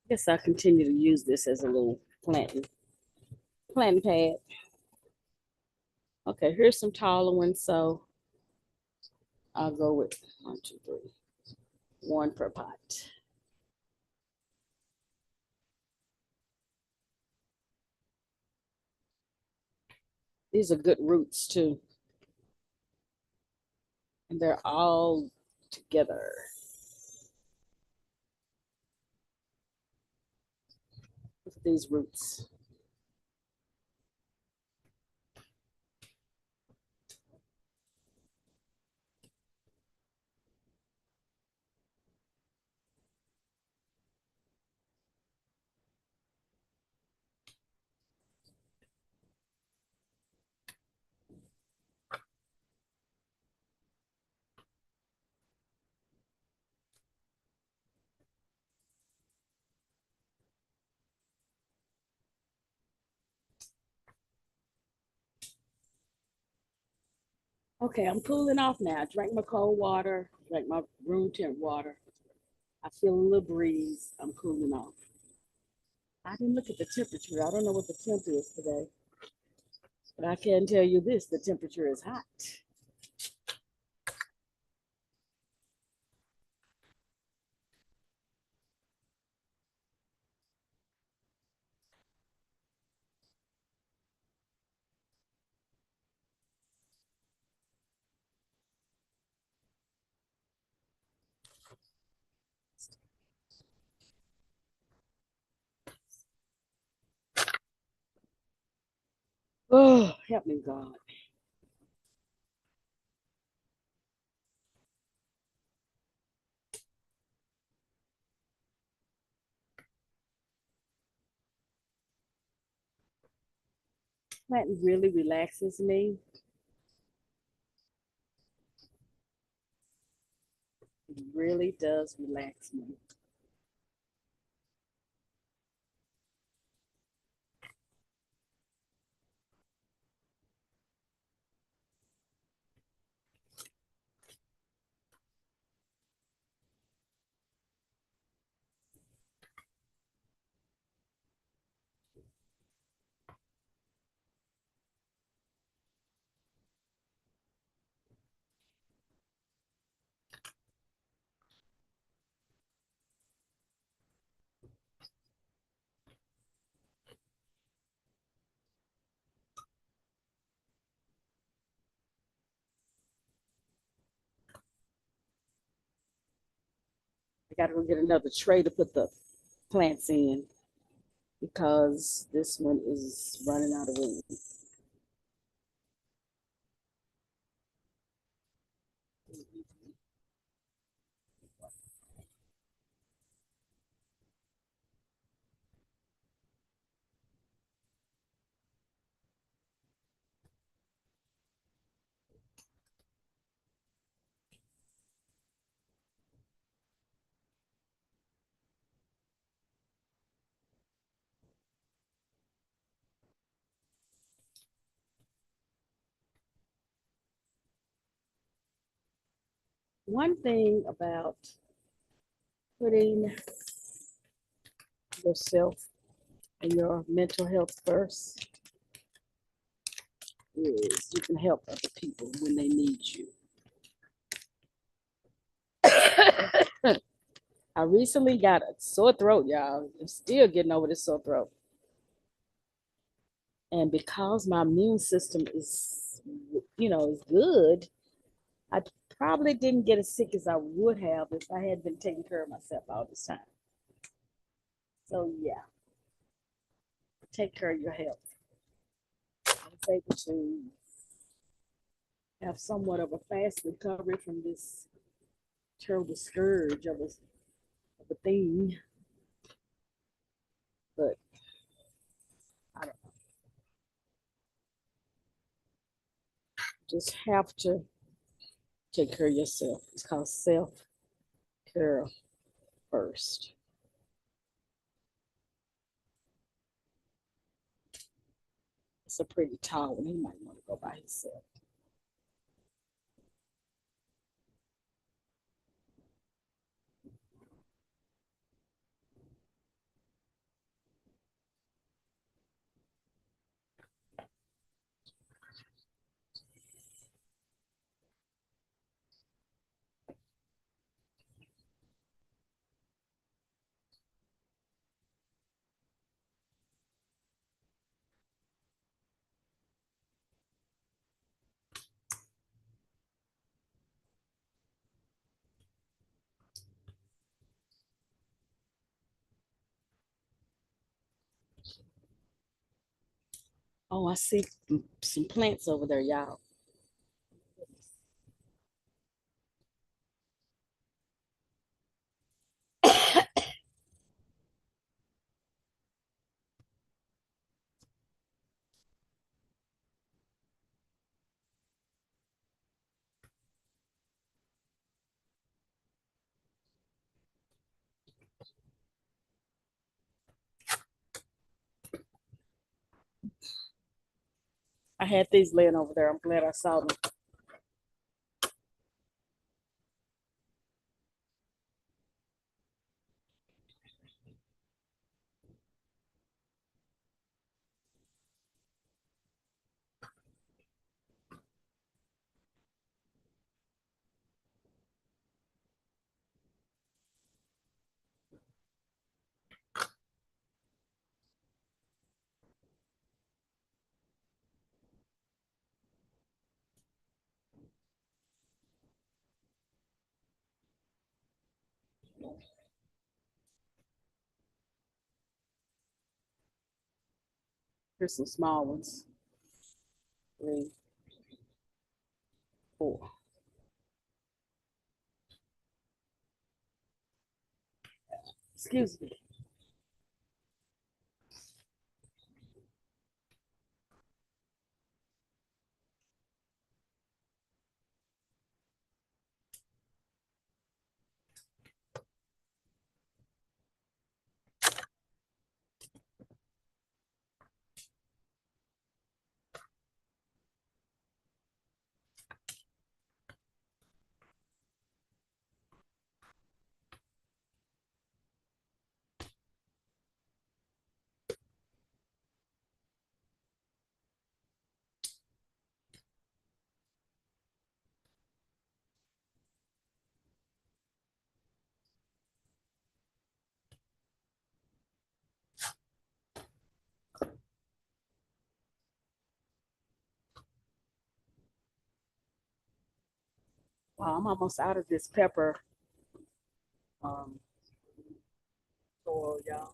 Guess I'll continue to use this as a little planting pad. Okay, here's some taller ones, so I'll go with 1, 2, 3, 1 per pot. These are good roots too, and they're all together. Look at these roots. Okay, I'm cooling off now. I drank my cold water, drank my room temp water. I feel a little breeze. I'm cooling off. I didn't look at the temperature. I don't know what the temp is today, but I can tell you this: the temperature is hot. Oh, help me, God. That really relaxes me. It really does relax me. I got to go get another tray to put the plants in because this one is running out of room. One thing about putting yourself and your mental health first is you can help other people when they need you. I recently got a sore throat, y'all. I'm still getting over this sore throat. And because my immune system is, is good, I probably didn't get as sick as I would have if I had been taking care of myself all this time. So yeah, take care of your health. I was able to have somewhat of a fast recovery from this terrible scourge of a thing. But I don't know. Just have to take care of yourself. It's called self-care first. It's a pretty tall one. He might want to go by himself. Oh, I see some plants over there, y'all. I had these laying over there. I'm glad I saw them. Here's some small ones. 3, 4. Excuse me. Wow, I'm almost out of this pepper soil, y'all.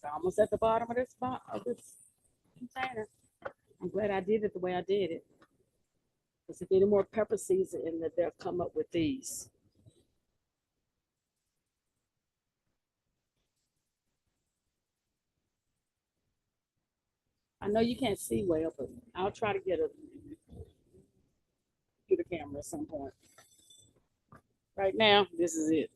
So almost at the bottom of this container. I'm glad I did it the way I did it. Because if any more pepper seeds are in there, they'll come up with these. I know you can't see well, but I'll try to get a camera at some point. Right now, this is it.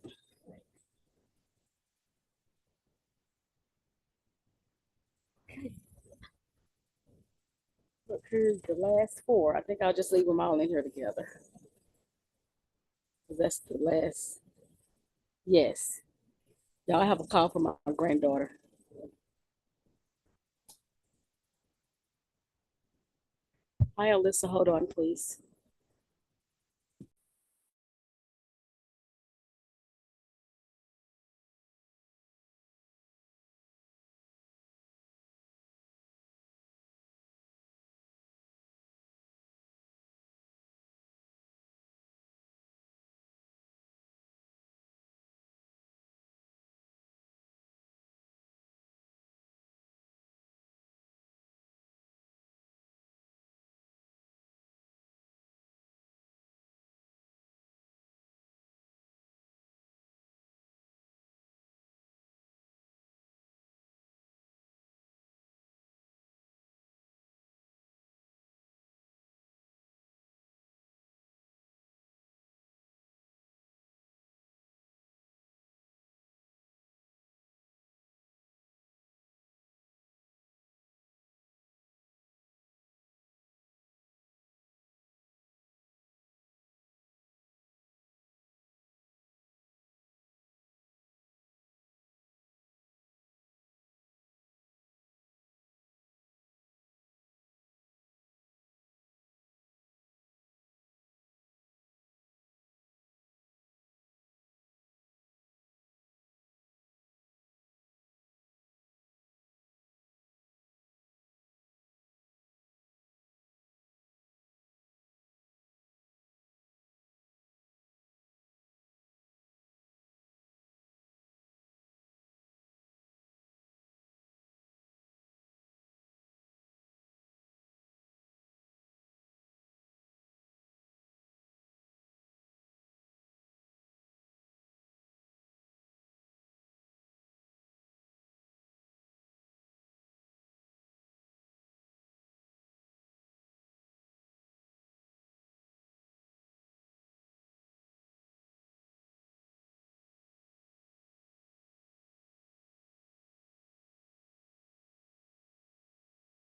Okay. Look, here's the last four. I think I'll just leave them all in here together. That's the last. Yes. Y'all have a call from my granddaughter. Hi, Alyssa. Hold on, please.